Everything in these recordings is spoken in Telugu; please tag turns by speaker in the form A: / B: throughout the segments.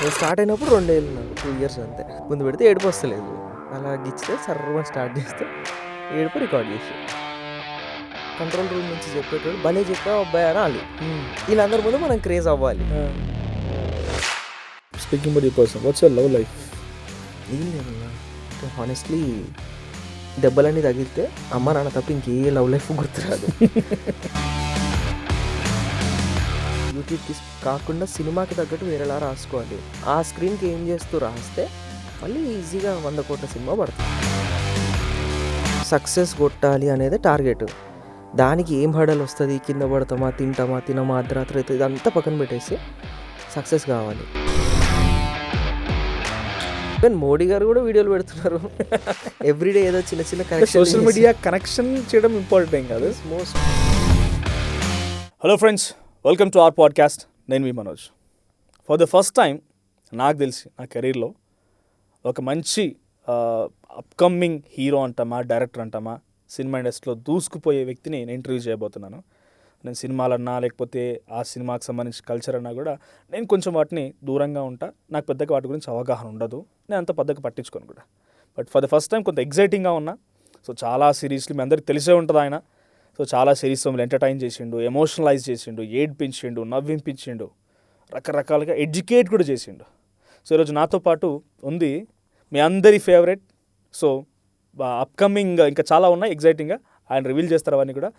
A: నేను స్టార్ట్ అయినప్పుడు 2 ఏళ్ళు నాకు 2 ఇయర్స్ అంతే. ముందు పెడితే ఏడుపు వస్తలేదు, అలా గిచ్చితే సర్వని స్టార్ట్ చేస్తే ఏడుపు రికార్డ్ చేసి కంట్రోల్ రూమ్ నుంచి చెప్పేటోడు భలే చెప్పావు అబ్బాయి అనాలి. వీళ్ళందరి ముందు మనం క్రేజ్ అవ్వాలి.
B: స్పీకింగ్ బట్ ఈ person what's your love life?
A: ఏం లేదు హానెస్ట్లీ, దెబ్బలన్నీ తగిలితే అమ్మ నాన్న తప్ప ఇంకే లవ్ లైఫ్ గుర్తురాదు. యూట్యూబ్కి కాకుండా సినిమాకి తగ్గట్టు వేరేలా రాసుకోవాలి. ఆ స్క్రీన్కి ఏం చేస్తూ రాస్తే మళ్ళీ ఈజీగా 100 కోట్ల సినిమా పడుతుంది. సక్సెస్ కొట్టాలి అనేది టార్గెట్. దానికి ఏం హడలు వస్తుంది, కింద పడతామా, తింటామా, తినమా, అర్ధరాత్రి అయితే ఇదంతా పక్కన పెట్టేసి సక్సెస్ కావాలి. ఈవెన్ మోడీ గారు కూడా వీడియోలు పెడుతున్నారు ఎవ్రీడే, ఏదో చిన్న చిన్న కనెక్షన్.
B: సోషల్ మీడియా కనెక్షన్ చేయడం ఇంపార్టెంట్ ఏం కాదు.
A: Most.
B: Hello friends, welcome to our podcast. నేను మీ Manoj. For the first time నాకు తెలిసి నా కెరీర్లో ఒక మంచి అప్కమింగ్ హీరో అంటామా, డైరెక్టర్ అంటామా, సినిమా ఇండస్ట్రీలో దూసుకుపోయే వ్యక్తిని నేను ఇంటర్వ్యూ చేయబోతున్నాను. నేను సినిమాలన్నా లేకపోతే ఆ సినిమాకి సంబంధించిన కల్చర్ అన్నా కూడా నేను కొంచెం వాటిని దూరంగా ఉంటా. నాకు పెద్దగా వాటి గురించి అవగాహన ఉండదు, నేను అంత పెద్దగా పట్టించుకోను కూడా. But for the first time కొంత ఎగ్జైటింగ్గా ఉన్నా. సో చాలా సిరీస్లు మీ అందరికీ తెలిసే ఉంటుంది ఆయన. సో చాలా సిరీస్ మమ్మల్ని ఎంటర్టైన్ చేసిండు, ఎమోషనలైజ్ చేసిండు, ఏడ్పించిండు, నవ్వింపించిండు, రకరకాలుగా ఎడ్యుకేట్ కూడా చేసిండు. సో ఈరోజు నాతో పాటు ఉంది మీ అందరి ఫేవరెట్, సో అప్కమింగ్ ఇంకా చాలా ఉన్నాయి ఎగ్జైటింగ్గా, ఆయన రివీల్ చేస్తారు అవన్నీ కూడా.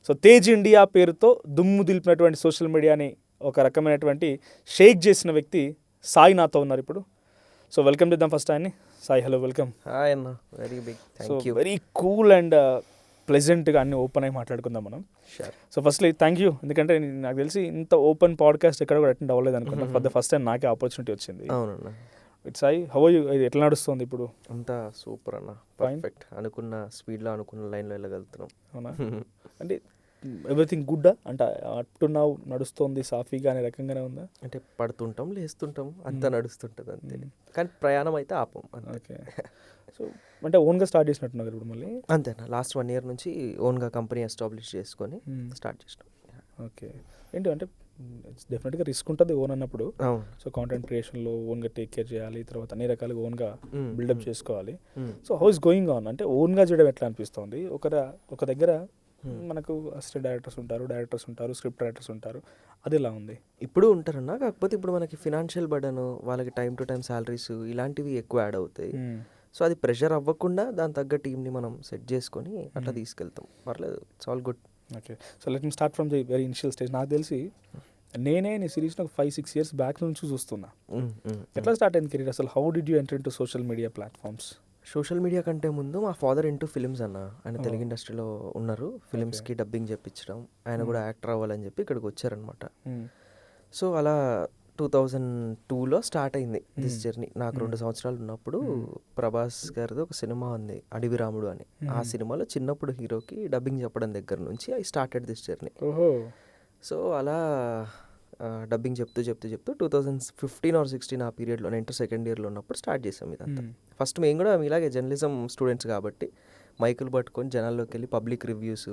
B: సో తేజ్ ఇండియా పేరుతో దుమ్ము దులిపినటువంటి సోషల్ మీడియాని ఒక రకమైనటువంటి షేక్ చేసిన వ్యక్తి సాయి నాతో ఉన్నారు ఇప్పుడు. సో వెల్కమ్ చేద్దాం ఫస్ట్ ఆయన్ని. Sai, hello, welcome.
A: హాయ్ అన్న, very big thank you.
B: Very cool and ప్లెజెంట్గా అన్ని ఓపెన్ అయ్యి మాట్లాడుకుందాం మనం. సో ఫస్ట్లీ థ్యాంక్ యూ, ఎందుకంటే నాకు తెలిసి ఇంత ఓపెన్ పాడ్కాస్ట్ ఎక్కడ కూడా అటెండ్ అవ్వలేదు అనుకుంటా. ఫర్ ద ఫస్ట్ టైం నాకే ఆపర్చునిటీ వచ్చింది.
A: అవునన్నా.
B: It's Sai, how are you? ఇది ఎట్లా నడుస్తుంది ఇప్పుడు?
A: అంతా సూపర్ అన్న, పర్ఫెక్ట్. అనుకున్న స్పీడ్లో అనుకున్న లైన్లో వెళ్ళగలుగుతున్నాం.
B: అవునా? అంటే ఎవ్రీథింగ్ గుడ్డా అంటే అప్ టు నౌ నడుస్తుంది సాఫీగా అనే రకంగానే ఉందా?
A: అంటే పడుతుంటాం, లేస్తుంటాం, అంతా నడుస్తుంటుంది అంతే. కానీ ప్రయాణం అయితే ఆపం అంతే.
B: ఓకే. సో అంటే ఓన్గా స్టార్ట్ చేసినట్టున్నారు ఇప్పుడు మళ్ళీ?
A: అంతేనా, లాస్ట్ 1 year నుంచి ఓన్గా కంపెనీ ఎస్టాబ్లిష్ చేసుకొని స్టార్ట్ చేసినాం.
B: ఓకే. ఏంటి అంటే డెఫినెట్గా రిస్క్ ఉంటుంది ఓన్ అన్నప్పుడు.
A: అవును.
B: సో కాంటెంట్ క్రియేషన్లో ఓన్గా టేక్ కేర్ చేయాలి, తర్వాత అన్ని రకాలుగా ఓన్గా బిల్డప్ చేసుకోవాలి. So how is going on? అంటే ఓన్గా చేయడం ఎట్లా అనిపిస్తుంది? ఒక దగ్గర మనకు అసిస్టెంట్ డైరెక్టర్స్ ఉంటారు, స్క్రిప్ట్ రైటర్స్ ఉంటారు, అది ఎలా ఉంది?
A: ఇప్పుడు ఉంటారన్నా, కాకపోతే ఇప్పుడు మనకి ఫినాన్షియల్ బర్డన్, వాళ్ళకి టైం టు టైం శాలరీస్ ఇలాంటివి ఎక్కువ యాడ్ అవుతాయి. సో అది ప్రెషర్ అవ్వకుండా దాని తగ్గ టీంని మనం సెట్ చేసుకొని అట్లా తీసుకెళ్తాం. పర్లేదు, it's all good.
B: Okay. So let me start from the very initial stage. నాకు తెలిసి నేనే నీ సిరీస్ని ఒక 5-6 years బ్యాక్ నుంచి చూస్తున్నా. ఎట్లా స్టార్ట్ అయింది కెరీర్ అసలు? How did you enter into social media platforms?
A: Social media కంటే ముందు మా ఫాదర్ ఇంటూ ఫిలిమ్స్ అన్న. ఆయన తెలుగు ఇండస్ట్రీలో ఉన్నారు, ఫిలిమ్స్కి డబ్బింగ్ చెప్పించడం, ఆయన కూడా యాక్టర్ అవ్వాలని చెప్పి ఇక్కడికి వచ్చారనమాట. సో అలా 2002లో స్టార్ట్ అయింది దిస్ జర్నీ. నాకు 2 సంవత్సరాలు ఉన్నప్పుడు ప్రభాస్ గారిది ఒక సినిమా ఉంది, అడవి రాముడు అని. ఆ సినిమాలో చిన్నప్పుడు హీరోకి డబ్బింగ్ చెప్పడం దగ్గర నుంచి I started this journey. So అలా డబ్బింగ్ చెప్తూ 2015 or 16 ఆ పీరియడ్లో, నేను ఇంటర్ సెకండ్ ఇయర్లో ఉన్నప్పుడు స్టార్ట్ చేసాం ఇదంతా. ఫస్ట్ మేము కూడా ఇలాగే జర్నలిజం స్టూడెంట్స్ కాబట్టి మైకులు పట్టుకొని జనాల్లోకి వెళ్ళి పబ్లిక్ రివ్యూస్,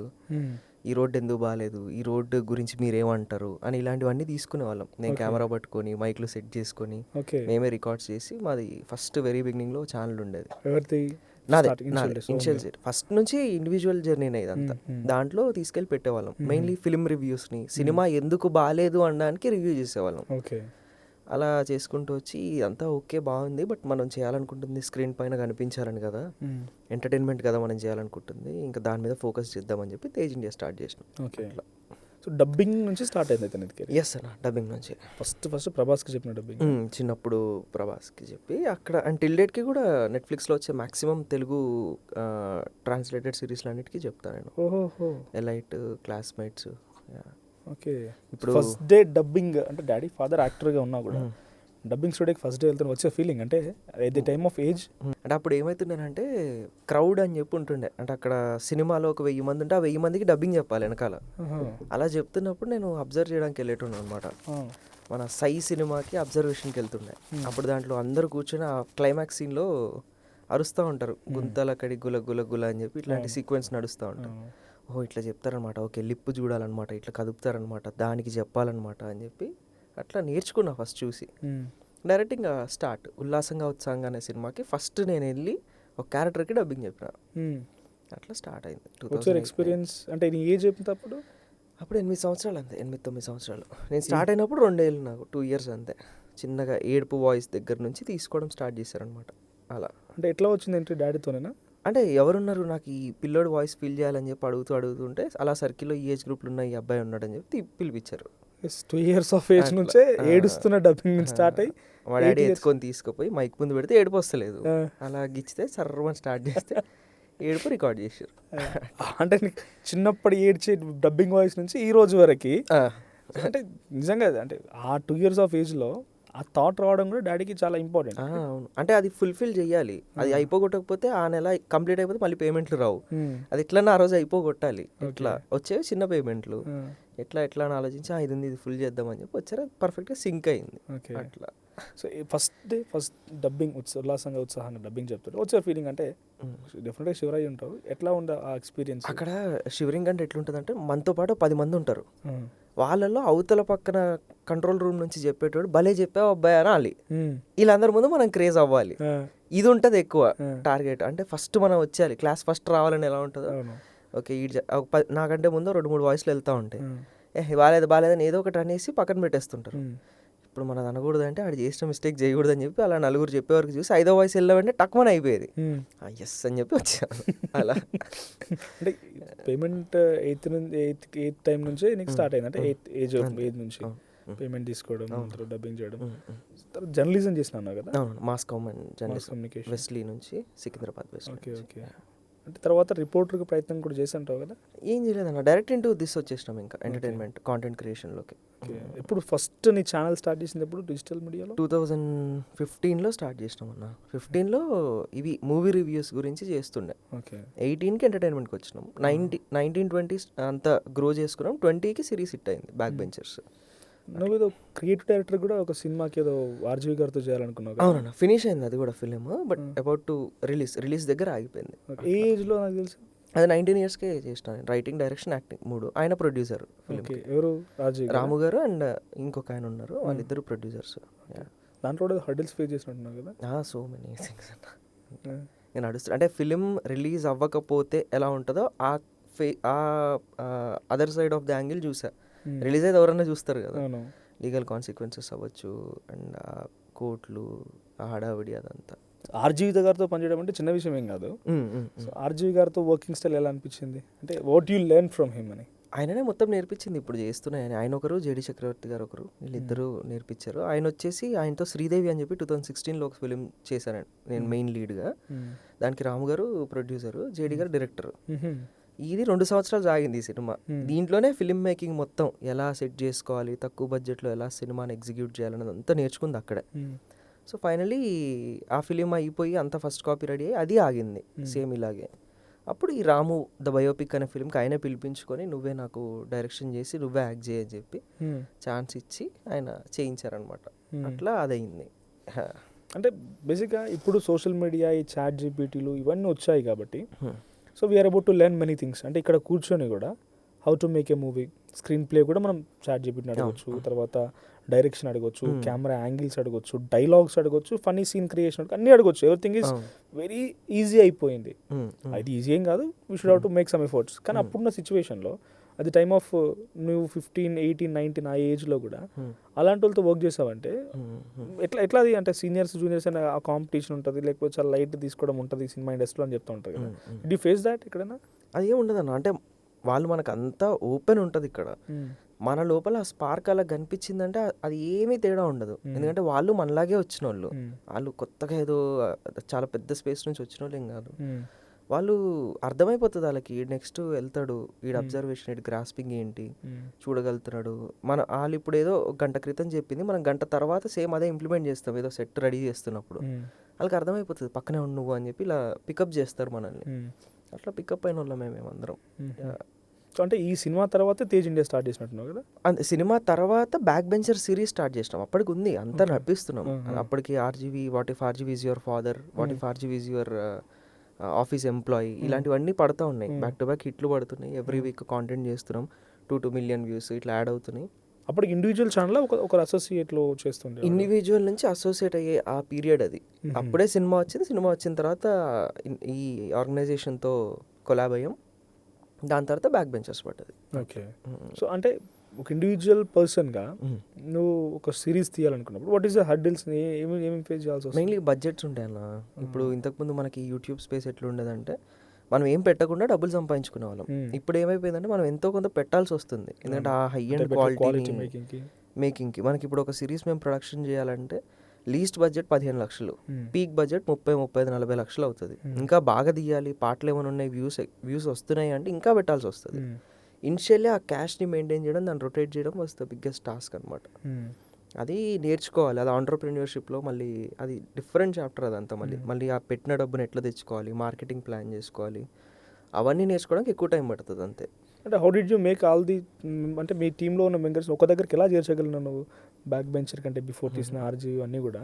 A: ఈ రోడ్డు ఎందుకు బాగాలేదు, ఈ రోడ్డు గురించి మీరేమంటారు అని ఇలాంటివన్నీ తీసుకునే వాళ్ళం. నేను కెమెరా పట్టుకొని మైకులు సెట్ చేసుకొని మేమే రికార్డ్స్ చేసి, మాది ఫస్ట్ వెరీ బిగినింగ్లో ఛానల్ ఉండేది. నాది ఇనిషియల్ సెట్. ఫస్ట్ నుంచి ఇండివిజువల్ జర్నీనే ఇదంతా. దాంట్లో తీసుకెళ్ళి పెట్టేవాళ్ళం. మెయిన్లీ ఫిల్మ్ రివ్యూస్ని, సినిమా ఎందుకు బాగాలేదు అనడానికి రివ్యూ చేసేవాళ్ళం. అలా చేసుకుంటూ వచ్చి అంతా ఓకే బాగుంది, బట్ మనం చేయాలనుకుంటుంది స్క్రీన్ పైన కనిపించాలని కదా, ఎంటర్టైన్మెంట్ కదా మనం చేయాలనుకుంటుంది, ఇంకా దాని మీద ఫోకస్ చేద్దామని చెప్పి తేజ్ ఇండియా స్టార్ట్ చేసినాం.
B: ఓకే. సో డబ్బింగ్ నుంచి స్టార్ట్ అయింది అయితే?
A: ఎస్ అన్న, డబ్బింగ్ నుంచి.
B: ఫస్ట్ ప్రభాస్కి చెప్పిన డబ్బింగ్?
A: చిన్నప్పుడు ప్రభాస్కి చెప్పి అక్కడ అండ్ టిల్ డేట్కి కూడా నెట్ఫ్లిక్స్లో వచ్చే మ్యాక్సిమం తెలుగు ట్రాన్స్లేటెడ్ సిరీస్లు అన్నిటికీ చెప్తాను నేను.
B: ఓహో.
A: Elite, classmates.
B: ఓకే. ఇప్పుడు ఫస్ట్ డే డబ్బింగ్ అంటే డాడీ ఫాదర్ యాక్టర్గా ఉన్నా కూడా డబ్బింగ్ స్టూడియోకి ఫస్ట్ డే వెళ్తాను, వచ్చే ఫీలింగ్ అంటే at the time of age
A: అంటే అప్పుడు ఏమవుతుండేనంటే క్రౌడ్ అని చెప్పి ఉంటుండే. అంటే అక్కడ సినిమాలో ఒక 1000 మంది ఉంటే ఆ 1000 మందికి డబ్బింగ్ చెప్పాలి వెనకాల. అలా చెప్తున్నప్పుడు నేను అబ్జర్వ్ చేయడానికి వెళ్ళేటుండే అనమాట. మన సై సినిమాకి అబ్జర్వేషన్కి వెళ్తుండే. అప్పుడు దాంట్లో అందరూ కూర్చొని ఆ క్లైమాక్స్ సీన్లో అరుస్తూ ఉంటారు, గుంతలక్కడి గుల గుల గుల అని చెప్పి ఇట్లాంటి సీక్వెన్స్ నడుస్తూ ఉంటారు. ఓహో ఇట్లా చెప్తారనమాట, ఓకే లిప్పు చూడాలన్నమాట, ఇట్లా కదుపుతారనమాట, దానికి చెప్పాలన్నమాట అని చెప్పి అట్లా నేర్చుకున్నా ఫస్ట్ చూసి. డైరెక్టింగ్ స్టార్ట్ ఉల్లాసంగా ఉత్సాహంగా అనే సినిమాకి ఫస్ట్ నేను వెళ్ళి ఒక క్యారెక్టర్కి డబ్బింగ్ చెప్పిన. అట్లా స్టార్ట్ అయింది.
B: ఎక్స్పీరియన్స్ అంటే నీ ఏజ్ చెప్తే
A: అప్పుడు 8 సంవత్సరాలు అంతే, 8-9 సంవత్సరాలు. నేను స్టార్ట్ అయినప్పుడు 2 ఏళ్ళు, నాకు 2 years అంతే. చిన్నగా ఏడుపు వాయిస్ దగ్గర నుంచి తీసుకోవడం స్టార్ట్ చేశారనమాట. అలా
B: అంటే ఎట్లా వచ్చింది ఏంటి డాడీతోనేనా?
A: అంటే ఎవరున్నారు నాకు ఈ పిల్లోడు వాయిస్ ఫీల్ చేయాలని చెప్పి అడుగుతుంటే అలా సర్కిల్లో ఈ ఏజ్ గ్రూప్లో ఉన్న ఈ అబ్బాయి ఉన్నాడని చెప్పి పిలిపించారు.
B: 2 years ఆఫ్ ఏజ్ నుంచే ఏడుస్తున్న డబ్బింగ్ స్టార్ట్ అయ్యి
A: మా డాడీ ఎత్తుకొని తీసుకుపోయి మైక్ ముందు పెడితే ఏడుపు వస్తలేదు, అలా గిచ్చితే సర్వని స్టార్ట్ చేస్తే ఏడుపు రికార్డ్ చేశారు.
B: అంటే చిన్నప్పుడు ఏడ్చే డబ్బింగ్ వాయిస్ నుంచి ఈ రోజు వరకు అంటే నిజంగా అంటే ఆ 2 years ఆఫ్ ఏజ్లో ఆ థాట్ రావడం కూడా డాడీకి చాలా ఇంపార్టెంట్.
A: అవును, అంటే అది ఫుల్ఫిల్ చేయాలి. అది అయిపోగొట్టకపోతే ఆ నెల కంప్లీట్ అయిపోతే మళ్ళీ పేమెంట్లు రావు. అది ఎట్లన్నా ఆ రోజు అయిపోగొట్టాలి. ఎట్లా వచ్చేవి చిన్న పేమెంట్లు, ఎట్లా అని ఆలోచించి ఇది ఉంది, ఇది ఫుల్ చేద్దామని చెప్పి వచ్చారు. పర్ఫెక్ట్గా సింక్ అయింది. అట్లా.
B: సో ఫస్ట్ డబ్బింగ్ ఉల్లాసంగా ఉత్సాహంగా డబ్బింగ్ చెప్తారు. వచ్చే ఫీలింగ్ అంటే డెఫినెట్గా షివర్ అయ్యి ఉంటావు. ఎట్లా ఉందా ఆ ఎక్స్పీరియన్స్?
A: అక్కడ షివరింగ్ అంటే ఎట్లుంటుంది అంటే మనతో పాటు 10 మంది ఉంటారు. వాళ్ళలో అవతల పక్కన కంట్రోల్ రూమ్ నుంచి చెప్పేటోడు భలే చెప్పావు అబ్బాయి అనాలి. వీళ్ళందరి ముందు మనం క్రేజ్ అవ్వాలి. ఇది ఉంటుంది ఎక్కువ టార్గెట్. అంటే ఫస్ట్ మనం వచ్చేయాలి, క్లాస్ ఫస్ట్ రావాలని ఎలా ఉంటుందో. ఓకే నాకంటే ముందు 2-3 వాయిస్లు వెళ్తూ ఉంటాయి. బాగాలేదని ఏదో ఒకటి అనేసి పక్కన పెట్టేస్తుంటారు. ఇప్పుడు మనం అనకూడదు అంటే ఆడు చేసిన మిస్టేక్ చేయకూడదని చెప్పి అలా నలుగురు చెప్పేవారికి చూసి 5వ వాయిస్ వెళ్ళామంటే టక్మని అయిపోయేది. ఎస్ అని చెప్పి వచ్చాను. అలా
B: అంటే పేమెంట్ 8th టైం నుంచి నీకు స్టార్ట్ అయింది. అంటే ఏజ్ నుంచి పేమెంట్ తీసుకోవడం, డబ్బింగ్ చేయడం. జర్నలిజం చేసినా కదా?
A: మాస్ కమ్యూనికేషన్ వెస్ట్లీ నుంచి సికింద్రాబాద్ వెస్ట్.
B: ఓకే. అంటే తర్వాత రిపోర్టర్కి ప్రయత్నం కూడా చేసి ఉంటావు కదా?
A: ఏం చేయలేదన్న, డైరెక్ట్ ఇంటూ దిస్ వచ్చేసినాం ఇంకా ఎంటర్టైన్మెంట్ కాంటెంట్ క్రియేషన్లోకి.
B: ఇప్పుడు ఫస్ట్ నీ ఛానల్ స్టార్ట్ చేసింది ఎప్పుడు డిజిటల్ మీడియాలో?
A: 2015లో స్టార్ట్ చేసినాం అన్న. 15లో ఇవి మూవీ రివ్యూస్ గురించి చేస్తుండే.
B: ఓకే.
A: 18కి ఎంటర్టైన్మెంట్కి వచ్చినాం. 19-20 అంతా గ్రో చేసుకున్నాం. 20కి సిరీస్ హిట్ అయింది బ్యాక్ బెంచర్స్.
B: నువ్వు ఏదో క్రియేటివ్ డైరెక్టర్ కూడా ఒక సినిమాకి ఏదో ఆర్జీవి గారితో చేయాలనుకున్నావు?
A: అవునన్నా, ఫినిష్ అయింది అది కూడా film. But about to release దగ్గర ఆగిపోయింది.
B: ఏ ఏజ్లో నాకు తెలుసు?
A: అది 19 yearsకే చేసినాను. Writing, direction, acting 3. ఆయన ప్రొడ్యూసర్ ఫిలింకి.
B: ఎవరు?
A: రాము గారు అండ్ ఇంకొక ఆయన ఉన్నారు, వాళ్ళిద్దరు ప్రొడ్యూసర్స్.
B: దాంట్లో కూడా హర్డిల్స్ ఫేస్ చేసినట్టున్నావు కదా?
A: సో మెనీ థింగ్స్ అన్న. నేను నడుస్తాను అంటే ఫిలిం రిలీజ్ అవ్వకపోతే ఎలా ఉంటుందో ఆ other side of the angle చూసా. రిలీజ్ అయితే ఎవరన్నా చూస్తారు కదా, లీగల్ కాన్సిక్వెన్సెస్ అవ్వచ్చు అండ్ కోర్టులు, హడావిడి అదంతా.
B: ఆర్జీవి గారితో పనిచేయడం అంటే చిన్న విషయం ఏం కాదు. సో ఆర్జీవి గారితో వర్కింగ్ స్టైల్ ఎలా అనిపించింది? అంటే what you learn from him అని?
A: ఆయననే మొత్తం నేర్పించింది ఇప్పుడు చేస్తున్నాయని. ఆయన ఒకరు, జేడి చక్రవర్తి గారు ఒకరు, వీళ్ళిద్దరూ నేర్పించారు. ఆయన వచ్చేసి ఆయనతో శ్రీదేవి అని చెప్పి 2016లో ఒక ఫిలిం చేశాను నేను మెయిన్ లీడ్గా. దానికి రాము గారు ప్రొడ్యూసరు, జేడి గారు డైరెక్టర్. ఇది 2 సంవత్సరాలు సాగింది ఈ సినిమా. దీంట్లోనే ఫిల్మ్ మేకింగ్ మొత్తం ఎలా సెట్ చేసుకోవాలి, తక్కువ బడ్జెట్లో ఎలా సినిమాని ఎగ్జిక్యూట్ చేయాలన్నది అంతా నేర్చుకుంది అక్కడే. సో ఫైనలీ ఆ ఫిలిం అయిపోయి అంతా ఫస్ట్ కాపీ రెడీ అయ్యి అది ఆగింది సేమ్ ఇలాగే. అప్పుడు ఈ రాము ద బయోపిక్ అనే ఫిలింకి ఆయనే పిలిపించుకొని నువ్వే నాకు డైరెక్షన్ చేసి నువ్వే యాక్ట్ చేయని చెప్పి ఛాన్స్ ఇచ్చి ఆయన చేయించారనమాట. అట్లా అదయింది.
B: అంటే బేసిక్గా ఇప్పుడు సోషల్ మీడియా, ఈ చాట్ జీపీటీలు ఇవన్నీ వచ్చాయి కాబట్టి so we are about to learn many things. అంటే ఇక్కడ కూర్చొని కూడా how to make a movie, screenplay కూడా మనం చాట్ జీపీటీని అడగవచ్చు, తర్వాత డైరెక్షన్ అడగవచ్చు, కెమెరా యాంగిల్స్ అడగవచ్చు, డైలాగ్స్ అడగవచ్చు, ఫనీ సీన్ క్రియేషన్ అన్నీ అడగవచ్చు. ఎవ్రీథింగ్ ఈజ్ వెరీ ఈజీ అయిపోయింది. అది ఈజీ ఏం కాదు, we should have to make some efforts. కానీ అప్పుడున్న సిచ్యువేషన్లో అది టైమ్ ఆఫ్ నువ్వు 15, 18, 19 ఆ ఏజ్లో కూడా అలాంటి వాళ్ళతో వర్క్ చేసావంటే ఎట్లా అది? అంటే సీనియర్స్ జూనియర్స్ అనే ఆ కాంపిటీషన్ ఉంటుంది, లేకపోతే చాలా లైట్ తీసుకోవడం ఉంటుంది సినిమా ఇండస్ట్రీలో అని చెప్తూ ఉంటారు కదా. డి ఫేస్ దాట్ ఎక్కడైనా?
A: అది ఏమి ఉండదు అన్న. అంటే వాళ్ళు మనకు అంతా ఓపెన్ ఉంటుంది ఇక్కడ. మన లోపల ఆ స్పార్క్ అలా కనిపించిందంటే అది ఏమీ తేడా ఉండదు. ఎందుకంటే వాళ్ళు మనలాగే వచ్చిన వాళ్ళు. వాళ్ళు కొత్తగా ఏదో చాలా పెద్ద స్పేస్ నుంచి వచ్చిన వాళ్ళు ఏం కాదు. వాళ్ళు అర్థమైపోతుంది వాళ్ళకి నెక్స్ట్ వెళ్తాడు, వీడు అబ్జర్వేషన్, వీడు గ్రాస్పింగ్ ఏంటి చూడగలుగుతున్నాడు. వాళ్ళు ఇప్పుడు ఏదో గంట క్రితం చెప్పింది మనం గంట తర్వాత సేమ్ అదే ఇంప్లిమెంట్ చేస్తాం ఏదో సెట్ రెడీ చేస్తున్నప్పుడు. వాళ్ళకి అర్థమైపోతుంది పక్కనే ఉండు నువ్వు అని చెప్పి ఇలా పికప్ చేస్తారు మనల్ని. అట్లా పికప్ అయిన వాళ్ళం మేమందరం.
B: సో అంటే ఈ సినిమా తర్వాత తేజ్ ఇండియా స్టార్ట్ చేసినట్టున్నావు కదా?
A: సినిమా తర్వాత బ్యాక్ బెంచర్ సిరీస్ స్టార్ట్ చేసినాం. అప్పటికి ఉంది అంతా నడిపిస్తున్నాం. అప్పటికి RGV, what if RGV is your father, what if RGV is your office employee, ఇలాంటివన్నీ పడుతూ ఉన్నాయి. బ్యాక్ టు బ్యాక్ హిట్లు పడుతున్నాయి. ఎవ్రీ వీక్ కాంటెంట్ చేస్తున్నాం. 2 million views ఇట్లా యాడ్ అవుతున్నాయి.
B: అప్పటికి ఇండివిజువల్ ఛానల్ ఒక అసోసియేట్లో చేస్తుండే.
A: ఇండివిజువల్ నుంచి అసోసియేట్ అయ్యే ఆ పీరియడ్ అది. అప్పుడే సినిమా వచ్చింది. సినిమా వచ్చిన తర్వాత ఈ ఆర్గనైజేషన్తో కొలాబ్ అయ్యాం. దాని తర్వాత బ్యాక్ బెంచర్స్ పడ్డది.
B: ఓకే. సో అంటే ఒక ఇండివిజువల్ పర్సన్గా నువ్వు ఒక సిరీస్ తీయాలనుకున్నప్పుడు వాట్ ఈస్ ద హర్డిల్స్, ఏమేమి ఫేస్ చేయాల్సి వస్తుంది?
A: మెయిన్లీ బడ్జెట్స్ ఉంటాయి అన్న. ఇప్పుడు ఇంతకుముందు మనకి యూట్యూబ్ స్పేస్ ఎట్లా ఉండేదంటే మనం ఏం పెట్టకుండా డబ్బులు సంపాదించుకునే వాళ్ళం. ఇప్పుడు ఏమైపోయిందంటే మనం ఎంతో కొంత పెట్టాల్సి వస్తుంది. ఎందుకంటే ఆ హై అండ్ క్వాలిటీ మేకింగ్కి మనకి ఇప్పుడు ఒక సిరీస్ మేము ప్రొడక్షన్ చేయాలంటే లీస్ట్ బడ్జెట్ 15 లక్షలు, పీక్ బడ్జెట్ 30-40 లక్షలు అవుతుంది. ఇంకా బాగా తీయాలి, పాటలు ఏమైనా ఉన్నాయి, వ్యూస్ వస్తున్నాయి అంటే ఇంకా పెట్టాల్సి వస్తుంది. ఇనిషియల్లీ ఆ క్యాష్ని మెయింటైన్ చేయడం, దాన్ని రొటేట్ చేయడం వాజ్ ద బిగ్గెస్ట్ టాస్క్ అనమాట. అది నేర్చుకోవాలి. అది ఆంటర్‌ప్రెన్యూర్‌షిప్‌లో మళ్ళీ అది డిఫరెంట్ చాప్టర్ అదంతా. మళ్ళీ ఆ పెట్టిన డబ్బుని ఎట్లా తెచ్చుకోవాలి, మార్కెటింగ్ ప్లాన్ చేసుకోవాలి, అవన్నీ నేర్చుకోవడానికి ఎక్కువ టైం పడుతుంది అంతే.
B: అంటే how did you make all the, అంటే మీ టీంలో ఉన్న మెంబర్స్ ఒక దగ్గరికి ఎలా చేర్చగలను నువ్వు? బ్యాక్ బెంచర్ కంటే బిఫోర్ తీసిన ఆర్జీ అన్నీ కూడా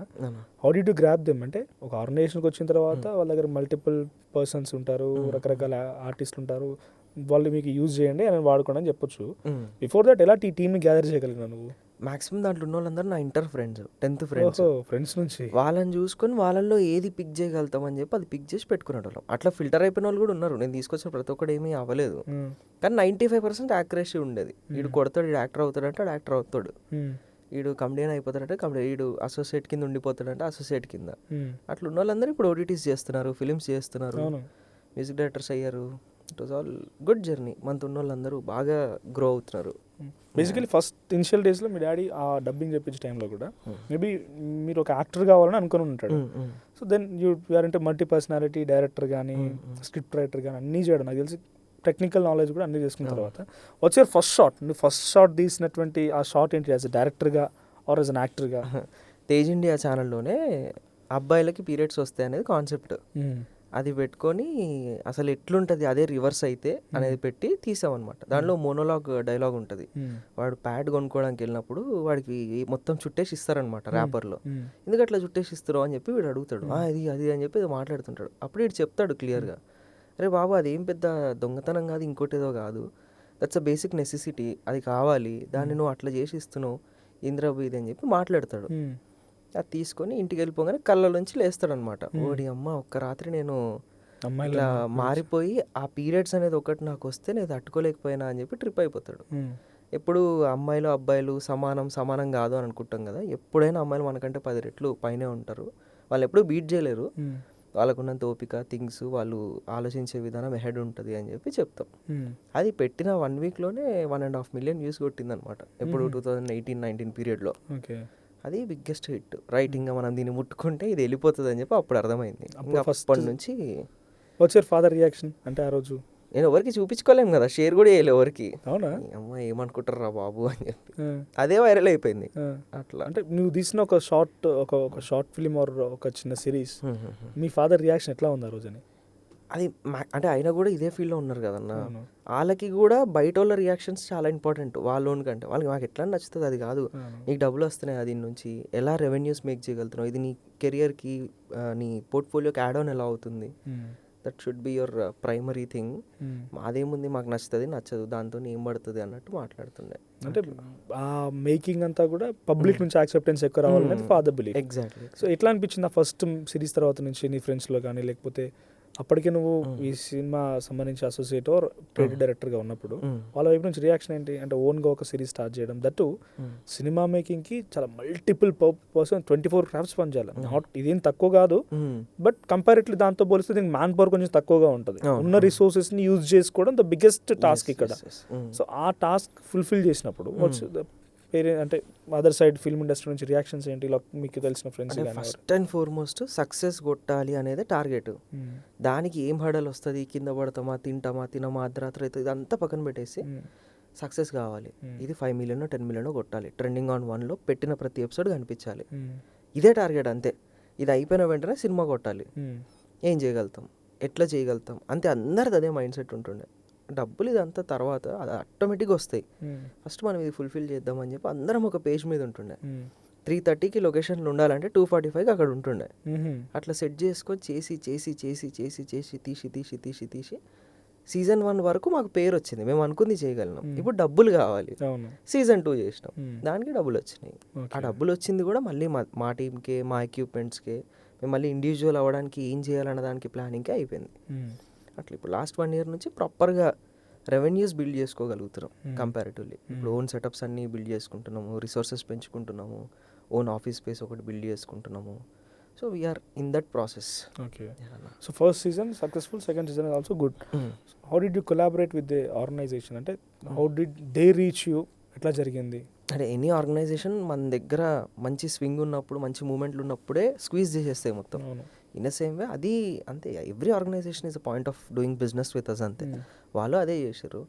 B: how did you grab them? అంటే ఒక ఆర్గనైజేషన్కి వచ్చిన తర్వాత వాళ్ళ దగ్గర మల్టిపుల్ పర్సన్స్ ఉంటారు, రకరకాల ఆర్టిస్టులు ఉంటారు, వాళ్ళు మీకు యూజ్ చేయండి అని వాడుకోండి అని చెప్పొచ్చు. బిఫోర్ దట్ ఎలా టీమ్ని గ్యాదర్ చేయగలిగినా నువ్వు?
A: మాక్సిమం దాంట్లో ఉన్న వాళ్ళందరూ నా ఇంటర్ ఫ్రెండ్స్, 10th
B: ఫ్రెండ్స్ నుంచి
A: వాళ్ళని చూసుకొని వాళ్ళల్లో ఏది పిక్ చేయగలుగుతాం అని చెప్పి అది పిక్ చేసి పెట్టుకునేటోళ్ళం. అట్లా ఫిల్టర్ అయిపోయిన వాళ్ళు కూడా ఉన్నారు. నేను తీసుకొచ్చిన ప్రతి ఒక్కటి ఏమీ అవ్వలేదు, కానీ 95% యాక్యురసీ ఉండేది. వీడు కొడతాడు, వీడు యాక్టర్ అవుతాడంటే వాడు యాక్టర్ అవుతాడు, వీడు కమెడియన్ అయిపోతాడంటే వీడు అసోసియేట్ కింద ఉండిపోతాడంటే అసోసియేట్ కింద. అట్లా ఉన్న వాళ్ళందరూ ఇప్పుడు ఓటీటీస్ చేస్తున్నారు, ఫిలిమ్స్ చేస్తున్నారు, మ్యూజిక్ డైరెక్టర్స్ అయ్యారు. It was all good journey. మనతో ఉన్న వాళ్ళందరూ బాగా గ్రో అవుతున్నారు.
B: బేసికలీ ఫస్ట్ ఇనిషియల్ డేస్లో మీ డాడీ ఆ డబ్బింగ్ చెప్పించే టైంలో కూడా మేబీ మీరు ఒక యాక్టర్ కావాలని అనుకుని ఉంటాడు. సో దెన్ యూఆర్ అంటే మల్టీ పర్సనాలిటీ, డైరెక్టర్ కానీ స్క్రిప్ట్ రైటర్ కానీ అన్నీ చేయడం, నాకు తెలిసి టెక్నికల్ నాలెడ్జ్ కూడా అన్నీ చేసుకున్న తర్వాత వచ్చే ఫస్ట్ షాట్, నువ్వు ఫస్ట్ షాట్ తీసినటువంటి ఆ షాట్ ఏంటి? యాజ్ అ డైరెక్టర్గా ఆర్ యాజ్ అన్ యాక్టర్గా?
A: తేజ్ ఇండియా ఛానల్లోనే అబ్బాయిలకి పీరియడ్స్ వస్తాయి అనేది కాన్సెప్ట్. అది పెట్టుకొని అసలు ఎట్లుంటుంది అదే రివర్స్ అయితే అనేది పెట్టి తీసామన్నమాట. దానిలో మోనోలాగ్ డైలాగ్ ఉంటుంది. వాడు ప్యాడ్ కొనుక్కోవడానికి వెళ్ళినప్పుడు వాడికి మొత్తం చుట్టేసి ఇస్తారనమాట ర్యాపర్లో. ఎందుకు అట్లా చుట్టేసి ఇస్తారు అని చెప్పి వీడు అడుగుతాడు, అది అది అని చెప్పి మాట్లాడుతుంటాడు. అప్పుడు వీడు చెప్తాడు క్లియర్గా, అరే బాబు అదేం పెద్ద దొంగతనం కాదు, ఇంకోటి ఏదో కాదు, దట్స్ అ బేసిక్ నెసెసిటీ, అది కావాలి, దాన్ని నువ్వు అట్లా చేసి ఇస్తున్నావు ఇంద్రబు ఇది అని చెప్పి మాట్లాడతాడు. అది తీసుకొని ఇంటికి వెళ్ళిపోగానే కళ్ళలోంచి లేస్తాడనమాట. ఓడి అమ్మ, ఒక్క రాత్రి నేను ఇట్లా మారిపోయి ఆ పీరియడ్స్ అనేది ఒకటి నాకు వస్తే నేను తట్టుకోలేకపోయినా అని చెప్పి ట్రిప్ అయిపోతాడు. ఎప్పుడు అమ్మాయిలు అబ్బాయిలు సమానం కాదు అని అనుకుంటాం కదా, ఎప్పుడైనా అమ్మాయిలు మనకంటే 10 రెట్లు పైనే ఉంటారు. వాళ్ళు ఎప్పుడూ బీట్ చేయలేరు, వాళ్ళకున్నంత ఓపిక, థింగ్స్, వాళ్ళు ఆలోచించే విధానం హెడ్ ఉంటుంది అని చెప్పి చెప్తాం. అది పెట్టిన 1 వీక్లోనే 1.5 million వ్యూస్ కొట్టిందనమాట. ఎప్పుడు 2018-19 పీరియడ్లో. అది బిగ్గెస్ట్ హిట్. రైటింగ్గా మనం దీన్ని ముట్టుకుంటే ఇది వెళ్ళిపోతుంది అని చెప్పి అప్పుడు అర్థమైంది. అప్పటి నుంచి
B: వచ్చారు ఫాదర్ రియాక్షన్ అంటే ఆ రోజు
A: నేను ఎవరికి చూపించుకోలేము కదా, షేర్ కూడా చేయలేదు ఎవరికి.
B: అవునా?
A: అమ్మ ఏమనుకుంటారు రా బాబు అని చెప్పి అదే వైరల్ అయిపోయింది. అట్లా
B: అంటే నువ్వు తీసిన ఒక షార్ట్ ఫిలిం ఆర్ ఒక చిన్న సిరీస్, మీ ఫాదర్ రియాక్షన్ ఎట్లా ఉంది ఆ రోజు అని?
A: అది అంటే ఆయన కూడా ఇదే ఫీల్డ్లో ఉన్నారు కదన్న, వాళ్ళకి కూడా బయట వాళ్ళ రియాక్షన్స్ చాలా ఇంపార్టెంట్. వాళ్ళ కంటే వాళ్ళకి మాకు ఎట్లా నచ్చుతుంది అది కాదు, నీకు డబ్బులు వస్తున్నాయి దీని నుంచి, ఎలా రెవెన్యూస్ మేక్ చేయగలుగుతున్నావు, ఇది నీ కెరియర్కి నీ పోర్ట్ఫోలియోకి యాడ్ ఆన్ ఎలా అవుతుంది, that should be your primary thing. మాదేముంది, మాకు నచ్చుతుంది నచ్చదు దాంతో ఏం పడుతుంది అన్నట్టు మాట్లాడుతుండే.
B: అంటే ఆ మేకింగ్ అంతా కూడా పబ్లిక్ నుంచి యాక్సెప్టెన్స్ ఎక్కువ రావాలనేది ఫాదర్ బిలీఫ్.
A: ఎగ్జాక్ట్లీ.
B: సో ఎట్లా అనిపించింది ఆ ఫస్ట్ సిరీస్ తర్వాత నుంచి నీ ఫ్రెండ్స్లో కానీ, లేకపోతే అప్పటికే నువ్వు ఈ సినిమా సంబంధించి అసోసియేట్ ఆర్ క్రియేటివ్ డైరెక్టర్గా ఉన్నప్పుడు వాళ్ళ వైపు నుంచి రియాక్షన్ ఏంటి? అంటే ఓన్గా ఒక సిరీస్ స్టార్ట్ చేయడం, దట్టు సినిమా మేకింగ్కి చాలా మల్టిపుల్ పర్సన్ 24 క్రాఫ్ట్స్ పనిచేయాలి. నాట్ ఇదేం తక్కువ కాదు, బట్ కంపారిటివ్లీ దాంతో పోలిస్తే దీనికి మ్యాన్ పవర్ కొంచెం తక్కువగా ఉంటుంది. ఉన్న రిసోర్సెస్ని యూజ్ చేసుకోవడం ద బిగ్గెస్ట్ టాస్క్ ఇక్కడ. సో ఆ టాస్క్ ఫుల్ఫిల్ చేసినప్పుడు అంటే అదర్ సైడ్ ఫిల్మ్ ఇండస్ట్రీ నుంచి రియాక్షన్స్ ఏంటి మీకు తెలిసిన friends?
A: First and foremost success కొట్టాలి అనేది టార్గెట్. దానికి ఏం హడల్ వస్తుంది, కింద పడతామా, తినమా, అర్ధరాత్రి అవుతుంది, ఇదంతా పక్కన పెట్టేసి సక్సెస్ కావాలి. ఇది 5 million 10 million కొట్టాలి, ట్రెండింగ్ ఆన్ 1లో పెట్టిన ప్రతి ఎపిసోడ్ కనిపించాలి, ఇదే టార్గెట్ అంతే. ఇది అయిపోయిన వెంటనే సినిమా కొట్టాలి, ఏం చేయగలుగుతాం, ఎట్లా చేయగలుగుతాం అంతే. అందరిది అదే మైండ్ సెట్ ఉంటుండే. డబ్బులు ఇదంతా తర్వాత అది ఆటోమేటిక్గా వస్తాయి, ఫస్ట్ మనం ఇది ఫుల్ఫిల్ చేద్దామని చెప్పి అందరం ఒక పేజ్ మీద ఉంటుండే. 3:30కి లొకేషన్లో ఉండాలంటే 2:45కి అక్కడ ఉంటుండే. అట్లా సెట్ చేసుకొని చేసి సీజన్ 1 వరకు మాకు పేరు వచ్చింది, మేము అనుకుంది చేయగలిగినాం. ఇప్పుడు డబ్బులు కావాలి, సీజన్ 2 చేసినాం, దానికి డబ్బులు వచ్చినాయి. ఆ డబ్బులు వచ్చింది కూడా మళ్ళీ మా టీంకే, మా ఎక్విప్మెంట్స్కే. మేము మళ్ళీ ఇండివిజువల్ అవ్వడానికి ఏం చేయాలన్న దానికి ప్లానింగ్కే అయిపోయింది. అట్లా ఇప్పుడు లాస్ట్ 1 year నుంచి ప్రాపర్గా రెవెన్యూస్ బిల్డ్ చేసుకోగలుగుతున్నాం కంపారిటివ్లీ. ఇప్పుడు ఓన్ సెటప్స్ అన్నీ బిల్డ్ చేసుకుంటున్నాము, రిసోర్సెస్ పెంచుకుంటున్నాము, ఓన్ ఆఫీస్ స్పేస్ ఒకటి బిల్డ్ చేసుకుంటున్నాము. So we're in that process.
B: Okay. So first season successful, second season also good. How did you collaborate with the organization? అంటే how did they reach you? ఎట్లా జరిగింది?
A: అంటే ఎనీ ఆర్గనైజేషన్ మన దగ్గర మంచి స్వింగ్ ఉన్నప్పుడు, మంచి మూమెంట్లు ఉన్నప్పుడే స్క్వీజ్ చేసేస్తాయి మొత్తం. ఇన్ ద సేమ్ వే అది అంతే, every organisation is a point of doing business with us అంతే. వాళ్ళు అదే చేశారు.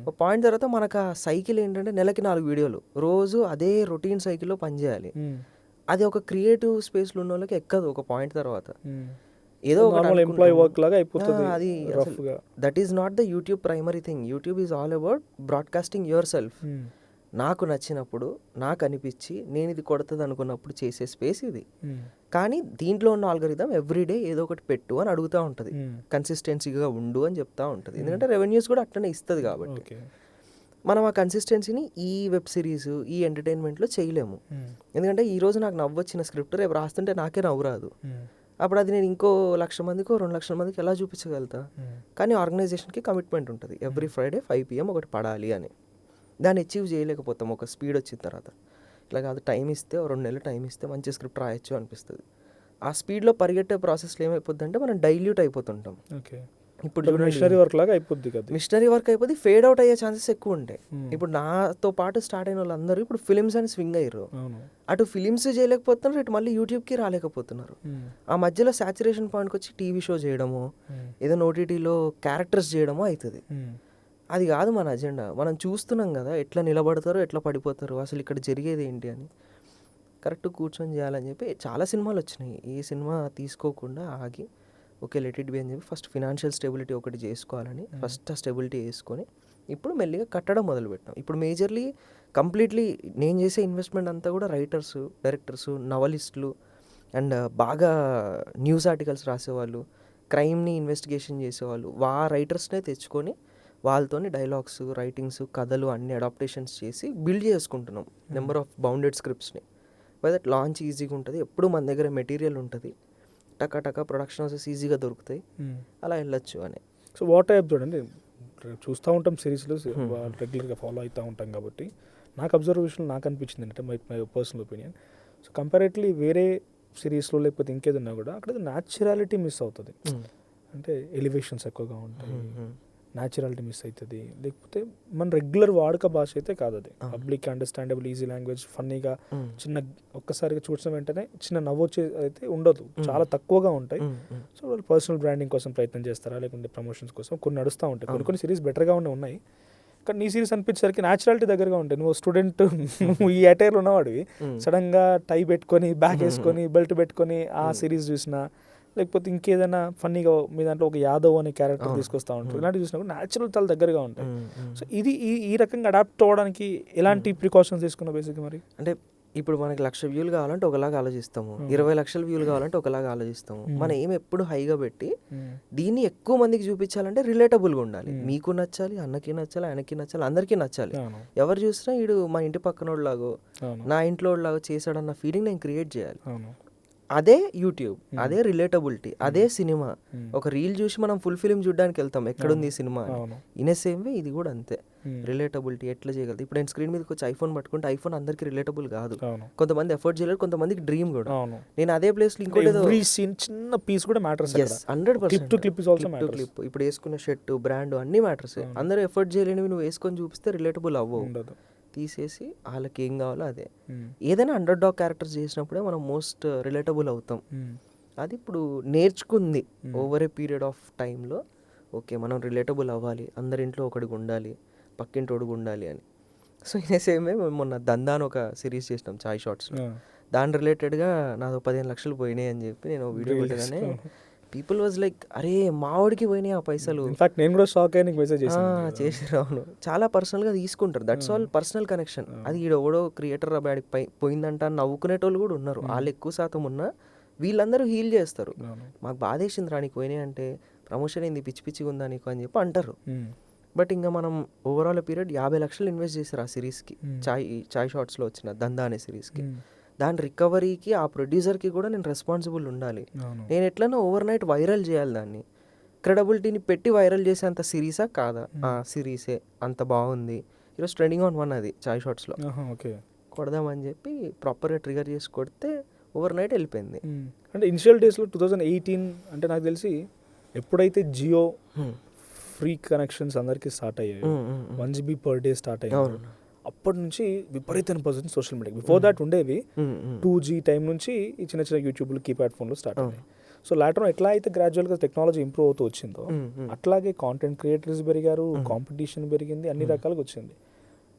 A: ఒక పాయింట్ తర్వాత మనకు ఆ సైకిల్ ఏంటంటే నెలకి 4 వీడియోలు, రోజు అదే రొటీన్ సైకిల్లో పనిచేయాలి. అది ఒక క్రియేటివ్ స్పేస్లో ఉన్న వాళ్ళకి ఎక్కదు ఒక పాయింట్ తర్వాత. ఏదో
B: ఎంప్లాయీ వర్క్ లాగా అయిపోతుంది
A: అది. That is not the YouTube primary thing. YouTube is all about broadcasting your self. నాకు నచ్చినప్పుడు, నాకు అనిపించి నేను ఇది కొడుతుంది అనుకున్నప్పుడు చేసే స్పేస్ ఇది. కానీ దీంట్లో ఉన్న ఆల్గరిథం ఎవ్రీడే ఏదో ఒకటి పెట్టు అని అడుగుతూ ఉంటుంది, కన్సిస్టెన్సీగా ఉండు అని చెప్తా ఉంటుంది. ఎందుకంటే రెవెన్యూస్ కూడా అట్లనే ఇస్తుంది కాబట్టి. మనం ఆ కన్సిస్టెన్సీని ఈ వెబ్ సిరీస్, ఈ ఎంటర్టైన్మెంట్లో చేయలేము. ఎందుకంటే ఈరోజు నాకు నవ్వు వచ్చిన స్క్రిప్ట్ రేపు రాస్తుంటే నాకే నవ్వు రాదు. అప్పుడు అది నేను ఇంకో 1,00,000 మందికో 2,00,000 మందికి ఎలా చూపించగలుగుతా? కానీ ఆర్గనైజేషన్కి కమిట్మెంట్ ఉంటుంది, ఎవ్రీ ఫ్రైడే 5 PM ఒకటి పడాలి అని. దాన్ని అచీవ్ చేయలేకపోతాం ఒక స్పీడ్ వచ్చిన తర్వాత. ఇట్లా కాదు, టైం ఇస్తే 2 నెలలు టైం ఇస్తే మంచి స్క్రిప్ట్ రాయొచ్చు అనిపిస్తుంది. ఆ స్పీడ్లో పరిగెట్టే ప్రాసెస్లో ఏమైపోద్ది అంటే మనం డైల్యూట్ అయిపోతుంటాం.
B: ఇప్పుడు మిషనరీ వర్క్ లాగా అయిపోద్ది కదా,
A: మిషనరీ వర్క్ అయిపోతే ఫేడ్ అవుట్ అయ్యే ఛాన్సెస్ ఎక్కువ ఉంటాయి. ఇప్పుడు నాతో పాటు స్టార్ట్ అయిన వాళ్ళందరూ ఇప్పుడు ఫిలిమ్స్ అని స్వింగ్ అయ్యారు. అటు ఫిలిమ్స్ చేయలేకపోతున్నారు, ఇటు మళ్ళీ యూట్యూబ్కి రాలేకపోతున్నారు. ఆ మధ్యలో సాచురేషన్ పాయింట్కి వచ్చి టీవీ షో చేయడమో, ఏదైనా ఓటీటీలో క్యారెక్టర్స్ చేయడమో అవుతుంది. అది కాదు మన అజెండా. మనం చూస్తున్నాం కదా ఎట్లా నిలబడతారో, ఎట్లా పడిపోతారో, అసలు ఇక్కడ జరిగేది ఏంటి అని కరెక్ట్ కూర్చొని చేయాలని చెప్పి చాలా సినిమాలు వచ్చినాయి. ఏ సినిమా తీసుకోకుండా ఆగి ఓకే లెట్ ఇట్ బి అని చెప్పి ఫస్ట్ ఫినాన్షియల్ స్టెబిలిటీ ఒకటి చేసుకోవాలని ఫస్ట్ ఆ స్టెబిలిటీ వేసుకొని ఇప్పుడు మెల్లిగా కట్టడం మొదలుపెట్టాం. ఇప్పుడు మేజర్లీ కంప్లీట్లీ నేను చేసే ఇన్వెస్ట్మెంట్ అంతా కూడా రైటర్స్, డైరెక్టర్స్, నవలిస్టులు అండ్ బాగా న్యూస్ ఆర్టికల్స్ రాసేవాళ్ళు, క్రైమ్ని ఇన్వెస్టిగేషన్ చేసేవాళ్ళు, రైటర్స్నే తెచ్చుకొని వాళ్ళతోని డైలాగ్స్, రైటింగ్స్, కథలు అన్ని అడాప్టేషన్స్ చేసి బిల్డ్ చేసుకుంటున్నాం నెంబర్ ఆఫ్ బౌండెడ్ స్క్రిప్ట్స్ని. బై దట్ లాంచ్ ఈజీగా ఉంటుంది, ఎప్పుడు మన దగ్గర మెటీరియల్ ఉంటుంది, టకా ప్రొడక్షన్ హౌసెస్ ఈజీగా దొరుకుతాయి, అలా వెళ్ళొచ్చు అని.
B: సో వాట్ టైప్ చూడండి, చూస్తూ ఉంటాం సిరీస్లో, రెగ్యులర్గా ఫాలో అవుతూ ఉంటాం కాబట్టి నాకు అబ్జర్వేషన్ నాకు అనిపించింది అంటే my personal opinion. So comparatively వేరే సిరీస్లో లేకపోతే ఇంకేదన్నా కూడా అక్కడ న్యాచురాలిటీ మిస్ అవుతుంది. అంటే ఎలివేషన్స్ ఎక్కువగా ఉంటాయి, న్యాచురాలిటీ మిస్ అవుతుంది. లేకపోతే మన రెగ్యులర్ వాడుక భాష అయితే కాదు అది, పబ్లిక్ అండర్స్టాండబుల్ ఈజీ లాంగ్వేజ్, ఫన్నీగా చిన్న ఒక్కసారిగా చూసిన వెంటనే చిన్న నవ్వు వచ్చే అయితే ఉండదు, చాలా తక్కువగా ఉంటాయి. సో వాళ్ళు పర్సనల్ బ్రాండింగ్ కోసం ప్రయత్నం చేస్తారా, లేకుంటే ప్రమోషన్స్ కోసం కొన్ని నడుస్తూ ఉంటాయి. కొన్ని సిరీస్ బెటర్గా ఉన్నాయి, కానీ నీ సిరీస్ అనిపించేసరికి న్యాచురాలిటీ దగ్గరగా ఉంటాయి. నువ్వు స్టూడెంట్, నువ్వు ఈ అటైర్లో ఉన్నవాడివి, సడన్గా టై పెట్టుకొని బ్యాగ్ వేసుకొని బెల్ట్ పెట్టుకొని ఆ సిరీస్ చూసినా, లేకపోతే ఇంకేదైనా ఫన్నీగా మీ దాంట్లో ఒక యాదవ్ అనే క్యారెక్టర్ తీసుకొస్తూ ఉంటారు, ఇలాంటివి చూసినప్పుడు న్యాచురల్ చాలా దగ్గరగా ఉంటాయి. సో ఇది ఈ రకంగా అడాప్ట్ అవ్వడానికి ఎలాంటి ప్రికాషన్స్ తీసుకున్నావు బేసిక్గా? మరి అంటే
A: ఇప్పుడు మనకి 1,00,000 వ్యూలు కావాలంటే ఒకలాగా ఆలోచిస్తాము, 20 లక్షల వ్యూలు కావాలంటే ఒకలాగా ఆలోచిస్తాము. మనం ఏం ఎప్పుడు హైగా పెట్టి దీన్ని ఎక్కువ మందికి చూపించాలంటే రిలేటబుల్గా ఉండాలి. మీకు నచ్చాలి, అన్నకి నచ్చాలి, ఆయనకి నచ్చాలి, అందరికీ నచ్చాలి. ఎవరు చూసినా వీడు మా ఇంటి పక్కనోళ్ళలాగో నా ఇంట్లో వాళ్ళలాగో చేశాడన్న ఫీలింగ్ నేను క్రియేట్ చేయాలి. అదే యూట్యూబ్, అదే రిలేటబిలిటీ, అదే సినిమా. ఒక రీల్ చూసి మనం ఫుల్ ఫిలిం చూడడానికి వెళ్తాం, ఎక్కడుంది ఈ cinema. In a same way ఇది కూడా అంతే, రిలేటబిలిటీ ఎట్లా చేయగలదు. ఇప్పుడు నేను స్క్రీన్ మీదకి వచ్చి ఐఫోన్ పట్టుకుంటే ఐఫోన్ అందరికి రిలేటబుల్ కాదు, కొంతమంది ఎఫర్ట్ చేయలేరు, కొంతమందికి డ్రీమ్ కూడా. నేను అదే ప్లేస్ లో ఇంకోటి
B: చిన్న పీస్ కూడా మ్యాటర్స్,
A: 100% క్లిప్, ఇప్పుడు వేసుకున్న షర్ట్, బ్రాండ్ అన్ని మ్యాటర్స్. అందరూ ఎఫర్ట్ చేయలేనివి నువ్వు వేసుకొని చూపిస్తే రిలేటబుల్ అవ్వవు. తీసేసి వాళ్ళకి ఏం కావాలో అదే. ఏదైనా అండర్ డాగ్ క్యారెక్టర్స్ చేసినప్పుడే మనం మోస్ట్ రిలేటబుల్ అవుతాం. అది ఇప్పుడు నేర్చుకుంది ఓవర్ ఏ పీరియడ్ ఆఫ్ టైంలో. ఓకే మనం రిలేటబుల్ అవ్వాలి, అందరింట్లో ఒకడికి ఉండాలి, పక్కింటోడుగు ఉండాలి అని. సో ఇదే సేమే మేము మొన్న దందా అని ఒక సిరీస్ చేసినాం చాయ్ షార్ట్స్లో. దాని రిలేటెడ్గా నాదో 15 లక్షలు పోయినాయి అని చెప్పి నేను వీడియో పెట్టగానే పీపుల్ వాజ్ లైక్, అరే మావాడికి పోయినాయి ఆ పైసలు.
B: ఇన్ఫాక్ట్ నేను కూడా షాక్ అయ్యి మెసేజ్
A: చేసారు. అవును, చాలా పర్సనల్గా తీసుకుంటారు, దట్స్ ఆల్ పర్సనల్ కనెక్షన్. అది ఈడెవడో క్రియేటర్ బ్యాడికి పోయిందంట నవ్వుకునేటోళ్ళు కూడా ఉన్నారు. వాళ్ళు ఎక్కువ శాతం ఉన్నా వీళ్ళందరూ హీల్ చేస్తారు. మాకు బాధేసింది రానికి పోయినాయి అంటే ప్రమోషన్ ఏంది పిచ్చి పిచ్చిగా ఉందా నీకు అని చెప్పి అంటారు. బట్ ఇంకా మనం ఓవరాల్ పీరియడ్ 50 లక్షలు ఇన్వెస్ట్ చేశారు ఆ సిరీస్కి, చాయ్ షార్ట్స్లో వచ్చిన దందా అనే సిరీస్కి. దాని రికవరీకి ఆ ప్రొడ్యూసర్కి కూడా నేను రెస్పాన్సిబుల్ ఉండాలి. నేను ఎట్లనో ఓవర్ నైట్ వైరల్ చేయాలి దాన్ని. క్రెడబిలిటీని పెట్టి వైరల్ చేసేంత సిరీసా కాదా? సిరీసే అంత బాగుంది, ఈరోజు ట్రెండింగ్ ఆన్ 1 అది చాయ్ షార్ట్స్లో,
B: ఓకే
A: కొడదామని చెప్పి ప్రాపర్గా ట్రిగర్ చేసి కొడితే ఓవర్ నైట్ వెళ్ళిపోయింది.
B: అంటే ఇనిషియల్ డేస్లో 2018 అంటే నాకు తెలిసి ఎప్పుడైతే జియో ఫ్రీ కనెక్షన్స్ అందరికీ స్టార్ట్ అయ్యాయి, 1 GB per day స్టార్ట్ అయ్యాయి, అప్పటి నుంచి విపరీతమైన percent social media. Before that ఉండేవి 2G టైం నుంచి ఈ చిన్న చిన్న యూట్యూబ్లు కీప్యాడ్ ఫోన్లో స్టార్ట్ అయ్యాయి. సో లాటర్ ఎట్లా అయితే గ్రాడ్యువల్గా టెక్నాలజీ ఇంప్రూవ్ అవుతూ వచ్చిందో అట్లాగే కాంటెంట్ క్రియేటర్స్ పెరిగారు, కాంపిటీషన్ పెరిగింది, అన్ని రకాలుగా వచ్చింది.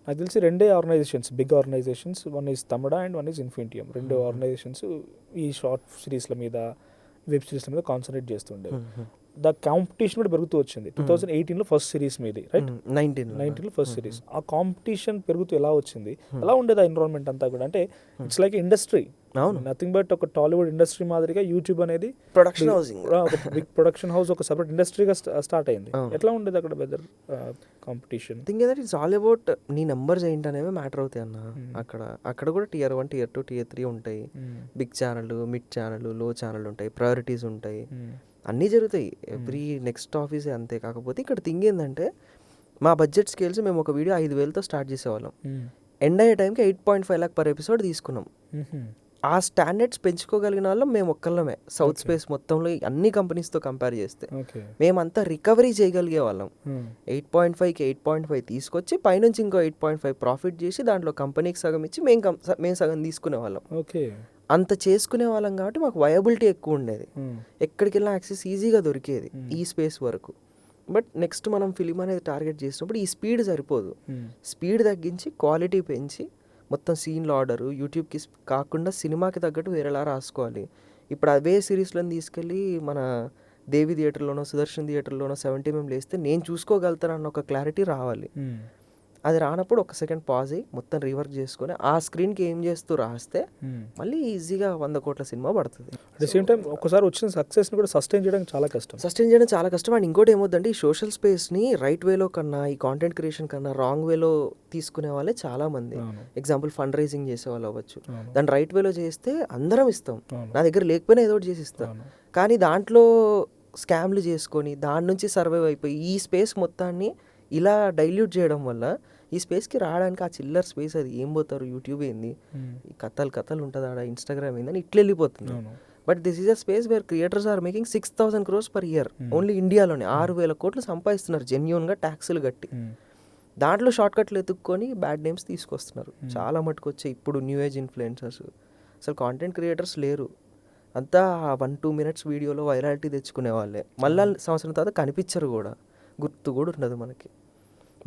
B: నాకు తెలిసి 2 organizations, big organizations, one is తమిళ and one is Infinitum. 2 organizations ఈ షార్ట్ సిరీస్ల మీద, వెబ్ సిరీస్ల మీద కాన్సన్ట్రేట్ చేస్తుండే. ద కాంపిటీషన్ కూడా పెరుగుతూ వచ్చింది. 2018లో ఫస్ట్ సిరీస్ మీది, రైట్? 19లో ఫస్ట్ సిరీస్. ఆ కాంపిటీషన్ పెరుగుతూ ఎలా వచ్చింది, ఎలా ఉండేది ఆ ఎన్విరాన్మెంట్ అంతా కూడా? అంటే it's like industry, nothing but ఒక టాలీవుడ్ ఇండస్ట్రీ మాదిరిగా యూట్యూబ్ అనేది
A: ప్రొడక్షన్ హౌసింగ్,
B: ఒక బిగ్ ప్రొడక్షన్ హౌస్, ఒక సెపరేట్ ఇండస్ట్రీగా స్టార్ట్ అయింది. ఎట్లా ఉండేది అక్కడ weather competition?
A: Think that it's all about నీ నెంబర్స్ ఏంటనేవి మ్యాటర్ అవుతాయి అన్న. అక్కడ కూడా Tier 1, Tier 2, Tier 3 ఉంటాయి. బిగ్ ఛానల్, మిడ్ ఛానల్, లో ఛానల్ ఉంటాయి, ప్రయారిటీస్ ఉంటాయి, అన్నీ జరుగుతాయి. ఎవ్రీ నెక్స్ట్ ఆఫీస్ అంతే. కాకపోతే ఇక్కడ థింగ్ ఏంటంటే మా బడ్జెట్ స్కేల్స్ మేము ఒక వీడియో 5,000తో స్టార్ట్ చేసేవాళ్ళం. ఎండ్ అయ్యే టైంకి 8.5 lakh per ఎపిసోడ్ తీసుకున్నాం. ఆ స్టాండర్డ్స్ పెంచుకోగలిగిన వాళ్ళం మేము ఒక్కళ్ళమే సౌత్ స్పేస్ మొత్తంలో అన్ని కంపెనీస్తో కంపేర్ చేస్తే. మేమంతా రికవరీ చేయగలిగే వాళ్ళం. 8.5కి 8.5 తీసుకొచ్చి పైనుంచి ఇంకో 8.5 ప్రాఫిట్ చేసి దాంట్లో కంపెనీకి సగం ఇచ్చి మేము సగం తీసుకునే వాళ్ళం. అంత చేసుకునే వాళ్ళం కాబట్టి మాకు వయబిలిటీ ఎక్కువ ఉండేది. ఎక్కడికి వెళ్ళినా యాక్సెస్ ఈజీగా దొరికేది ఈ స్పేస్ వరకు. బట్ నెక్స్ట్ మనం ఫిలిం అనేది టార్గెట్ చేసినప్పుడు ఈ స్పీడ్ సరిపోదు. స్పీడ్ తగ్గించి క్వాలిటీ పెంచి మొత్తం సీన్ల ఆర్డరు యూట్యూబ్కి కాకుండా సినిమాకి తగ్గట్టు వేరేలా రాసుకోవాలి. ఇప్పుడు అవే సిరీస్లను తీసుకెళ్ళి మన దేవి థియేటర్లోనో సుదర్శన్ థియేటర్లోనో 70mm వేస్తే నేను చూసుకోగలుగుతాను అన్న ఒక క్లారిటీ రావాలి. అది రానప్పుడు ఒక సెకండ్ పాజ్ అయ్యి మొత్తం రీవర్క్ చేసుకొని ఆ స్క్రీన్కి ఏం చేస్తూ రాస్తే మళ్ళీ ఈజీగా 100 కోట్ల సినిమా పడుతుంది.
B: అట్ ద సేమ్ టైం ఒకసారి వచ్చిన సక్సెస్ని కూడా సస్టైన్ చేయడం చాలా కష్టం.
A: అండ్ ఇంకోటి ఏమవుతుందంటే ఈ సోషల్ స్పేస్ని రైట్ వేలో కన్నా, ఈ కాంటెంట్ క్రియేషన్ కన్నా రాంగ్ వేలో తీసుకునే వాళ్ళే చాలా మంది. ఎగ్జాంపుల్ ఫండ్ రైజింగ్ చేసే వాళ్ళు అవ్వచ్చు. దాన్ని రైట్ వేలో చేస్తే అందరం ఇస్తాం, నా దగ్గర లేకపోయినా ఏదో ఒకటి చేసి ఇస్తాం. కానీ దాంట్లో స్కామ్లు చేసుకొని దాని నుంచి సర్వైవ్ అయిపోయి ఈ స్పేస్ మొత్తాన్ని ఇలా డైల్యూట్ చేయడం వల్ల ఈ స్పేస్కి రావడానికి ఆ చిల్లర్ స్పేస్ అది ఏం పోతారు, యూట్యూబ్ ఏంది, ఈ కథలు ఉంటుంది ఆడ, ఇన్స్టాగ్రామ్ ఏందని ఇట్లా వెళ్ళిపోతుంది. But this is a space where creators are making 6,000 crores per year only ఇండియాలోనే. 6,000 కోట్లు సంపాదిస్తున్నారు జెన్యూన్గా ట్యాక్సులు కట్టి. దాంట్లో షార్ట్ కట్లు ఎత్తుక్కొని బ్యాడ్ నేమ్స్ తీసుకొస్తున్నారు చాలా మటుకు వచ్చే ఇప్పుడు న్యూ ఏజ్ ఇన్ఫ్లుయెన్సర్స్. అసలు కాంటెంట్ క్రియేటర్స్ లేరు, అంతా 1-2 minutes వీడియోలో వైరాలిటీ తెచ్చుకునే వాళ్ళే. మళ్ళీ సంవత్సరం తర్వాత కనిపించరు కూడా, గుర్తు కూడా ఉండదు మనకి.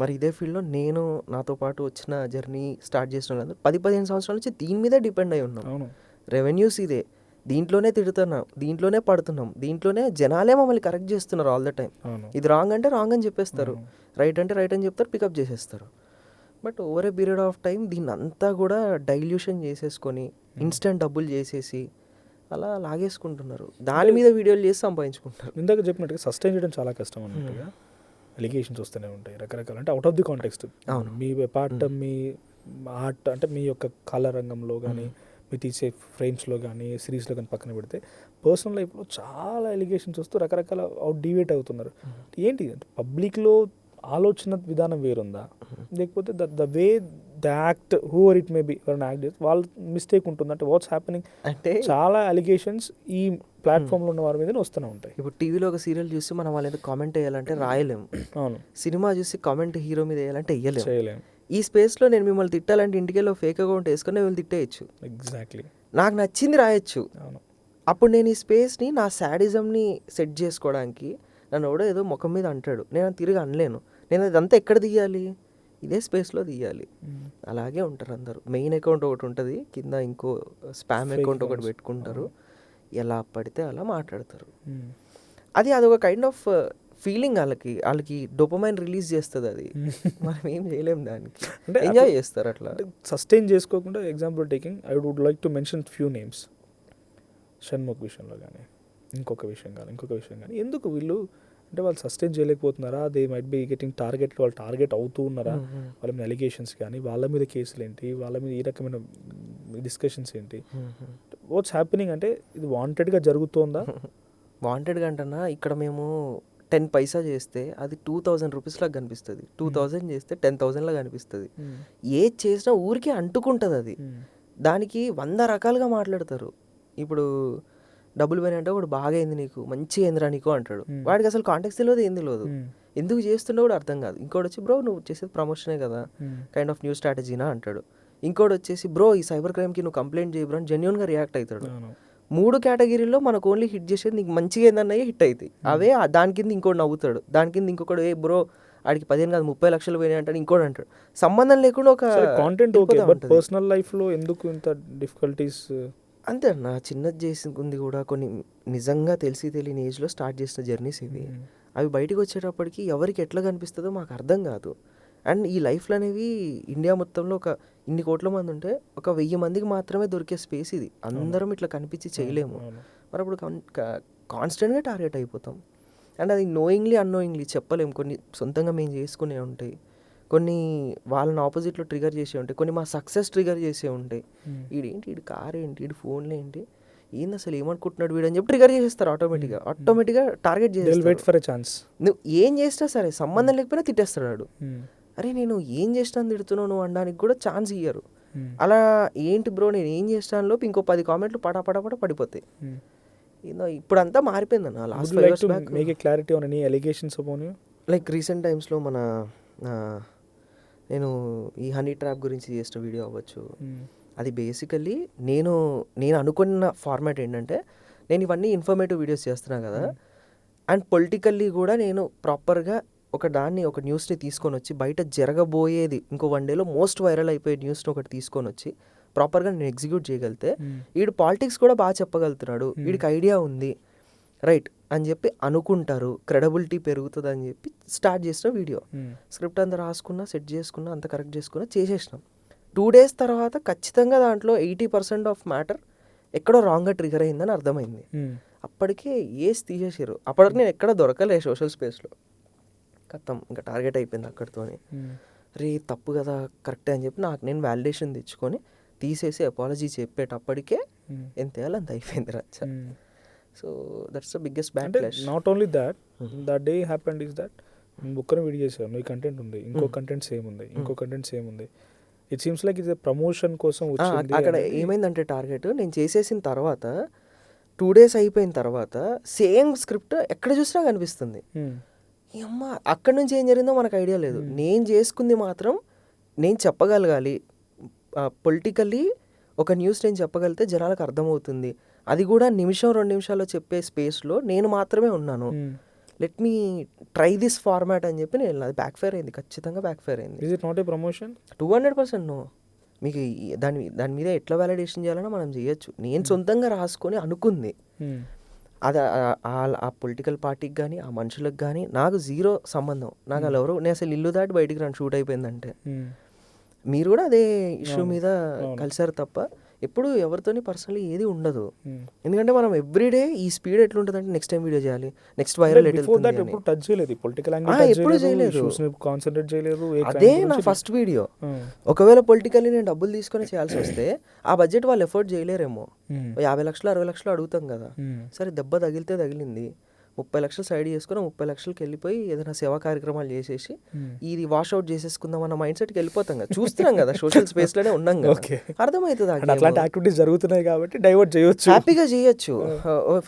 A: మరి ఇదే ఫీల్డ్లో నేను నాతో పాటు వచ్చిన జర్నీ స్టార్ట్ చేసిన వాళ్ళందరూ 10-15 సంవత్సరాల నుంచి దీని మీదే డిపెండ్ అయి ఉన్నాం. రెవెన్యూస్ ఇదే, దీంట్లోనే తిడుతున్నాం, దీంట్లోనే పడుతున్నాం, దీంట్లోనే జనాలే మమ్మల్ని కరెక్ట్ చేస్తున్నారు ఆల్ ద టైం. ఇది రాంగ్ అంటే రాంగ్ అని చెప్పేస్తారు, రైట్ అంటే రైట్ అని చెప్తారు, పికప్ చేసేస్తారు. But over a period of time దీన్ని అంతా కూడా డైల్యూషన్ చేసేసుకొని ఇన్స్టెంట్ డబ్బులు చేసేసి అలా లాగేసుకుంటున్నారు. దాని మీద వీడియోలు చేసి సంపాదించుకుంటారు.
B: ఇందాక చెప్పినట్టుగా సస్టైన్ చేయడం చాలా కష్టం అన్నట్టుగా అలిగేషన్స్ వస్తూనే ఉంటాయి రకరకాల. అంటే out of the context, me part, me art అంటే మీ యొక్క కళ రంగంలో కానీ, మీ తీసే ఫ్రేమ్స్లో కానీ, సిరీస్లో కానీ పక్కన పెడితే పర్సనల్ లైఫ్లో చాలా అలిగేషన్స్ వస్తూ రకరకాల అవుట్ డివేట్ అవుతున్నారు. ఏంటి పబ్లిక్లో ఆలోచన విధానం వేరుందా, లేకపోతే the way the act Hoover it may be ఎవరైనా యాక్ట్ చేస్తే వాళ్ళ మిస్టేక్ ఉంటుంది? అంటే వాట్స్ హ్యాపెనింగ్ అంటే చాలా అలిగేషన్స్ ఈ ప్లాట్ఫామ్లో ఉన్న వారి మీద వస్తూనే ఉంటాయి.
A: ఇప్పుడు టీవీలో ఒక సీరియల్ చూసి మనం వాళ్ళ మీద కామెంట్ వేయాలంటే రాయలేము. అవును. సినిమా చూసి కామెంట్ హీరో మీద వేయాలంటే వేయలేము. ఈ స్పేస్లో నేను మిమ్మల్ని తిట్టాలంటే ఇంటికెళ్ళి ఫేక్ అకౌంట్ వేసుకొని మిమ్మల్ని తిట్టేయచ్చు.
B: ఎగ్జాక్ట్లీ.
A: నాకు నచ్చింది రాయొచ్చు.
B: అవును.
A: అప్పుడు నేను ఈ స్పేస్ని నా శాడిజంని సెట్ చేసుకోవడానికి నన్ను ఎవడో ఏదో ముఖం మీద అంటాడు, నేను తిరిగి అనలేను. నేను అదంతా ఎక్కడ తీయాలి? ఇదే స్పేస్లో తీయాలి. అలాగే ఉంటారు అందరూ. మెయిన్ అకౌంట్ ఒకటి ఉంటుంది, కింద ఇంకో స్పామ్ అకౌంట్ ఒకటి పెట్టుకుంటారు, ఎలా పడితే అలా మాట్లాడతారు. అదొక కైండ్ ఆఫ్ ఫీలింగ్, వాళ్ళకి డోపమైన్ రిలీజ్ చేస్తుంది. అది మనం ఏం చేయలేము దానికి. అంటే ఎంజాయ్ చేస్తారు అట్లా.
B: సస్టైన్ చేసుకోకుండా example taking I would like to mention few names. Shanmukh విషయంలో కానీ, ఇంకొక విషయం కానీ ఎందుకు వీళ్ళు అంటే వాళ్ళు సస్టైన్ చేయలేకపోతున్నారా, they might be getting target, వాళ్ళు టార్గెట్ అవుతూ ఉన్నారా, వాళ్ళ మీద అలిగేషన్స్ కానీ, వాళ్ళ మీద కేసులు ఏంటి, వాళ్ళ మీద ఈ రకమైన డిస్కషన్స్ ఏంటి, వాట్స్ హ్యాపెనింగ్, అంటే ఇది వాంటెడ్గా జరుగుతోందా?
A: వాంటెడ్గా అంటన్నా ఇక్కడ మేము 10 పైసా చేస్తే అది 2000 రూపీస్ లాగా కనిపిస్తుంది, 2000 చేస్తే 10,000 లాగా కనిపిస్తుంది. ఏది చేసినా ఊరికే అంటుకుంటుంది అది. దానికి 100 రకాలుగా మాట్లాడతారు. ఇప్పుడు డబ్బులు పోయినా అంటే వాడు బాగా అయింది నీకు, మంచిగా అయిందిరా నీకు అంటాడు. వాడికి అసలు కాంటాక్ట్స్ తెలియదు, ఏం తెలియదు, ఎందుకు చేస్తుండో కూడా అర్థం కాదు. ఇంకోటి వచ్చి బ్రో నువ్వు చేసేది ప్రమోషనే కదా, కైండ్ ఆఫ్ న్యూ స్ట్రాటజీనా అంటాడు. ఇంకోటి వచ్చేసి బ్రో ఈ సైబర్ క్రైమ్కి నువ్వు కంప్లైంట్ చేయ బ్రో అని జెన్యున్గా రియాక్ట్ అవుతాడు. 3 కేటగిరీలో మనకు ఓన్లీ హిట్ చేసేది నీకు మంచిగా ఏందన్నయ్యే హిట్ అవుతాయి. అవే దాని కింద ఇంకోటి నవ్వుతాడు, దాని కింద ఇంకొకటి ఏ బ్రో ఆడికి 15 కాదు 30 లక్షలు పోయినాయి అంటాడు, ఇంకోటి అంటాడు. సంబంధం లేకుండా ఒక
B: కాంటెంట్ ఓకే, బట్ పర్సనల్ లైఫ్లో ఎందుకు ఇంత డిఫికల్టీస్?
A: అంతే అన్న, చిన్నది చేసింది కూడా కొన్ని నిజంగా తెలియని ఏజ్లో స్టార్ట్ చేసిన జర్నీస్ ఇవి. అవి బయటకు వచ్చేటప్పటికి ఎవరికి ఎట్లా కనిపిస్తుందో మాకు అర్థం కాదు. అండ్ ఈ లైఫ్లు అనేవి ఇండియా మొత్తంలో ఒక ఇన్ని కోట్ల మంది ఉంటే ఒక 1000 మందికి మాత్రమే దొరికే స్పేస్ ఇది. అందరం ఇట్లా కనిపించి చేయలేము. మరి అప్పుడు కాన్స్టెంట్గా టార్గెట్ అయిపోతాం. అండ్ అది నోయింగ్లీ అన్నోయింగ్లీ చెప్పలేము. కొన్ని సొంతంగా మేము చేసుకునే ఉంటాయి, కొన్ని వాళ్ళని ఆపోజిట్లో ట్రిగర్ చేసే ఉంటాయి, కొన్ని మా సక్సెస్ ట్రిగర్ చేసే ఉంటాయి. వీడేంటి, వీడి కార్ ఏంటి, వీడి ఫోన్లు ఏంటి, ఏంది అసలు ఏమనుకుంటున్నాడు వీడు అని చెప్పి ట్రిగర్ చేసేస్తారు. ఆటోమేటిక్గా టార్గెట్ చేస్తారు. నువ్వు ఏం చేసినా సరే సంబంధం లేకపోయినా తిట్టేస్తాడు వాడు. అరే నేను ఏం చేసినాను తిడుతున్నావు నువ్వు అనడానికి కూడా ఛాన్స్ ఇయ్యరు. అలా ఏంటి బ్రో నేను ఏం చేసినాను లోపు ఇంకో 10 కామెంట్లు పడా పడిపోతాయి. ఇప్పుడంతా మారిపోయిందన్న. Last 5 years back like recent టైమ్స్లో మన నేను ఈ హనీ ట్రాప్ గురించి చేసిన వీడియో అవ్వచ్చు, అది బేసికల్లీ నేను అనుకున్న ఫార్మాట్ ఏంటంటే, నేను ఇవన్నీ ఇన్ఫర్మేటివ్ వీడియోస్ చేస్తున్నా కదా, అండ్ పొలిటికల్లీ కూడా నేను ప్రాపర్గా ఒక న్యూస్ని తీసుకొని వచ్చి బయట జరగబోయేది ఇంకో 1 dayలో మోస్ట్ వైరల్ అయిపోయే న్యూస్ని ఒకటి తీసుకొని వచ్చి ప్రాపర్గా నేను ఎగ్జిక్యూట్ చేయగలిగితే వీడు పాలిటిక్స్ కూడా బాగా చెప్పగలుగుతున్నాడు, వీడికి ఐడియా ఉంది రైట్ అని చెప్పి అనుకుంటారు, క్రెడబిలిటీ పెరుగుతుంది అని చెప్పి స్టార్ట్ చేసిన వీడియో. స్క్రిప్ట్ అంతా రాసుకున్నా, సెట్ చేసుకున్నా, అంత కరెక్ట్ చేసుకున్నా, చేసేసినాం. 2 days తర్వాత ఖచ్చితంగా దాంట్లో 80% ఆఫ్ మ్యాటర్ ఎక్కడో రాంగ్గా ట్రిగర్ అయిందని అర్థమైంది. అప్పటికే తీసేసారు. అప్పటికి నేను ఎక్కడ దొరకలే సోషల్ స్పేస్లో. కథం ఇంకా టార్గెట్ అయిపోయింది అక్కడితోనే. రే తప్పు కదా కరెక్టే అని చెప్పి నాకు నేను వ్యాలిడేషన్ తెచ్చుకొని తీసేసి అపాలజీ చెప్పేటప్పటికే ఎంత వేయాలి అంత అయిపోయింది రచ్చ. So that's the biggest backlash.
B: Not only that day happened is that ఒక్కరు వీడియో చేశారు, నీ కంటెంట్ ఉంది, ఇంకో కంటెంట్ సేమ్ ఉంది, ఇంకో కంటెంట్ సేమ్ ఉంది. ఇట్ సీమ్స్ లైక్ ఇది ప్రమోషన్ కోసం వచ్చింది.
A: అక్కడ ఏమైందంటే టార్గెట్ నేను చేసేసిన తర్వాత 2 days అయిపోయిన తర్వాత సేమ్ స్క్రిప్ట్ ఎక్కడ చూసినా కనిపిస్తుంది. అమ్మ అక్కడి నుంచి ఏం జరిగిందో మనకు ఐడియా లేదు. నేను చేసుకుంది మాత్రం నేను చెప్పగలగాలి. పొలిటికల్లీ ఒక న్యూస్ నేను చెప్పగలిగితే జనాలకు అర్థమవుతుంది. అది కూడా 1-2 నిమిషాల్లో చెప్పే స్పేస్లో నేను మాత్రమే ఉన్నాను. Let me try this format అని చెప్పి నేను అది బ్యాక్ ఫైర్ అయింది, ఖచ్చితంగా బ్యాక్ ఫైర్ అయింది.
B: Is it not a promotion?
A: 200% no. మీకు దాని మీద ఎట్లా వ్యాలిడేషన్ చేయాలన్నా మనం చేయొచ్చు. నేను సొంతంగా రాసుకొని అనుకుంది అది ఆ పొలిటికల్ పార్టీకి కానీ ఆ మనుషులకు కానీ నాకు 0 సంబంధం. నాకు వాళ్ళు ఎవరు, నేను అసలు ఇల్లు దాటి బయటికి రాను షూట్ అయిపోయిందంటే. మీరు కూడా అదే ఇష్యూ మీద కలిసారు తప్ప ఎప్పుడు ఎవరితోని పర్సనలీ ఏది ఉండదు. ఎందుకంటే మనం ఎవ్రీడే ఈ స్పీడ్ ఎట్లుంటుంది అంటే నెక్స్ట్ టైం వీడియో చేయాలి, నెక్స్ట్ వైరల్ ఎప్పుడు చేయలేదు. అదే నా ఫస్ట్ వీడియో. ఒకవేళ పొలిటికల్లీ నేను డబ్బులు తీసుకొని చేయాల్సి వస్తే ఆ బడ్జెట్ వాళ్ళు ఎఫోర్డ్ చేయలేరేమో. 50 లక్షలు 60 లక్షలు అడుగుతాం కదా. సరే దెబ్బ తగిలితే తగిలింది, 30 లక్షలు సైడ్ చేసుకుని 30 లక్షలకి వెళ్ళిపోయి ఏదైనా సేవా కార్యక్రమాలు చేసేసి ఇది వాష్అవుట్ చేసేసుకుందాం అన్న మైండ్ సెట్కి వెళ్ళిపోతాం కదా. చూస్తున్నాం కదా సోషల్ స్పేస్లోనే ఉన్నాం కదా, అర్థమవుతుంది.
B: అట్లాంటి యాక్టివిటీస్ జరుగుతున్నాయి కాబట్టి డైవర్ట్ చేయొచ్చు,
A: హ్యాపీగా చేయొచ్చు.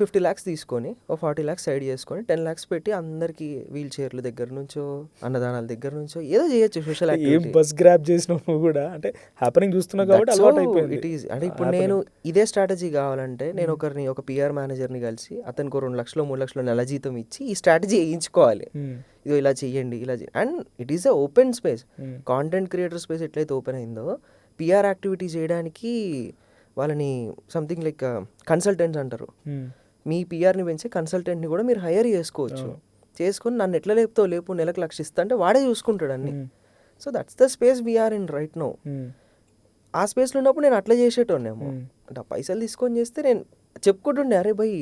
A: 50 lakhs తీసుకొని 40 lakhs సైడ్ చేసుకొని 10 lakhs పెట్టి అందరికి వీల్ చైర్ల దగ్గర నుంచో అన్నదానాల దగ్గర నుంచో ఏదో చేయొచ్చు సోషల్ యాక్టివిటీ.
B: బస్ గ్రాబ్ చేసినప్పుడు కూడా అంటే హ్యాపెనింగ్ చూస్తున్నావు కాబట్టి అలవాటు అయిపోయింది.
A: ఇట్ ఈజ్ అంటే ఇప్పుడు నేను ఇదే స్ట్రాటజీ కావాలంటే నేను ఒక PR మేనేజర్ని కలిసి అతనికి 2 లక్షలు 3 లక్షలు నెల జీతం ఇచ్చి ఈ స్ట్రాటజీ వేయించుకోవాలి. ఇదో ఇలా చెయ్యండి ఇలా and it is a open space. Content creator space ఎట్లయితే ఓపెన్ అయిందో PR యాక్టివిటీ చేయడానికి వాళ్ళని సంథింగ్ లైక్ కన్సల్టెంట్స్ అంటారు. మీ PRని పెంచే కన్సల్టెంట్ని కూడా మీరు హైర్ చేసుకోవచ్చు. చేసుకొని నన్ను ఎట్లా లేపు నెలకు 1 లక్ష ఇస్తా అంటే వాడే చూసుకుంటాడు అన్ని. So that's the space we are in right now. ఆ స్పేస్లో ఉన్నప్పుడు నేను అట్లా చేసేటోనేమో అంటే ఆ పైసలు తీసుకొని చేస్తే నేను చెప్పుకుంటుండే, అరే భయ్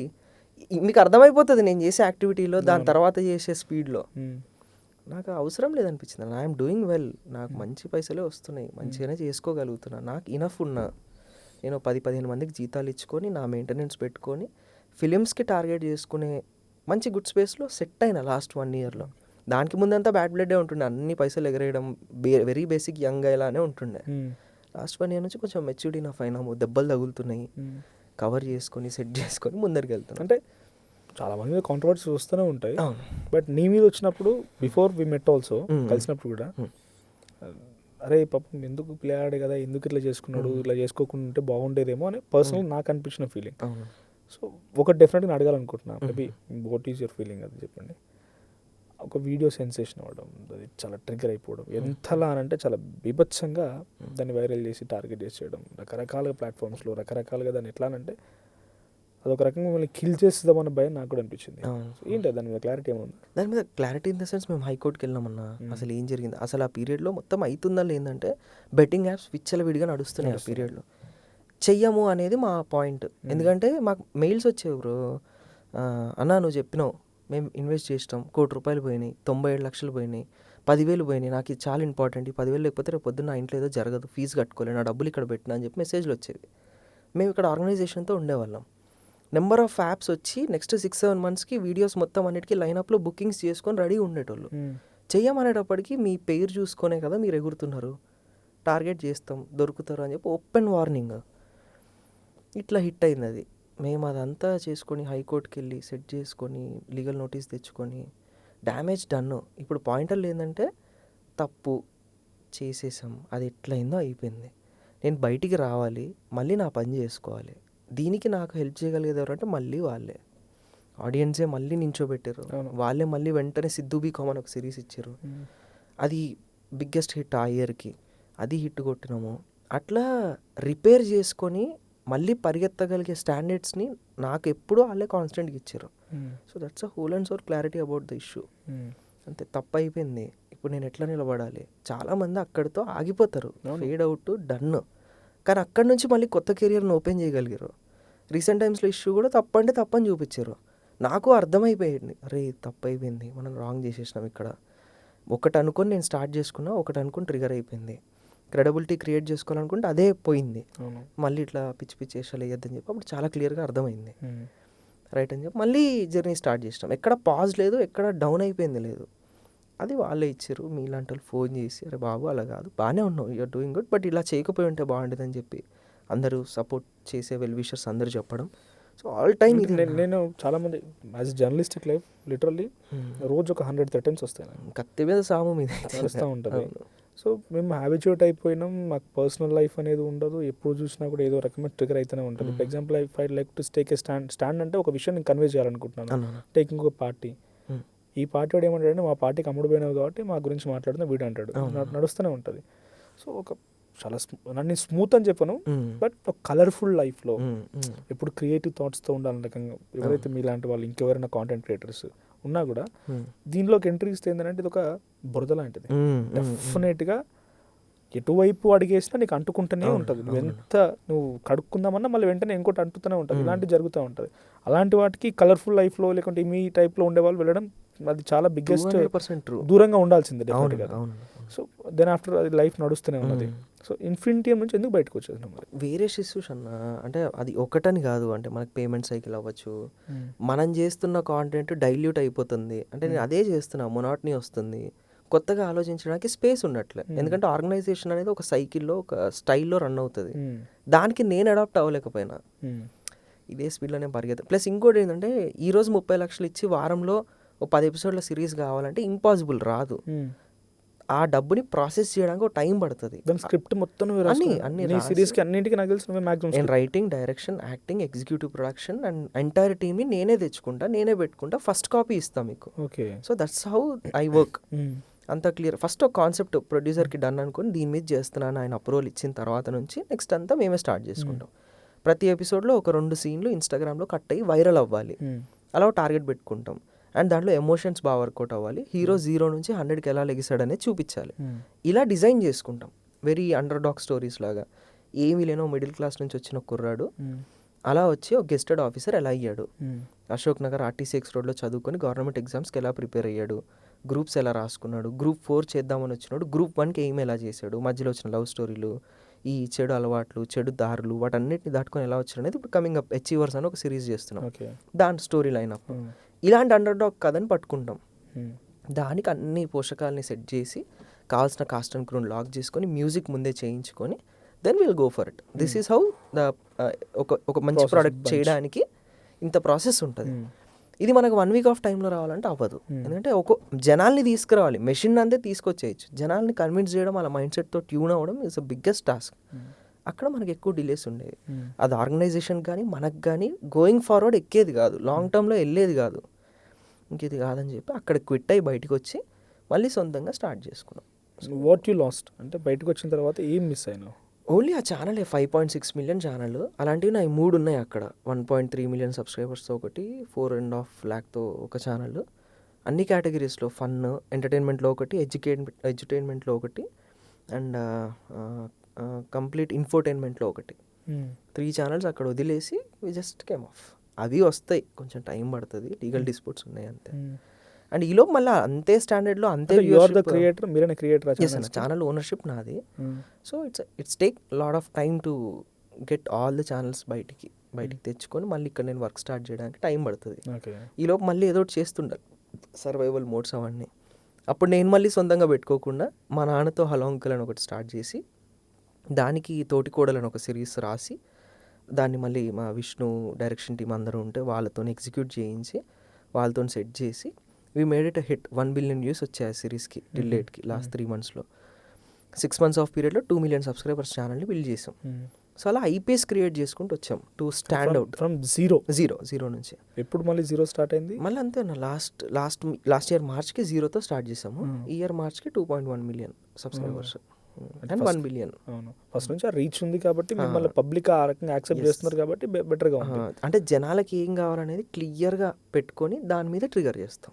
A: మీకు అర్థమైపోతుంది నేను చేసే యాక్టివిటీలో దాని తర్వాత చేసే స్పీడ్లో. నాకు అవసరం లేదనిపించింది. ఐఎమ్ డూయింగ్ వెల్, నాకు మంచి పైసలే వస్తున్నాయి, మంచిగానే చేసుకోగలుగుతున్నా, నాకు ఇనఫ్ ఉన్నా, నేను 10-15 మందికి జీతాలు ఇచ్చుకొని నా మెయింటెనెన్స్ పెట్టుకొని ఫిలిమ్స్కి టార్గెట్ చేసుకునే మంచి గుడ్ స్పేస్లో సెట్ అయినా లాస్ట్ 1 ఇయర్లో. దానికి ముందంతా బ్యాడ్ బ్లడ్డే ఉంటుండే, అన్ని పైసలు ఎగరేయడం, వెరీ బేసిక్ యంగ్ ఇలానే ఉంటుండే. లాస్ట్ 1 ఇయర్ నుంచి కొంచెం మెచ్యూరిటీ నా ఫైనాము, దెబ్బలు తగులుతున్నాయి, కవర్ చేసుకొని సెట్ చేసుకొని ముందరికి వెళ్తున్నాను.
B: అంటే చాలా మంది మీద కాంట్రవర్సీస్ వస్తూనే ఉంటాయి, బట్ నీ మీద వచ్చినప్పుడు బిఫోర్ వి మెట్ ఆల్సో కలిసినప్పుడు కూడా అరే పాపం ఎందుకు పిల్లాడు కదా, ఎందుకు ఇట్లా చేసుకున్నాడు, ఇట్లా చేసుకోకుండా ఉంటే బాగుండేదేమో అని పర్సనల్ నాకు అనిపించిన ఫీలింగ్. సో ఒకటి డెఫినెట్గా అడగాలనుకుంటున్నా, maybe what is your feeling అది చెప్పండి. ఒక వీడియో సెన్సేషన్ అవ్వడం, అది చాలా ట్రిగర్ అయిపోవడం, ఎంతలా అని అంటే చాలా బీభత్సంగా దాన్ని వైరల్ చేసి టార్గెట్ చేసి చేయడం, రకరకాలుగా ప్లాట్ఫామ్స్లో రకరకాలుగా దాన్ని ఎట్లా అంటే అదొక రకంగా మిమ్మల్ని కిల్ చేస్తుందామన్న భయం నాకు కూడా అనిపించింది. ఏంటి దాని మీద క్లారిటీ ఏమన్నా?
A: దాని మీద క్లారిటీ ఇన్ ద సెన్స్, మేము హైకోర్టుకి వెళ్ళామన్నా, అసలు ఏం జరిగింది, అసలు ఆ పీరియడ్లో మొత్తం అవుతుందా లేదంటే బెట్టింగ్ యాప్స్ విచ్చలవిడిగా నడుస్తున్నాయి ఆ పీరియడ్లో. చెయ్యము అనేది మా పాయింట్. ఎందుకంటే మాకు మెయిల్స్ వచ్చేవి, బ్రో అన్నా నువ్వు చెప్పినావు, మేము ఇన్వెస్ట్ చేసినాం, ₹1,00,00,000 పోయినాయి, 97 లక్షలు పోయినాయి, 10,000 పోయినాయి, నాకు ఇది చాలా ఇంపార్టెంట్, ఈ 10,000 లేకపోతే రేపు పొద్దున్న నా ఇంట్లో ఏదో జరగదు, ఫీజు కట్టుకోలేదు, నా డబ్బులు ఇక్కడ పెట్టినా అని చెప్పి మెసేజ్లు వచ్చేవి. మేము ఇక్కడ ఆర్గనైజేషన్తో ఉండేవాళ్ళం. నెంబర్ ఆఫ్ యాప్స్ వచ్చి నెక్స్ట్ 6-7 మంత్స్కి వీడియోస్ మొత్తం అన్నిటికీ లైనప్లో బుకింగ్స్ చేసుకొని రెడీ ఉండేటోళ్ళు. చెయ్యమనేటప్పటికి మీ పేరు చూసుకునే కదా మీరు ఎగురుతున్నారు, టార్గెట్ చేస్తాం, దొరుకుతారు అని చెప్పి ఓపెన్ వార్నింగ్. ఇట్లా హిట్ అయింది అది. మేము అదంతా చేసుకొని హైకోర్టుకి వెళ్ళి సెట్ చేసుకొని లీగల్ నోటీస్ తెచ్చుకొని డ్యామేజ్ డన్. ఇప్పుడు పాయింటర్లు ఏంటంటే తప్పు చేసేసాం, అది ఎట్లయిందో అయిపోయింది, నేను బయటికి రావాలి, మళ్ళీ నా పని చేసుకోవాలి. దీనికి నాకు హెల్ప్ చేయగలిగేది ఎవరంటే మళ్ళీ వాళ్ళే, ఆడియన్సే మళ్ళీ నించోబెట్టారు, వాళ్ళే మళ్ళీ వెంటనే సిద్ధు బీ కామన్ ఒక సిరీస్ ఇచ్చారు, అది బిగ్గెస్ట్ హిట్ ఆ ఇయర్కి, అది హిట్ కొట్టినాము. అట్లా రిపేర్ చేసుకొని మళ్ళీ పరిగెత్తగలిగే స్టాండర్డ్స్ని నాకు ఎప్పుడూ వాళ్ళే కాన్స్టెంట్గా ఇచ్చారు. So that's a whole and sole clarity about the issue. అంతే, తప్పు అయిపోయింది, ఇప్పుడు నేను ఎట్లా నిలబడాలి. చాలామంది అక్కడితో ఆగిపోతారు, ఫేడ్ అవుట్, డన్. కానీ అక్కడి నుంచి మళ్ళీ కొత్త కెరియర్ని ఓపెన్ చేయగలిగారు. రీసెంట్ టైమ్స్లో ఇష్యూ కూడా తప్పంటే తప్పని చూపించారు. నాకు అర్థమైపోయింది, అరే తప్పు అయిపోయింది, మనం రాంగ్ చేసేసినాం ఇక్కడ. ఒకటి అనుకొని నేను స్టార్ట్ చేసుకున్నా, ఒకటి అనుకుని ట్రిగర్ అయిపోయింది, క్రెడిబిలిటీ క్రియేట్ చేసుకోవాలనుకుంటే అదే పోయింది, మళ్ళీ ఇట్లా పిచ్చి పిచ్చి వేషాలు వేయద్దని చెప్పి అప్పుడు చాలా క్లియర్గా అర్థమైంది. రైట్ అని చెప్పి మళ్ళీ జర్నీ స్టార్ట్ చేసినాం. ఎక్కడ పాజ్ లేదు, ఎక్కడ డౌన్ అయిపోయింది లేదు. అది వాళ్ళే ఇచ్చారు. మీలాంటి వాళ్ళు ఫోన్ చేసి అరే బాబు అలా కాదు, బాగానే ఉన్నావు, యూఆర్ డూయింగ్ గుడ్, బట్ ఇలా చేయకపోయి ఉంటే బాగుండేదని చెప్పి అందరూ సపోర్ట్ చేసే వెల్ విషర్స్ అందరూ చెప్పడం. సో ఆల్ టైమ్ ఇది.
B: నేను చాలామంది యాజ్ జర్నలిస్టిక్ లైఫ్ లిటరల్లీ రోజు ఒక 100 వస్తాయి,
A: కత్తి మీద సాము మీద
B: నడుస్తూ ఉంటుంది. సో మేము హ్యాబిచ్యూట్ అయిపోయినాం, మాకు పర్సనల్ లైఫ్ అనేది ఉండదు, ఎప్పుడు చూసినా కూడా ఏదో రకమైన ట్రిగర్ అయితేనే ఉంటుంది. For example I like to take a stand అంటే ఒక విషయం నేను కన్వే చేయాలనుకుంటున్నాను, టేకింగ్ ఒక పార్టీ. ఈ పార్టీ వాడు ఏమంటాడంటే మా పార్టీకి అమ్ముడు పోయినావు కాబట్టి మా గురించి మాట్లాడుతున్నా వీడు అంటాడు, నడుస్తూనే ఉంటుంది. సో ఒక చాలా నన్ను స్మూత్ అని చెప్పను, బట్ ఒక కలర్ఫుల్ లైఫ్లో ఎప్పుడు క్రియేటివ్ థాట్స్తో ఉండాలని రకంగా ఎవరైతే మీలాంటి వాళ్ళు ఇంకెవరైనా కాంటెంట్ క్రియేటర్స్ ఉన్నా కూడా దీనిలోకి ఎంట్రీ ఇస్తే ఏంటంటే ఇది ఒక బురద లాంటిది. డెఫినెట్గా ఎటువైపు అడిగేసినా నీకు అంటుకుంటూనే ఉంటుంది. నువ్వు కడుక్కుందామన్నా మళ్ళీ వెంటనే ఇంకోటి అంటుతూనే ఉంటుంది. ఇలాంటివి జరుగుతూ ఉంటుంది. అలాంటి వాటికి కలర్ఫుల్ లైఫ్లో లేకుంటే మీ టైప్లో ఉండేవాళ్ళు వెళ్ళడం అది చాలా బిగ్గెస్ట్ దూరంగా ఉండాల్సిందే డెఫినెట్గా. సో దెన్ ఆఫ్టర్ అది లైఫ్ నడుస్తూనే ఉన్నది. సో ఇన్ఫినిటీయం నుంచి ఎందుకు బయటకు వచ్చేది మరి?
A: వేరే ఇష్యూస్ అన్న అంటే అది ఒకటని కాదు, అంటే మనకి పేమెంట్ సైకిల్ అవ్వచ్చు, మనం చేస్తున్న కాంటెంట్ డైల్యూట్ అయిపోతుంది, అంటే నేను అదే చేస్తున్నా, మొనాటనీ వస్తుంది, కొత్తగా ఆలోచించడానికి స్పేస్ ఉండట్లే. ఎందుకంటే ఆర్గనైజేషన్ అనేది ఒక సైకిల్లో ఒక స్టైల్లో రన్ అవుతుంది, దానికి నేను అడాప్ట్ అవ్వలేకపోయినా ఇదే స్పీడ్లో నేను పరిగెత్తా. ప్లస్ ఇంకోటి ఏంటంటే ఈరోజు 30 లక్షలు ఇచ్చి వారంలో ఒక 10 ఎపిసోడ్ల సిరీస్ కావాలంటే ఇంపాసిబుల్, రాదు. ఆ డబ్బుని ప్రాసెస్ చేయడానికి ఒక టైం పడుతుంది.
B: స్క్రిప్ట్ మొత్తం అన్నింటికి నాకు తెలిసి
A: నేను writing, direction, acting, executive production and entire టీమ్ని నేనే తెచ్చుకుంటా, నేనే పెట్టుకుంటా, ఫస్ట్ కాపీ ఇస్తాను మీకు. So that's how I work. అంత క్లియర్. ఫస్ట్ ఒక కాన్సెప్ట్ ప్రొడ్యూసర్కి డన్ అనుకుని దీని మీద చేస్తున్నాను, ఆయన అప్రూవల్ ఇచ్చిన తర్వాత నుంచి నెక్స్ట్ అంతా మేమే స్టార్ట్ చేసుకుంటాం. ప్రతి ఎపిసోడ్లో ఒక 2 సీన్లు ఇన్స్టాగ్రామ్లో కట్ అయ్యి వైరల్ అవ్వాలి, అలా టార్గెట్ పెట్టుకుంటాం. అండ్ దాంట్లో ఎమోషన్స్ బాగా వర్కౌట్ అవ్వాలి, హీరో 0 నుంచి 100కి ఎలా లెగిసాడనేది చూపించాలి. ఇలా డిజైన్ చేసుకుంటాం. వెరీ అండర్ డాగ్ స్టోరీస్ లాగా, ఏమీ లేనో మిడిల్ క్లాస్ నుంచి వచ్చిన కుర్రాడు అలా వచ్చి ఒక గెస్టెడ్ ఆఫీసర్ ఎలా అయ్యాడు, అశోక్ నగర్ ఆర్టీసీ ఎక్స్ రోడ్లో చదువుకొని గవర్నమెంట్ ఎగ్జామ్స్కి ఎలా ప్రిపేర్ అయ్యాడు, గ్రూప్స్ ఎలా రాసుకున్నాడు, గ్రూప్ 4 చేద్దామని వచ్చినాడు, గ్రూప్ 1కి ఎయిమ్ ఎలా చేశాడు, మధ్యలో వచ్చిన లవ్ స్టోరీలు, ఈ చెడు అలవాట్లు, చెడు దారులు, వాటన్నిటిని దాటుకొని ఎలా వచ్చాడు అనేది ఇప్పుడు కమింగ్ అప్ అచీవర్స్ అని ఒక సిరీస్ చేస్తున్నాం. దాని స్టోరీ లైన్ అప్ ఇలాంటి అండర్ డాగ్ కథని పట్టుకుంటాం. దానికి అన్ని పోషకాలని సెట్ చేసి కావాల్సిన కాస్ట్ అండ్ క్రూని లాక్ చేసుకొని మ్యూజిక్ ముందే చేయించుకొని then will go for it. This is how the ఒక మంచి ప్రోడక్ట్ చేయడానికి ఇంత ప్రాసెస్ ఉంటుంది. ఇది మనకు 1 వీక్ ఆఫ్ టైంలో రావాలంటే అవ్వదు. ఎందుకంటే జనాల్ని తీసుకురావాలి, మెషిన్ అంతే తీసుకొచ్చేయచ్చు. జనాల్ని కన్విన్స్ చేయడం, అలా మైండ్ సెట్తో ట్యూన్ అవ్వడం ఇస్ ద బిగ్గెస్ట్ టాస్క్. అక్కడ మనకి ఎక్కువ డిలేస్ ఉండేవి. అది ఆర్గనైజేషన్ కానీ మనకు కానీ గోయింగ్ ఫార్వర్డ్ ఎక్కేది కాదు, లాంగ్ టర్మ్లో వెళ్ళేది కాదు. ఇంక ఇది కాదని చెప్పి అక్కడ క్విట్ అయ్యి బయటకు వచ్చి మళ్ళీ సొంతంగా స్టార్ట్ చేసుకున్నాం.
B: వాట్ యూ లాస్ట్ అంటే బయటకు వచ్చిన తర్వాత ఏం మిస్ అయినావు?
A: ఓన్లీ ఆ ఛానల్ 5.6 మిలియన్ ఛానల్. అలాంటివి నా 3 ఉన్నాయి అక్కడ. 1.3 మిలియన్ సబ్స్క్రైబర్స్తో ఒకటి, 4.5 లాక్తో ఒక ఛానల్. అన్ని కేటగిరీస్లో ఫన్, ఎంటర్టైన్మెంట్లో ఒకటి, ఎడ్యుటైన్మెంట్లో ఒకటి, అండ్ కంప్లీట్ ఇన్ఫోటైన్మెంట్లో ఒకటి. 3 ఛానల్స్ అక్కడ వదిలేసి వి జస్ట్ కేమ్ ఆఫ్. అవి వస్తాయి, కొంచెం టైం పడుతుంది, లీగల్ డిస్ప్యూట్స్ ఉన్నాయి అంతే. అండ్ ఈలోపు మళ్ళీ అంతే స్టాండర్డ్లో అంతే ఛానల్ ఓనర్షిప్ నాది. So it's take lot of time to get all the channels బయటికి తెచ్చుకొని మళ్ళీ ఇక్కడ నేను వర్క్ స్టార్ట్ చేయడానికి టైం పడుతుంది. ఈలోపు మళ్ళీ ఏదో ఒకటి చేస్తుండాలి, సర్వైవల్ మోడ్స్ అవన్నీ. అప్పుడు నేను మళ్ళీ సొంతంగా పెట్టుకోకుండా మా నాన్నతో హలో అంకుల్ అని ఒకటి స్టార్ట్ చేసి దానికి తోటికోడలని ఒక సిరీస్ రాసి దాన్ని మళ్ళీ మా విష్ణు డైరెక్షన్ టీం అందరూ ఉంటే వాళ్ళతో ఎగ్జిక్యూట్ చేయించి వాళ్ళతో సెట్ చేసి we made it a hit. 1 billion views వచ్చాయి ఆ సిరీస్కి టిల్ డేట్కి. లాస్ట్ 3 monthsలో 6 months ఆఫ్ పీరియడ్లో 2 million సబ్స్క్రైబర్స్ ఛానల్ని బిల్డ్ చేసాం. సో అలా ఐపీఎస్ క్రియేట్ చేసుకుంటూ వచ్చాం to stand out
B: from zero నుంచి. ఎప్పుడు మళ్ళీ జీరో స్టార్ట్ అయింది?
A: మళ్ళీ అంతే అన్న, లాస్ట్ ఇయర్ మార్చ్కి 0తో స్టార్ట్ చేసాము. ఈ ఇయర్ మార్చ్కి 2.1 million సబ్స్క్రైబర్స్ అండ్ 1 billion.
B: అవును, ఫస్ట్ నుంచి ఆ రీచ్ ఉంది కాబట్టి మిమ్మల్ని పబ్లిక్ ఆ రకంగా యాక్సెప్ట్ చేస్తున్నారు కాబట్టి బెటర్గా ఉంది.
A: అంటే జనాలకి ఏం కావాలనేది క్లియర్గా పెట్టుకొని దాని మీద ట్రిగర్ చేస్తాం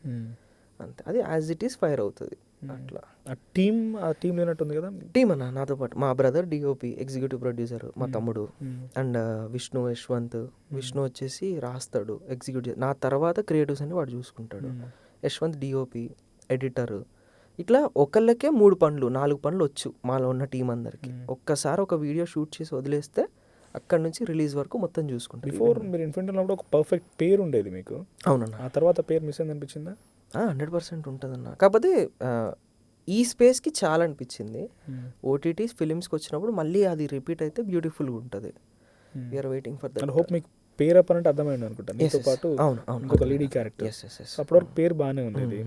A: అంతే. అది యాజ్ ఇట్ ఈస్ ఫైర్ అవుతుంది అట్లా.
B: ఆ టీం లేనట్టుంది కదా?
A: టీం అన్న నాతో పాటు మా బ్రదర్ డిఓపి, ఎగ్జిక్యూటివ్ ప్రొడ్యూసర్ మా తమ్ముడు, అండ్ విష్ణు విష్ణు వచ్చేసి రాస్తాడు, ఎగ్జిక్యూట్ నా తర్వాత క్రియేటివ్స్ అని వాడు చూసుకుంటాడు. Yashwant DOP, editor. ఇట్లా ఒకళ్ళకే 3 పనులు 4 పనులు వచ్చు మాలో ఉన్న టీం అందరికి. ఒక్కసారి ఒక వీడియో షూట్ చేసి వదిలేస్తే అక్కడ నుంచి రిలీజ్ వరకు మొత్తం చూసుకుంటాం.
B: బిఫోర్ మీరు ఇన్ఫెంట్ ఉన్నప్పుడు ఒక పర్ఫెక్ట్ పేరు ఉండేది మీకు.
A: అవునన్నా.
B: ఆ తర్వాత పేరు మిస్ అయింది అనిపించిందా?
A: 100% ఉంటుందన్న. కాకపోతే ఈ స్పేస్కి చాలా అనిపించింది. ఓటీటీ ఫిలిమ్స్కి వచ్చినప్పుడు మళ్ళీ అది రిపీట్ అయితే బ్యూటిఫుల్గా ఉంటుంది. We are waiting for that.
B: Hope మీకు పేరు అప్ అంటే అర్థమైంది అనుకుంటా. మీతో పాటు ఇంకొక లీడింగ్ క్యారెక్టర్. అప్పటివరకు పేరు బాగానే ఉండేది,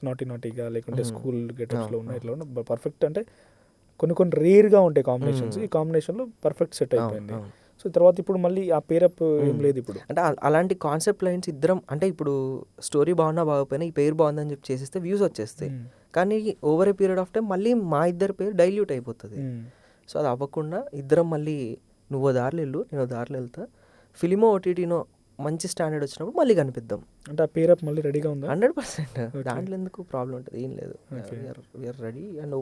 B: నాటీగా లేకుంటే స్కూల్ గెటప్స్లో ఉన్న ఇట్లా ఉన్న పర్ఫెక్ట్. అంటే కొన్ని రేర్గా ఉంటాయి కాంబినేషన్స్, ఈ కాంబినేషన్లో పర్ఫెక్ట్ సెట్ అయిపోయింది. సో తర్వాత ఇప్పుడు మళ్ళీ ఆ పేరప్ ఏం లేదు ఇప్పుడు.
A: అంటే అలాంటి కాన్సెప్ట్ లైన్స్ ఇద్దరం, అంటే ఇప్పుడు స్టోరీ బాగున్నా బాగోపోయినా ఈ పేరు బాగుందని చెప్పి చేసేస్తే వ్యూస్ వచ్చేస్తాయి. కానీ over a period of time మళ్ళీ మా ఇద్దరు పేరు డైల్యూట్ అయిపోతుంది. సో అది అవ్వకుండా ఇద్దరం మళ్ళీ నువ్వు దారిలో వెళ్ళు, నేను దారిలో వెళ్తా, ఫిలిమో ఓటీటీనో మంచి స్టాండర్డ్ వచ్చినప్పుడు మళ్ళీ కనిపిద్దాం.
B: అంటే ఆ పేరప్ మళ్ళీ రెడీగా ఉందా?
A: 100%. దాంట్లో ఎందుకు ప్రాబ్లం ఉంటుంది, ఏం లేదు. We are ready and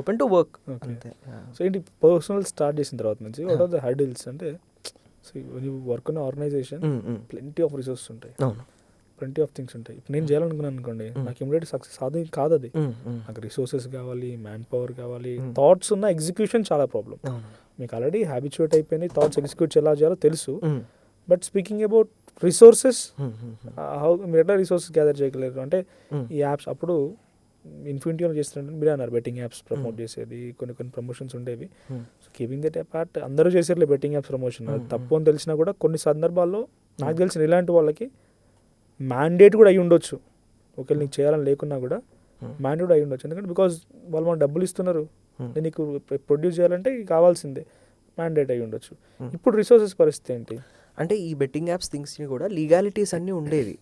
A: open to work అంతే.
B: సో ఏంటి పర్సనల్ స్టార్ట్ చేసిన తర్వాత నుంచి వాట్ ఆర్ ద హర్డిల్స్? అంటే వర్క్ ఉన్న ఆర్గనైజేషన్ ప్లెంటీ ఆఫ్ రిసోర్సెస్ ఉంటాయి, ప్లెంటీ ఆఫ్ థింగ్స్ ఉంటాయి. ఇప్పుడు నేను చేయాలనుకున్నాను అనుకోండి, నాకు ఇమీడియట్ సక్సెస్ అది కాదు. అది నాకు రిసోర్సెస్ కావాలి, మ్యాన్ పవర్ కావాలి, థాట్స్ ఉన్న ఎగ్జిక్యూషన్ చాలా ప్రాబ్లం. మీకు ఆల్రెడీ హ్యాబిచుయేట్ అయిపోయింది, థాట్స్ ఎగ్జిక్యూట్ ఎలా చేయాలో తెలుసు. బట్ స్పీకింగ్ అబౌట్ రిసోర్సెస్, మీరు ఎట్లా రిసోర్సెస్ గ్యాదర్ చేయగలరు? అంటే ఈ యాప్స్ అప్పుడు ఇన్ఫినిటీ చేస్తుంటే మీరు అన్నారు బెట్టింగ్ యాప్స్ ప్రమోట్ చేసేది, కొన్ని ప్రమోషన్స్ ఉండేవి. సో కీపింగ్ దట్ అపార్ట్ అందరూ చేసేట్లే బెట్టింగ్ యాప్స్ ప్రమోషన్. తప్పు అని తెలిసినా కూడా కొన్ని సందర్భాల్లో నాకు తెలిసిన ఇలాంటి వాళ్ళకి మ్యాండేట్ కూడా అయి ఉండొచ్చు. ఒకవేళ నీకు చేయాలని లేకున్నా కూడా మ్యాండేట్ అయి ఉండొచ్చు. ఎందుకంటే బికాజ్ వాళ్ళు మనకు డబ్బులు ఇస్తున్నారు, నేను నీకు ప్రొడ్యూస్ చేయాలంటే కావాల్సిందే, మ్యాండేట్ అయి ఉండొచ్చు. ఇప్పుడు రిసోర్సెస్ పరిస్థితి ఏంటి?
A: అంటే ఈ బెట్టింగ్ యాప్స్ థింగ్స్ని కూడా లీగాలిటీస్ అన్నీ ఉండేవి.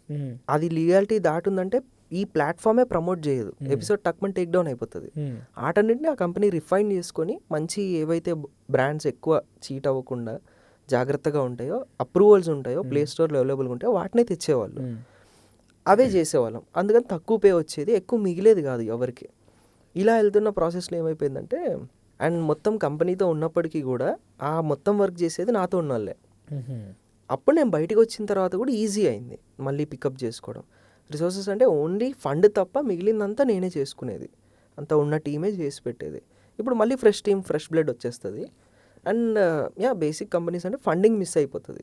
A: అది లీగాలిటీ దాటుందంటే ఈ ప్లాట్ఫామే ప్రమోట్ చేయదు, ఎపిసోడ్ టక్మన్ టేక్ డౌన్ అయిపోతుంది. ఆటన్నింటినీ ఆ కంపెనీ రిఫైన్ చేసుకొని మంచి ఏవైతే బ్రాండ్స్ ఎక్కువ చీట్ అవ్వకుండా జాగ్రత్తగా ఉంటాయో, అప్రూవల్స్ ఉంటాయో, ప్లే స్టోర్లో అవైలబుల్గా ఉంటాయో వాటినే తెచ్చేవాళ్ళు, అవే చేసేవాళ్ళం. అందుకని తక్కువ పే వచ్చేది, ఎక్కువ మిగిలేది కాదు ఎవరికి. ఇలా వెళ్తున్న ప్రాసెస్లో ఏమైపోయిందంటే, అండ్ మొత్తం కంపెనీతో ఉన్నప్పటికీ కూడా ఆ మొత్తం వర్క్ చేసేది నాతో ఉన్న వాళ్ళే. అప్పుడు నేను బయటకు వచ్చిన తర్వాత కూడా ఈజీ అయింది మళ్ళీ పికప్ చేసుకోవడం. రిసోర్సెస్ అంటే ఓన్లీ ఫండ్ తప్ప మిగిలిందంతా నేనే చేసుకునేది, అంతా ఉన్న టీమే చేసి పెట్టేది. ఇప్పుడు మళ్ళీ ఫ్రెష్ టీమ్, ఫ్రెష్ బ్లడ్ వచ్చేస్తుంది. అండ్ బేసిక్ కంపెనీస్ అంటే ఫండింగ్ మిస్ అయిపోతుంది,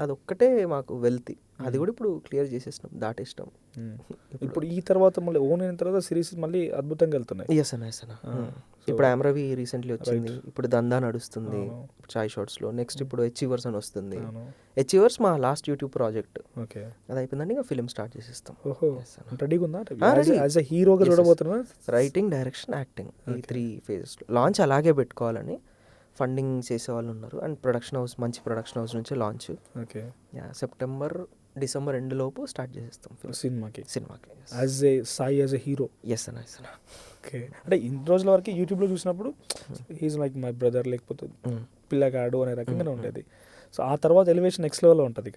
A: అదొక్కటే మాకు వెల్తీ. అది కూడా ఇప్పుడు క్లియర్ చేసేసినాం, దాటేసినాం.
B: ఇప్పుడు ఈ తర్వాత మళ్ళీ ఓన్ అయిన తర్వాత సిరీస్ మళ్ళీ అద్భుతంగా వెళ్తున్నాయి.
A: ఎస్ అన్న. ఇప్పుడు ఆమ్రవి రీసెంట్లీ వచ్చింది, ఇప్పుడు దందా నడుస్తుంది చాయ్ షాట్స్లో. నెక్స్ట్ ఇప్పుడు అచీవర్స్ అని వస్తుంది. అచీవర్స్ మా లాస్ట్ యూట్యూబ్ ప్రాజెక్ట్, అది అయిపోయిందండి. ఇంకా ఫిల్మ్ స్టార్ట్ చేసేస్తాం.
B: రెడీగా ఉందా? యాజ్ ఎ హీరోగా చూడబోతున్నా.
A: రైటింగ్, డైరెక్షన్, యాక్టింగ్, ఈ 3 phases. లాంచ్ అలాగే పెట్టుకోవాలని ఫండింగ్ చేసే వాళ్ళు ఉన్నారు. అండ్ ప్రొడక్షన్ హౌస్, మంచి ప్రొడక్షన్ హౌస్ నుంచి లాంచ్ సెప్టెంబర్, డిసెంబర్ ఎండ్ లోపు స్టార్ట్ చేసేస్తాం సినిమాకి.
B: As a Sai, as a hero.
A: Yes అన్న.
B: ఓకే, అంటే ఇన్ని రోజుల వరకు యూట్యూబ్లో చూసినప్పుడు హీఈస్ లైక్ మై బ్రదర్, లేకపోతే పిల్లగాడు అనే రకంగానే ఉండేది. సో ఆ తర్వాత ఎలివేషన్ నెక్స్ట్ లెవెల్లో ఉంటుంది.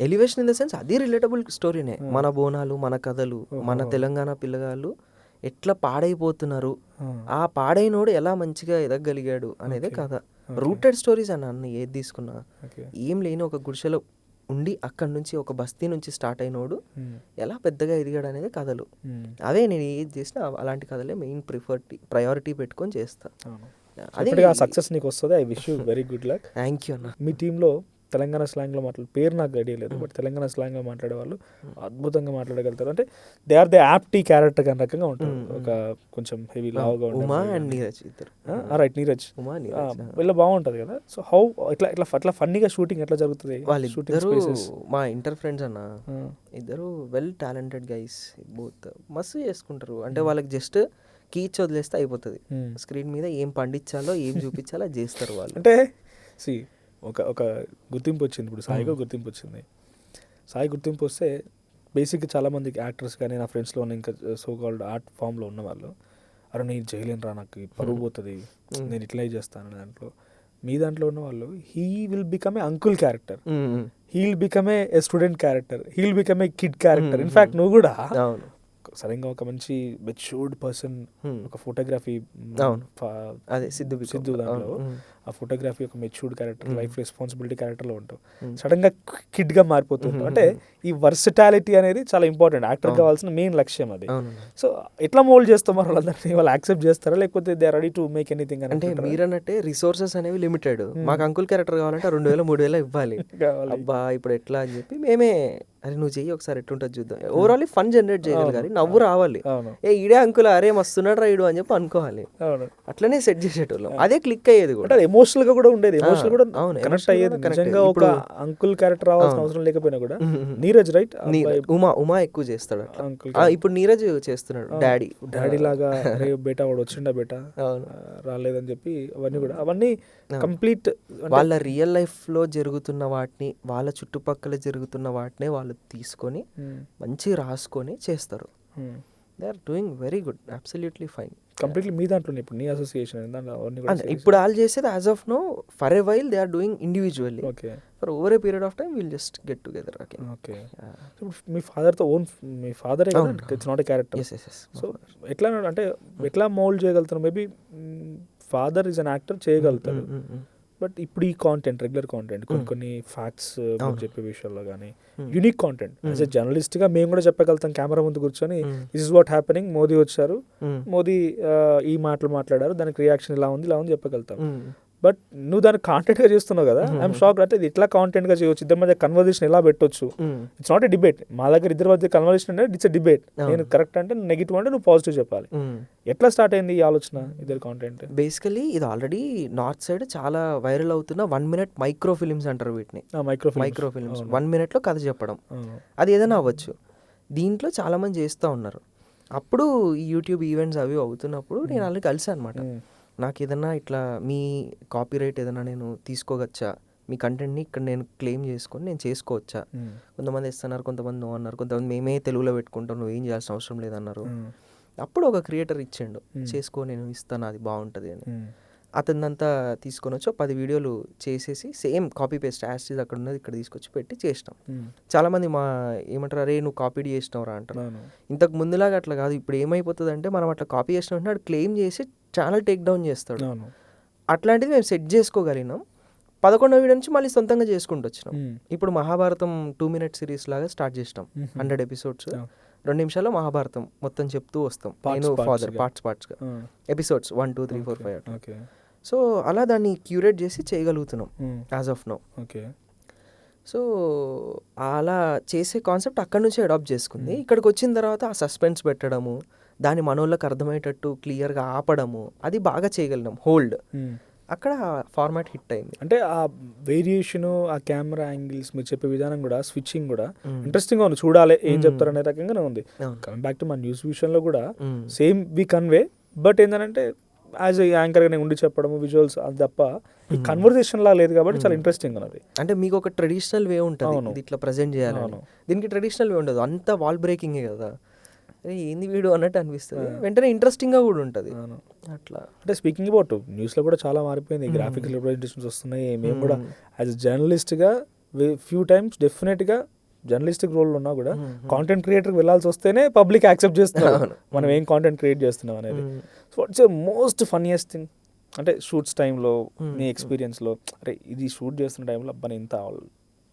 A: ఎలివేషన్ ఇన్ ద సెన్స్ అది రిలేటబుల్ స్టోరీనే. మన బోనాలు, మన కథలు, మన తెలంగాణ పిల్లగాళ్ళు ఎట్లా పాడైపోతున్నారు, ఆ పాడైనోడు ఎలా మంచిగా ఎదగగలిగాడు అనేదే కథ. రూటెడ్ స్టోరీస్ అన్న ఏది తీసుకున్నా. ఏం లేని ఒక గుడిసెలో ఉండి అక్కడి నుంచి ఒక బస్తీ నుంచి స్టార్ట్ అయినోడు ఎలా పెద్దగా ఎదిగాడు అనేది కథలు. అవే నేను ఏది చేసినా అలాంటి కథలే మెయిన్ ప్రయారిటీ పెట్టుకొని చేస్తా.
B: అది సక్సెస్ నీకు వస్తుంది. I wish you very good luck.
A: Thank you అన్న.
B: మీ టీంలో తెలంగాణ స్లాంగ్లో పేరు నాకు ఐడియా లేదు, బట్ తెలంగాణ స్లాంగ్లో మాట్లాడే వాళ్ళు అద్భుతంగా మాట్లాడగలుగుతారు. అంటే they are the apti character కానీ రకంగా ఉంటారు. ఒక కొంచెం హెవీ లావుగా
A: ఉమా అండ్ నీరజ్.
B: రైట్, నీరజ్ వీళ్ళ బాగుంటుంది కదా. సో హౌ ఇట్లా ఫన్నీగా షూటింగ్ ఎట్లా జరుగుతుంది?
A: వాళ్ళిద్దరూ మా ఇంటర్ ఫ్రెండ్స్ అన్న, ఇద్దరు వెల్ టాలెంటెడ్ గైస్, బోత్ మస్తు చేసుకుంటారు. అంటే వాళ్ళకి జస్ట్ కీచ్ వదిలేస్తే అయిపోతుంది. స్క్రీన్ మీద ఏం పండించాలో, ఏం చూపించాలో అది చేస్తారు వాళ్ళు.
B: అంటే ఒక గుర్తింపు వచ్చింది. ఇప్పుడు సాయిగా గుర్తింపు వచ్చింది. సాయి గుర్తింపు వస్తే బేసిక్గా చాలామందికి యాక్టర్స్ కానీ నా ఫ్రెండ్స్లో ఉన్న ఇంకా సో కాల్డ్ ఆర్ట్ ఫామ్లో ఉన్న వాళ్ళు, అరే నేను చేయలేనురా, నాకు పరువు పోతుంది, నేను ఇట్లా చేస్తాను దాంట్లో. మీ దాంట్లో ఉన్న వాళ్ళు he will become a uncle character, he will become a student character, he will become a kid character. In fact నువ్వు కూడా సడన్గా ఒక మంచి మెచ్యూర్డ్ పర్సన్, ఒక ఫోటోగ్రఫీ సిద్ధు దాంట్లో ఆ ఫోటోగ్రఫీ ఒక మెచ్యూర్డ్ క్యారెక్టర్, లైఫ్ రెస్పాన్సిబిలిటీ క్యారెక్టర్లో ఉంటావు. సడన్గా కిడ్గా మారిపోతుంటావు. అంటే ఈ వర్సిటాలిటీ అనేది చాలా ఇంపార్టెంట్, యాక్టర్ కావాల్సిన మెయిన్ లక్ష్యం అది. సో ఎట్లా మోల్డ్ చేస్తాం వాళ్ళందరినీ? వాళ్ళు యాక్సెప్ట్ చేస్తారా, లేకపోతే they are ready to make anything?
A: అంటే మీరన్నట్టే రిసోర్సెస్ అనేవి లిమిటెడ్. మాకు అంకుల్ క్యారెక్టర్ కావాలంటే 2000-3000 ఇవ్వాలి. అబ్బా ఇప్పుడు ఎట్లా అని చెప్పి మేమే, అరే నువ్వు చెయ్యి ఒకసారి ఎట్టుంటుంది చూద్దాం. ఓవరాల్ ఫన్ జనరేట్ చేయగలగాలి, నవ్వు రావాలి. ఈడే అంకుల్, అరే మస్తున్నాడు రైడు అని చెప్పి అనుకోవాలి. అట్లనే సెట్ చేసేటోళ్ళం, అదే క్లిక్ అయ్యేది కూడా.
B: ఎమోషనల్ గా కూడా ఉండేది, ఎమోషనల్ కూడా కనెక్ట్ అయ్యేది. నిజంగా ఒక అంకుల్ క్యారెక్టర్ రావాల్సిన అవసరం లేకపోయినా కూడా. నీరజ్ రైట్,
A: ఉమా ఎక్కువ చేస్తాడు అట్లా. ఇప్పుడు నీరజ్ చేస్తున్నాడు డాడీ
B: లాగా. అరే బేటా వాడు వచ్చిండా బేటా రాలేదని చెప్పి అవన్నీ కూడా, అవన్నీ కంప్లీట్
A: వాళ్ళ రియల్ లైఫ్ లో జరుగుతున్న వాటిని, వాళ్ళ చుట్టుపక్కల జరుగుతున్న వాటినే వాళ్ళు తీసుకొని మంచి రాసుకొని చేస్తారు. They are doing very good, absolutely fine.
B: Completely మీ దాంట్లోనే ఇప్పుడు నీ అసోసియేషన్
A: ఇప్పుడు వాళ్ళు చేసేది as of now for a while they are doing individually. For over a period of time will just get together. Okay,
B: మీ ఫాదర్తో మీ ఫాదరే కదా, it's not a character. So ఎట్లా అంటే ఎట్లా మౌల్డ్ చేయగలుగుతారు? Maybe father is an actor, చేయగలుగుతారు. బట్ ఇప్పుడు ఈ కాంటెంట్, రెగ్యులర్ కాంటెంట్, కొన్ని ఫ్యాక్ట్స్ చెప్పే విషయాల్లో కానీ యూనిక్ కాంటెంట్ యాజ్ ఎ జర్నలిస్ట్గా మేము కూడా చెప్పగలుగుతాం. కెమెరా ముందు కూర్చొని this is what happening, Modi వచ్చారు, మోదీ ఈ మాటలు మాట్లాడారు, దానికి రియాక్షన్ ఇలా ఉంది చెప్పగలుగుతాం. బట్ నువ్వు దాన్ని కాంటెంట్గా చేస్తున్నావు కదా, ఐఎమ్ షాక్. అంటే ఇది ఇట్లా కాంటెంట్గా చేయవచ్చు, ఇద్దరి మధ్య కన్వర్జేషన్ ఎలా పెట్టొచ్చు? It's not a debate. మా దగ్గర ఇద్దరి మధ్య కన్వర్జేషన్ అంటే ఇట్స్ ఎ డిబేట్. నేను కరెక్ట్ అంటే నెగిటివ్ అంటే నువ్వు పాజిటివ్ చెప్పాలి. ఎట్లా స్టార్ట్ అయింది ఈ ఆలోచన ఇద్దరు కాంటెంట్?
A: బేసికలీ ఇది ఆల్రెడీ నార్త్ సైడ్ చాలా వైరల్ అవుతున్న 1 minute మైక్రో ఫిలిమ్స్ అంటారు వీటిని. మైక్రో ఫిలిమ్స్ 1 minute లో కథ చెప్పడం, అది ఏదైనా అవ్వచ్చు. దీంట్లో చాలా మంది చేస్తూ ఉన్నారు. అప్పుడు ఈ యూట్యూబ్ ఈవెంట్స్ అవి అవుతున్నప్పుడు నేను వాళ్ళని కలిసాను అనమాట. నాకు ఏదన్నా ఇట్లా మీ కాపీరైట్ ఏదైనా నేను తీసుకోవచ్చా, మీ కంటెంట్ని ఇక్కడ నేను క్లెయిమ్ చేసుకొని నేను చేసుకోవచ్చా? కొంతమంది ఇస్తున్నారు, కొంతమంది నో అన్నారు, కొంతమంది మేమే తెలుగులో పెట్టుకుంటాం, నువ్వు ఏం చేయాల్సిన అవసరం లేదన్నారు. అప్పుడు ఒక క్రియేటర్ ఇచ్చిండు, చేసుకో నేను ఇస్తాను, అది బాగుంటుంది అని. అతనంతా తీసుకొని వచ్చి 10 వీడియోలు చేసేసి సేమ్ కాపీ పేస్ట్ యాస్టీస్ అక్కడ ఉన్నది ఇక్కడ తీసుకొచ్చి పెట్టి చేసినాం. చాలామంది ఏమంటారు, అరే నువ్వు కాపీ చేసినవరా అంటారు. ఇంతకు ముందులాగా అట్లా కాదు. ఇప్పుడు ఏమైపోతుంది అంటే మనం అట్లా కాపీ చేసిన వెంటనే క్లెయిమ్ చేసి ఛానల్ టేక్ డౌన్ చేస్తాడు. అట్లాంటిది మేము సెట్ చేసుకోగలిగినాం. 11వ వీడియో నుంచి మళ్ళీ సొంతంగా చేసుకుంటూ వచ్చినాం. ఇప్పుడు మహాభారతం 2 minute సిరీస్ లాగా స్టార్ట్ చేసినాం. 100 episodes, 2 నిమిషాల్లో మహాభారతం మొత్తం చెప్తూ వస్తాం. నేను ఫాదర్ పార్ట్స్గా ఎపిసోడ్స్ 1 2 3 4 5. సో అలా దాన్ని క్యూరేట్ చేసి చేయగలుగుతున్నాం యాజ్ ఆఫ్ నౌ. సో అలా చేసే కాన్సెప్ట్ అక్కడ నుంచి అడాప్ట్ చేసుకుంది. ఇక్కడికి వచ్చిన తర్వాత ఆ సస్పెన్స్ పెట్టడము, దాని మనోళ్ళకి అర్థమయ్యేటట్టు క్లియర్గా ఆపడము, అది బాగా చేయగలిగినాం. హోల్డ్ అక్కడ ఫార్మాట్ హిట్ అయింది.
B: అంటే ఆ వేరియేషన్, ఆ కెమెరా యాంగిల్స్, మీరు చెప్పే విధానం కూడా, స్విచ్చింగ్ కూడా ఇంట్రెస్టింగ్గా ఉంది. చూడాలి ఏం చెప్తారు అనే రకంగానే ఉంది. కమింగ్ బ్యాక్ టు మా న్యూస్ విషయంలో కూడా సేమ్ వి కన్వే, బట్ ఏంటంటే యాజ్ యాంకర్గా ఉండి చెప్పడము, విజువల్స్, అది తప్ప ఈ కన్వర్జేషన్ లా లేదు కాబట్టి చాలా ఇంట్రెస్టింగ్ ఉన్నది.
A: అంటే మీకు ఒక ట్రెడిషనల్ వే ఉంటుంది, ఇది ఇట్లా ప్రజెంట్ చేయాలి. దీనికి ట్రెడిషనల్ వే ఉండదు, అంతా వాల్ బ్రేకింగే కదా, ఏంది వీడియో అన్నట్టు అనిపిస్తుంది. వెంటనే ఇంట్రెస్టింగ్గా కూడా ఉంటుంది అట్లా.
B: అంటే స్పీకింగ్ అబౌట్ న్యూస్లో కూడా చాలా మారిపోయింది. గ్రాఫిక్స్ రిప్రజెంటేషన్స్ వస్తున్నాయి. మేము కూడా యాజ్ జర్నలిస్ట్గా ఫ్యూ టైమ్స్ డెఫినెట్గా జర్నలిస్టిక్ రోల్ ఉన్నా కూడా కాంటెంట్ క్రియేటర్కి వెళ్ళాల్సి వస్తేనే పబ్లిక్ యాక్సెప్ట్ చేస్తున్నారు మనం ఏం కాంటెంట్ క్రియేట్ చేస్తున్నాం అనేది. So what's most funniest thing అంటే షూట్స్ టైంలో నీ ఎక్స్పీరియన్స్లో, అరే ఇది షూట్ చేస్తున్న టైంలో అబ్బాయి ఇంత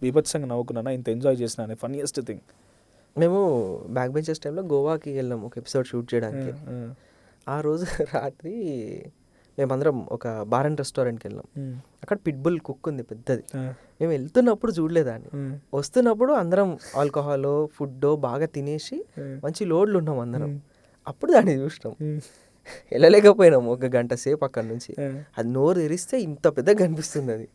B: బీభత్సంగా నవ్వుకున్నానా, ఇంత ఎంజాయ్ చేసినా అనే ఫన్నీయెస్ట్ థింగ్.
A: మేము బ్యాక్ బెంచర్స్ టైంలో గోవాకి వెళ్ళాం ఒక ఎపిసోడ్ షూట్ చేయడానికి. ఆ రోజు రాత్రి మేమందరం ఒక బార్ అండ్ రెస్టారెంట్కి వెళ్ళాం. అక్కడ పిట్బుల్ కుక్ ఉంది పెద్దది. మేము వెళ్తున్నప్పుడు చూడలేదాన్ని, వస్తున్నప్పుడు అందరం ఆల్కహాల్ ఫుడ్ బాగా తినేసి మంచి లోడ్లు ఉన్నాం అందరం. అప్పుడు దాన్ని చూసినాం, వెళ్ళలేకపోయినాం ఒక గంట సేపు అక్కడ నుంచి. అది నోరు తెరిస్తే ఇంత పెద్దగా కనిపిస్తుంది. అది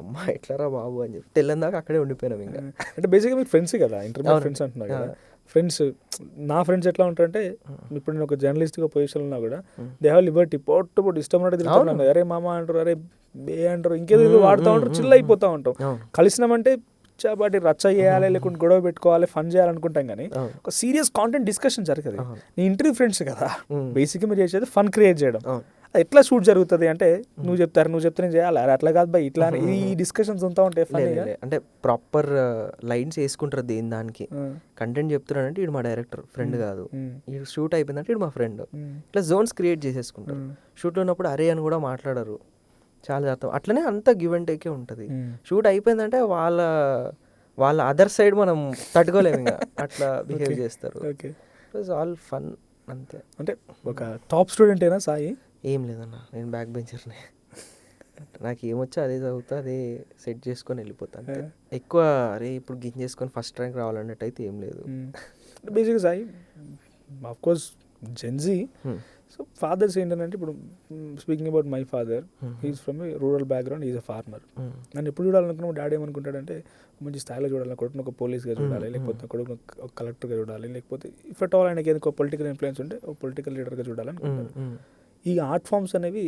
A: అమ్మ ఎట్లారా బాబు అని చెప్పి తెల్లందాకా అక్కడే ఉండిపోయినాం. ఇంకా
B: అంటే బేసిక్గా మీకు ఫ్రెండ్స్ కదా, ఇంటర్మీడియట్ ఫ్రెండ్స్ అంటున్నారు కదా. ఫ్రెండ్స్, నా ఫ్రెండ్స్ ఎట్లా ఉంటారంటే, ఇప్పుడు నేను ఒక జర్నలిస్ట్గా పొజిషన్ ఉన్నా కూడా దే హ్యావ్ లిబర్టీ. పొట్టు ఇష్టం ఉన్నట్టు తిరుగుతున్నాను. అరే మామ అంటారు, అరే బే అంటారు, ఇంకేదో వాడుతూ ఉంటారు, చిల్ అయిపోతూ ఉంటాం. కలిసినామంటే చాపాటి రచ్చ చేయాలి, లేకుంటే గొడవ పెట్టుకోవాలి, ఫన్ చేయాలనుకుంటాం. కానీ ఒక సీరియస్ కాంటెంట్ డిస్కషన్ జరగదు. నీ ఇంటర్వ్యూ ఫ్రెండ్స్ కదా, బేసిక్గా మీరు చేసేది ఫన్ క్రియేట్ చేయడం. ఎట్లా షూట్ జరుగుతుంది అంటే, నువ్వు చెప్తే నేను చేయాలి, అట్లా కాదు బై ఇట్లా, ఈ డిస్కషన్స్ ఉంటా ఉంటాయి.
A: అంటే ప్రాపర్ లైన్స్ వేసుకుంటారు దేని దానికి. కంటెంట్ చెప్తున్నాడంటే ఇడు మా డైరెక్టర్ ఫ్రెండ్ కాదు, ఈ షూట్ అయిపోయిందంటే ఇడు మా ఫ్రెండ్, ఇట్లా జోన్స్ క్రియేట్ చేసేసుకుంటారు. షూట్లో ఉన్నప్పుడు అరే అని కూడా మాట్లాడరు చాలా శాతం. అట్లనే అంత గివ్ అండ్ టేకే ఉంటుంది. షూట్ అయిపోయిందంటే వాళ్ళ అదర్ సైడ్ మనం తట్టుకోలేము, ఇంకా అట్లా బిహేవ్ చేస్తారు. ఇట్ వాజ్ ఆల్ ఫన్ అంతే.
B: అంటే ఒక టాప్ స్టూడెంట్ అయినా సాయి?
A: ఏం లేదన్న, నేను బ్యాక్ బెంచర్నే. నాకు ఏమొచ్చో అదే చదువుతా, అదే సెట్ చేసుకొని వెళ్ళిపోతాను. ఎక్కువ అరే ఇప్పుడు గింజేసుకొని ఫస్ట్ ర్యాంక్ రావాలన్నట్టు అయితే ఏం లేదు.
B: బేసిక్గా Sai of course Gen Z. So fathers ఏంటంటే, ఇప్పుడు speaking about my father, he is from a rural background, is a farmer. నన్ను ఎప్పుడు చూడాలనుకున్నా డాడీ ఏమనుకుంటాడంటే, మంచి స్థాయిలో చూడాలి, కొడుకుని ఒక పోలీస్గా చూడాలి, లేకపోతే కొడుకుని ఒక కలెక్టర్గా చూడాలి, లేకపోతే ఇఫ్ అట్ ఆల్ ఆయనకి ఏదో పొలిటికల్ ఇన్ఫ్లుయెన్స్ ఉంటే ఒక పొలిటికల్ లీడర్గా చూడాలని అనుకుంటారు. ఈ ఆర్ట్ ఫామ్స్ అనేవి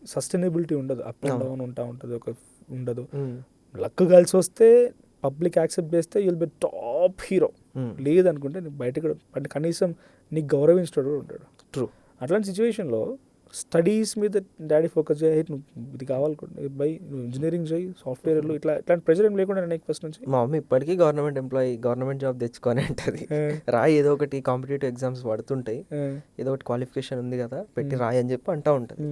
B: సస్టైనబిలిటీ ఉండదు, అప్ అండ్ డౌన్ ఉంటుంది, ఒక ఉండదు. లక్ కలిసి వస్తే, పబ్లిక్ యాక్సెప్ట్ చేస్తే యుల్ బి టాప్ హీరో. లేదనుకుంటే నీకు బయటకు అంటే కనీసం నీకు గౌరవించడం ఉంటాడు.
A: ట్రూ.
B: అట్లాంటి సిచ్యువేషన్లో స్టడీస్ మీద డాడీ ఫోకస్ చేయి, నువ్వు ఇది కావాలనుకుంటే బై నువ్వు ఇంజనీరింగ్ చేయి, సాఫ్ట్వేర్లు, ఇట్లాంటి ప్రెజర్ ఏం లేకుండా నేను ఫస్ట్ నుంచి.
A: మా మమ్మీ ఇప్పటికీ గవర్నమెంట్ ఎంప్లాయీ, గవర్నమెంట్ జాబ్ తెచ్చుకొని అంటది. రాయి, ఏదో ఒకటి కాంపిటేటివ్ ఎగ్జామ్స్ పడుతుంటాయి, ఏదో ఒకటి క్వాలిఫికేషన్ ఉంది కదా పెట్టి రాయి అని చెప్పి అంటూ ఉంటుంది.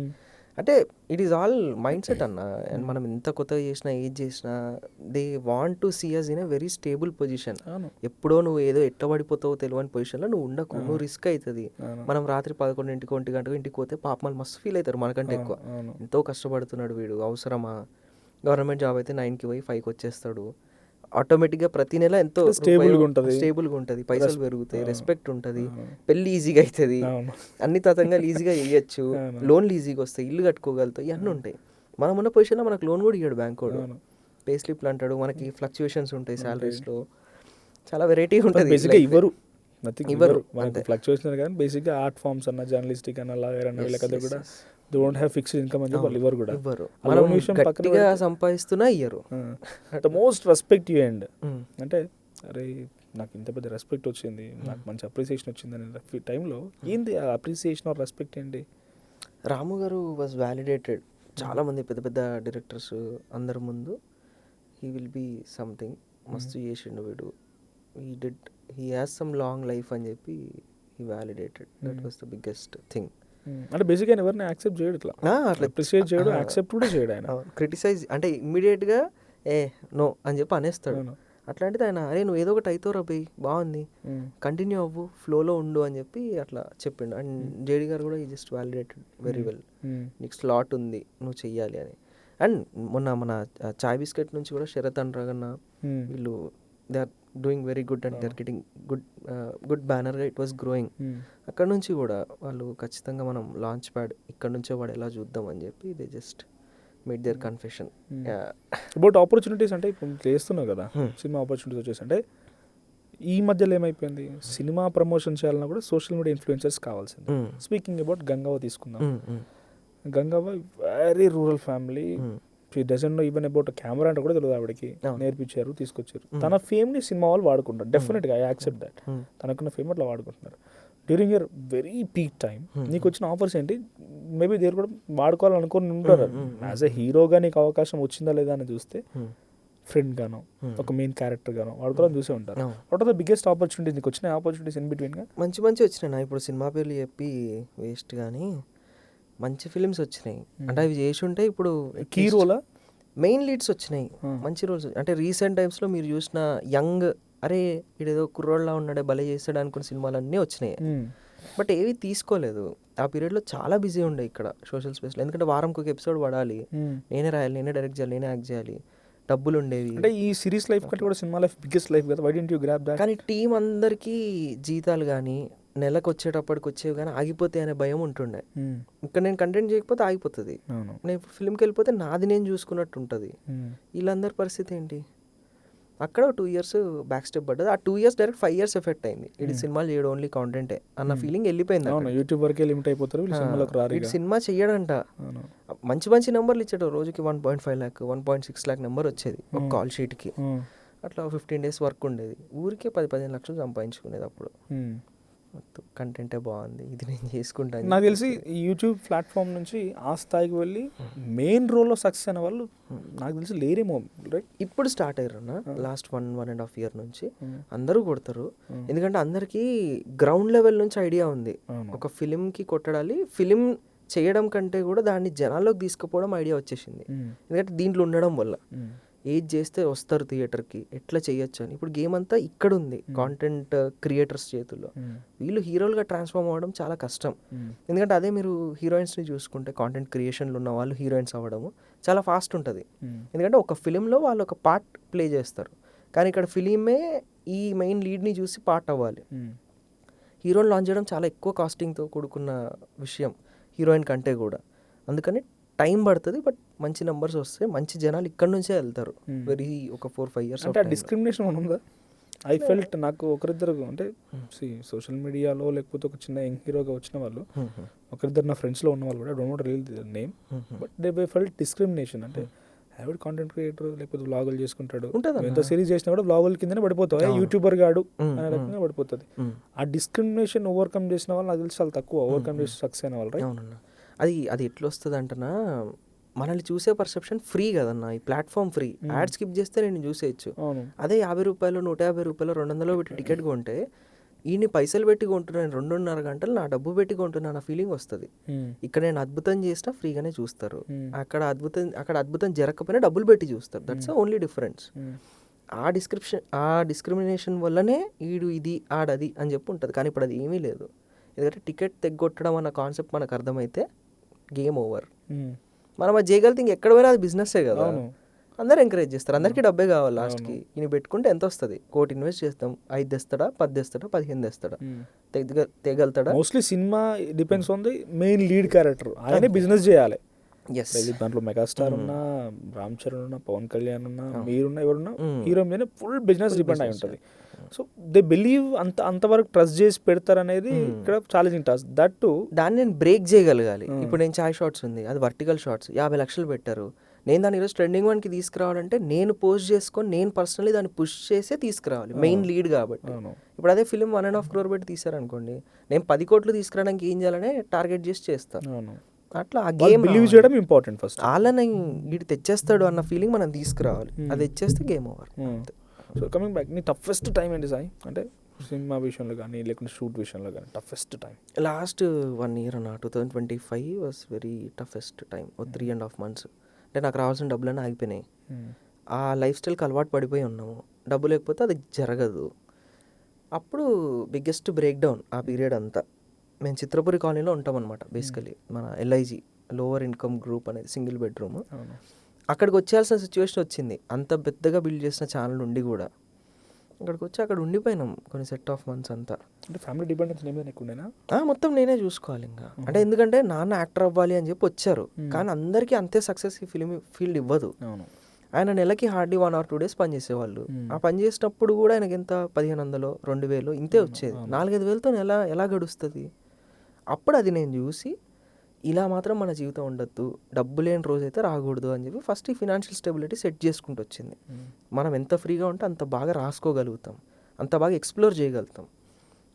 A: అంటే it is all mindset అన్న. అండ్ మనం ఎంత కొత్తగా చేసినా, ఏది చేసినా, they want to see us in a very stable position. ఎప్పుడో నువ్వు ఏదో ఎట్టబడిపోతావో తెలియని పొజిషన్లో నువ్వు ఉండకు, నువ్వు రిస్క్ అవుతుంది. మనం రాత్రి 11 గంటలకు 1 గంటకు ఇంటికి పోతే పాప వాళ్ళు మస్తు ఫీల్ అవుతారు మనకంటే ఎక్కువ. ఎంతో కష్టపడుతున్నాడు వీడు, అవసరమా? గవర్నమెంట్ జాబ్ అయితే 9కి పోయి 5కి వచ్చేస్తాడు. ఆటోమేటిక్గా ప్రతి నెల ఎంతో స్టేబుల్గా ఉంటుంది, పైసలు పెరుగుతాయి, రెస్పెక్ట్ ఉంటుంది, పెళ్ళి ఈజీగా అవుతుంది, అన్ని తతంగాలు ఈజీగా వేయచ్చు, లోన్లు ఈజీగా వస్తాయి, ఇల్లు కట్టుకోగలుగుతాయి, ఇవన్నీ ఉంటాయి. మనం ఉన్న పొజిషన్లో మనకు లోన్ కూడా ఇవ్వడు బ్యాంక్ వాడు, పే స్లిప్లు అంటాడు, మనకి ఫ్లక్చుయేషన్స్ ఉంటాయి శాలరీస్లో, చాలా వెరైటీ ఉంటుంది.
B: ఇవ్వరు ఫ్లక్చుయేషన్, కానీ బేసిక్గా ఆర్ట్ ఫామ్స్ అన్న, జర్నలిస్టిక్ అన్న, లాయర్ అన్న, వీళ్ళకదే కూడా they don't have fixed income అని వాళ్ళు ఇవ్వరు కూడా.
A: మనం గట్టిగా సంపాదిస్తున్నా ఇయ్యరు.
B: The most respect you and అంటే, అరే నాకు ఇంత పెద్ద రెస్పెక్ట్ వచ్చింది, నాకు మంచి అప్రిసియేషన్ వచ్చింది అనే టైంలో ఏంది ఆ అప్రిసియేషన్ ఆర్ రెస్పెక్ట్ ఏంటి?
A: రాము గారు వాజ్ వ్యాలిడేటెడ్. చాలామంది పెద్ద పెద్ద డైరెక్టర్స్ అందరి ముందు హీ విల్ బీ సంథింగ్, మస్తు చేసిండు వీడు, he has some long life అని చెప్పి he validated. That was the biggest thing.
B: అంటే బేసిక్గా ఎవరిని యాక్సెప్ట్ చేయడు ఇట్లా,
A: అట్లా
B: అప్రిషియేట్ చేయడు, యాక్సెప్ట్ కూడా చేయడు ఆయన.
A: క్రిటిసైజ్ అంటే ఇమ్మీడియట్గా నో అని చెప్పి అనేస్తాడు. అట్లాంటిది ఆయన అరే నువ్వు ఏదో ఒకటి అవుతావు రా బయ్, బాగుంది, కంటిన్యూ అవ్వు, ఫ్లోలో ఉండు అని చెప్పి అట్లా చెప్పిండు. అండ్ జేడీ గారు కూడా ఈ జస్ట్ వ్యాలిడేటెడ్ వెరీ వెల్, నీకు స్లాట్ ఉంది, నువ్వు చెయ్యాలి అని. అండ్ మన చాయ్ బిస్కెట్ నుంచి కూడా శరత్ అనురాగన్న వీళ్ళు they are doing very good and they are getting good బ్యానర్గా ఇట్ వాస్ గ్రోయింగ్. అక్కడ నుంచి కూడా వాళ్ళు ఖచ్చితంగా మనం లాంచ్ ప్యాడ్ ఇక్కడ నుంచే వాడు ఎలా చూద్దాం అని చెప్పి they just made their confession.
B: About opportunities అంటే ఇప్పుడు చేస్తున్నావు కదా సినిమా ఆపర్చునిటీస్ వచ్చేసి, అంటే ఈ మధ్యలో ఏమైపోయింది, సినిమా ప్రమోషన్ చేయాలన్నా కూడా సోషల్ మీడియా ఇన్ఫ్లుయెన్సర్స్ కావాల్సింది. స్పీకింగ్ అబౌట్ గంగవ్వ తీసుకుందాం. Gangavva very rural family, she doesn't know even about camera అంటే కూడా తెలియదు ఆవిడకి, నేర్పించారు, తీసుకొచ్చారు. తన ఫేమ్ని సినిమా వాళ్ళు వాడుకుంటారు, డెఫినెట్గా ఐ యాక్సెప్ట్ దట్. తనకున్న ఫేమ్ అట్లా వాడుకుంటున్నారు. During your very peak time నీకు వచ్చిన ఆఫర్స్ ఏంటి, మేబీ దేర్ కూడా వాడుకోవాలనుకుని ఉంటారు. యాజ్ ఎ హీరోగా నీకు అవకాశం వచ్చిందా లేదా అని చూస్తే ఫ్రెండ్ గానో ఒక మెయిన్ క్యారెక్టర్ గానో వాడుకోవాలని చూసే ఉంటారు. What are the biggest opportunities నీకు వచ్చిన ఆపర్చునిటీస్ ఇన్ బిట్వీన్గా?
A: మంచి వచ్చినాయి. ఇప్పుడు సినిమా పేర్లు చెప్పి వేస్ట్ కానీ మంచి ఫిలిమ్స్ వచ్చినాయి. అంటే అవి చేసి ఉంటే ఇప్పుడు
B: కీ రోలా
A: మెయిన్ లీడ్స్ వచ్చినాయి, మంచి రోల్స్. అంటే రీసెంట్ టైమ్స్లో మీరు చూసిన యంగ్ అరే ఇడేదో కుర్రోళ్ళ ఉన్నాడే భలే చేస్తాడు అనుకున్న సినిమాలన్నీ వచ్చినాయి. బట్ ఏవి తీసుకోలేదు. ఆ పీరియడ్లో చాలా బిజీ ఉండే ఇక్కడ సోషల్ స్పేస్లో. ఎందుకంటే వారంకి ఒక ఎపిసోడ్ పడాలి, నేనే రాయాలి, నేనే డైరెక్ట్ చేయాలి, నేనే యాక్ట్ చేయాలి, డబ్బులు ఉండేవి.
B: అంటే ఈ సిరీస్ లైఫ్ కంటే కూడా సినిమా లైఫ్ బిగ్గెస్ట్ లైఫ్ కదా, why didn't you grab that?
A: కానీ టీం అందరికీ జీతాలు కానీ నెలకు వచ్చేటప్పటికి వచ్చేవి కానీ ఆగిపోతాయి అనే భయం ఉంటుండే. ఇక్కడ నేను కంటెంట్ చేయకపోతే ఆగిపోతుంది, నేను ఇప్పుడు ఫిల్మ్కి వెళ్ళిపోతే నాది నేను చూసుకున్నట్టు ఉంటుంది. వీళ్ళందరి పరిస్థితి ఏంటి? అక్కడ 2 years బ్యాక్ స్టెప్ పడ్డది. ఆ 2 years డైరెక్ట్ 5 years ఎఫెక్ట్ అయింది. ఇది సినిమాలు చేయడం ఓన్లీ కాంటెంటే అన్న ఫీలింగ్ వెళ్ళిపోయింది.
B: యూట్యూబ్ వరకే లిమిట్ అయిపోతారు,
A: ఇటు సినిమా చెయ్యడంట. మంచి నెంబర్లు ఇచ్చాడు, రోజుకి 1.5 lakh 1.6 lakh నెంబర్ వచ్చేది ఒక కాల్ షీట్కి. అట్లా 15 days వర్క్ ఉండేది, ఊరికే 10-15 లక్షలు సంపాదించుకునేది. అప్పుడు కంటెంటే బాగుంది, ఇది నేను చేసుకుంటాను.
B: నాకు తెలిసి యూట్యూబ్ ప్లాట్ఫామ్ నుంచి ఆ స్థాయికి వెళ్ళి మెయిన్ రోల్లో సక్సెస్ అయిన వాళ్ళు నాకు తెలిసి లేరేమో, రైట్?
A: ఇప్పుడు స్టార్ట్ అయ్యారన్న లాస్ట్ 1.5 year నుంచి అందరూ కొడతారు. ఎందుకంటే అందరికీ గ్రౌండ్ లెవెల్ నుంచి ఐడియా ఉంది. ఒక ఫిలింకి కొట్టడాలి, ఫిలిం చేయడం కంటే కూడా దాన్ని జనాల్లోకి తీసుకుపోవడం ఐడియా వచ్చేసింది. ఎందుకంటే దీంట్లో ఉండడం వల్ల ఏది చేస్తే వస్తారు థియేటర్కి, ఎట్లా చేయొచ్చు అని. ఇప్పుడు గేమ్ అంతా ఇక్కడ ఉంది, కాంటెంట్ క్రియేటర్స్ చేతుల్లో. వీళ్ళు హీరోలుగా ట్రాన్స్ఫార్మ్ అవ్వడం చాలా కష్టం. ఎందుకంటే అదే మీరు హీరోయిన్స్ని చూసుకుంటే కాంటెంట్ క్రియేషన్లో ఉన్న వాళ్ళు హీరోయిన్స్ అవ్వడము చాలా ఫాస్ట్ ఉంటుంది. ఎందుకంటే ఒక ఫిలింలో వాళ్ళు ఒక పార్ట్ ప్లే చేస్తారు, కానీ ఇక్కడ ఫిలిమే ఈ మెయిన్ లీడ్ని చూసి పార్ట్ అవ్వాలి. హీరోని లాంచ్ చేయడం చాలా ఎక్కువ కాస్టింగ్తో కూడుకున్న విషయం హీరోయిన్ కంటే కూడా. అందుకని టైం పడుతుంది, బట్ మంచి నెంబర్స్ వస్తాయి, మంచి జనాలు ఇక్కడ నుంచే వెళ్తారు. వెరీ ఒక 4-5 years.
B: అంటే డిస్క్రిమినేషన్ ఉందా? ఐ ఫెల్ట్ నాకు ఒకరిద్దరు అంటే సోషల్ మీడియాలో లేకపోతే ఒక చిన్న యంగ్ హీరోగా వచ్చిన వాళ్ళు ఒకరిద్దరు నా ఫ్రెండ్స్లో ఉన్న వాళ్ళు కూడా, don't reveal the name, but they felt discrimination. అంటే హ్యావిడ్ కాంటెంట్ క్రియేటర్ లేకపోతే వ్లాగులు చేసుకుంటాడు, ఎంత సిరీస్ చేసినా కూడా వ్లాగుల కిందనే పడిపోతావు, యూట్యూబర్ గాడు అనే రకంగా పడిపోతుంది. ఆ డిస్క్రిమినేషన్ ఓవర్కమ్ చేసిన వాళ్ళు నాకు తెలిసి చాలా తక్కువ, ఓవర్కమ్ చేసి సక్సెస్ అయిన వాళ్ళు, రైట్?
A: అది ఎట్లా వస్తుంది అంటనా, మనల్ని చూసే పర్సెప్షన్ ఫ్రీ కదన్నా, ఈ ప్లాట్ఫామ్ ఫ్రీ. యాడ్ స్కిప్ చేస్తే నేను చూసేయచ్చు. అదే 50 రూపాయలు 150 రూపాయలు 200 పెట్టి టికెట్ కొంటే ఈయన్ని పైసలు పెట్టి కొంటున్నాను, 2.5 గంటలు నా డబ్బు పెట్టి కొంటున్నాను ఆ ఫీలింగ్ వస్తుంది. ఇక్కడ నేను అద్భుతం చేసినా ఫ్రీగానే చూస్తారు, అక్కడ అద్భుతం జరగకపోయినా డబ్బులు పెట్టి చూస్తారు. That's only difference. ఆ డిస్క్రిమినేషన్ వల్లనే ఈడు ఇది ఆడది అని చెప్పి ఉంటుంది. కానీ ఇప్పుడు అది ఏమీ లేదు. ఎందుకంటే టికెట్ తెగ్గొట్టడం అన్న కాన్సెప్ట్ మనకు అర్థమైతే గేమ్ ఓవర్. మనం అది చేయగలిగితే ఇంకెక్కడ పోయినా అది బిజినెస్సే కదా. అందరూ ఎంకరేజ్ చేస్తారు, అందరికీ డబ్బే కావాలి. లాస్ట్కి ఈయన పెట్టుకుంటే ఎంత వస్తుంది? 1 కోటి ఇన్వెస్ట్ చేస్తాం, 5 తెస్తాడా, 10 తెస్తాడా, 15 తెస్తాడా, తెగలుగుతాడా?
B: Mostly cinema depends on the main lead character, ఆయనే బిజినెస్ చేయాలి. దాంట్లో మెగాస్టార్ ఉన్నా, రామ్ చరణ్ ఉన్నా, పవన్ కళ్యాణ్ ఉన్నా, మీరున్నా, ఎవరున్నా, హీరో మీద ఫుల్ బిజినెస్ డిపెండ్ అయి ఉంటుంది. సో దే బిలీవ్ అంతవరకు ట్రస్ట్ చేసి పెడతారనేది ఇక్కడ ఛాలెంజింగ్ టాస్క్. దట్
A: దాన్ని నేను బ్రేక్ చేయగలగాలి. ఇప్పుడు నేను చాయ్ షార్ట్స్ ఉంది, అది వర్టికల్ షార్ట్స్ 50 లక్షలు పెట్టారు. నేను దాన్ని ఈరోజు ట్రెండింగ్ 1కి తీసుకురావాలంటే నేను పోస్ట్ చేసుకొని నేను పర్సనలీ దాన్ని పుష్ చేసే తీసుకురావాలి, మెయిన్ లీడ్ కాబట్టి. ఇప్పుడు అదే ఫిలిం 1.5 crore పెట్టి తీసారనుకోండి, నేను 10 కోట్లు తీసుకురావడానికి ఏం చేయాలనే టార్గెట్ చేసి చేస్తాను. అట్లా ఆ గేమ్
B: బిలీవ్ చేయడం ఇంపార్టెంట్. ఫస్ట్
A: వాళ్ళని వీడు తెచ్చేస్తాడు అన్న ఫీలింగ్ మనం తీసుకురావాలి, అది తెచ్చేస్తే game over.
B: So coming back, నీ టఫెస్ట్ టైం ఏంటి సాయి? అంటే సినిమా విషయంలో కానీ లేకుంటే షూట్ విషయంలో కానీ టఫెస్ట్ టైం?
A: లాస్ట్ 1 year అన్న 2025 was very toughest time. 3.5 months అంటే నాకు రావాల్సిన డబ్బులన్నీ ఆగిపోయినాయి. ఆ లైఫ్ స్టైల్కి అలవాటు పడిపోయి ఉన్నాము. డబ్బు లేకపోతే అది జరగదు. అప్పుడు బిగ్గెస్ట్ బ్రేక్ డౌన్ ఆ పీరియడ్ అంతా. మేము చిత్రపురి కాలనీలో ఉంటామన్నమాట బేసికలీ. మన LIG లోవర్ ఇన్కమ్ గ్రూప్ అనేది సింగిల్ బెడ్రూమ్. అక్కడికి వచ్చేయాల్సిన సిచ్యువేషన్ వచ్చింది. అంత పెద్దగా బిల్డ్ చేసిన ఛానల్ ఉండి కూడా అక్కడికి వచ్చి అక్కడ ఉండిపోయినాం కొన్ని సెట్ ఆఫ్ మంత్స్ అంతా.
B: అంటే ఫ్యామిలీ డిపెండెన్స్ ఏమైనా ఎక్కువనేనా?
A: మొత్తం నేనే చూసుకోవాలి ఇంకా. అంటే ఎందుకంటే నాన్న యాక్టర్ అవ్వాలి అని చెప్పి వచ్చారు, కానీ అందరికీ అంతే సక్సెస్ ఈ ఫిలిం ఫీల్డ్ ఇవ్వదు. ఆయన నెలకి హార్డ్లీ 1 or 2 days పని చేసేవాళ్ళు. ఆ పని చేసినప్పుడు కూడా ఆయనకి ఎంత 1500 2000 ఇంతే వచ్చేది. 4-5 వేలతో ఎలా గడుస్తుంది? అప్పుడు అది నేను చూసి ఇలా మాత్రం మన జీవితం ఉండద్దు, డబ్బు లేని రోజైతే రాకూడదు అని చెప్పి ఫస్ట్ ఈ ఫినాన్షియల్ స్టెబిలిటీ సెట్ చేసుకుంటూ వచ్చింది. మనం ఎంత ఫ్రీగా ఉంటే అంత బాగా రాసుకోగలుగుతాం, అంత బాగా ఎక్స్ప్లోర్ చేయగలుగుతాం.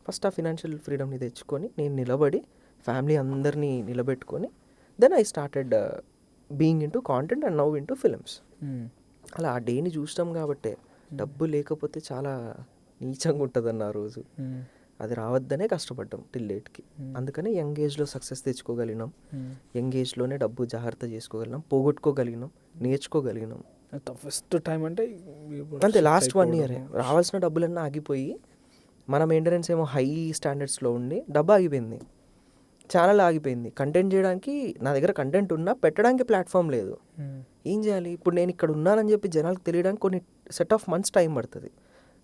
A: ఫస్ట్ ఆ ఫినాన్షియల్ ఫ్రీడమ్ని తెచ్చుకొని నేను నిలబడి ఫ్యామిలీ అందరినీ నిలబెట్టుకొని then I started being into content and now into films. అలా ఆ డేని చూసినాం కాబట్టే. డబ్బు లేకపోతే చాలా నీచంగా ఉంటుంది అన్న ఆ రోజు. అది రావద్దనే కష్టపడ్డాం టిల్ లేట్కి. అందుకని యంగ్ ఏజ్లో సక్సెస్ తెచ్చుకోగలిగినాం, యంగ్ ఏజ్లోనే డబ్బు జాగ్రత్త చేసుకోగలిగినాం, పోగొట్టుకోగలిగినాం, నేర్చుకోగలిగినాం.
B: ఫస్ట్ టైం అంటే
A: అంతే. లాస్ట్ 1 year రావాల్సిన డబ్బులన్నీ ఆగిపోయి మన మెయింటెనెన్స్ ఏమో హై స్టాండర్డ్స్లో ఉండి డబ్బు ఆగిపోయింది, ఛానల్ ఆగిపోయింది. కంటెంట్ చేయడానికి నా దగ్గర కంటెంట్ ఉన్నా పెట్టడానికి ప్లాట్ఫామ్ లేదు. ఏం చేయాలి? ఇప్పుడు నేను ఇక్కడ ఉన్నానని చెప్పి జనాలకు తెలియడానికి కొన్ని సెట్ ఆఫ్ మంత్స్ టైం పడుతుంది.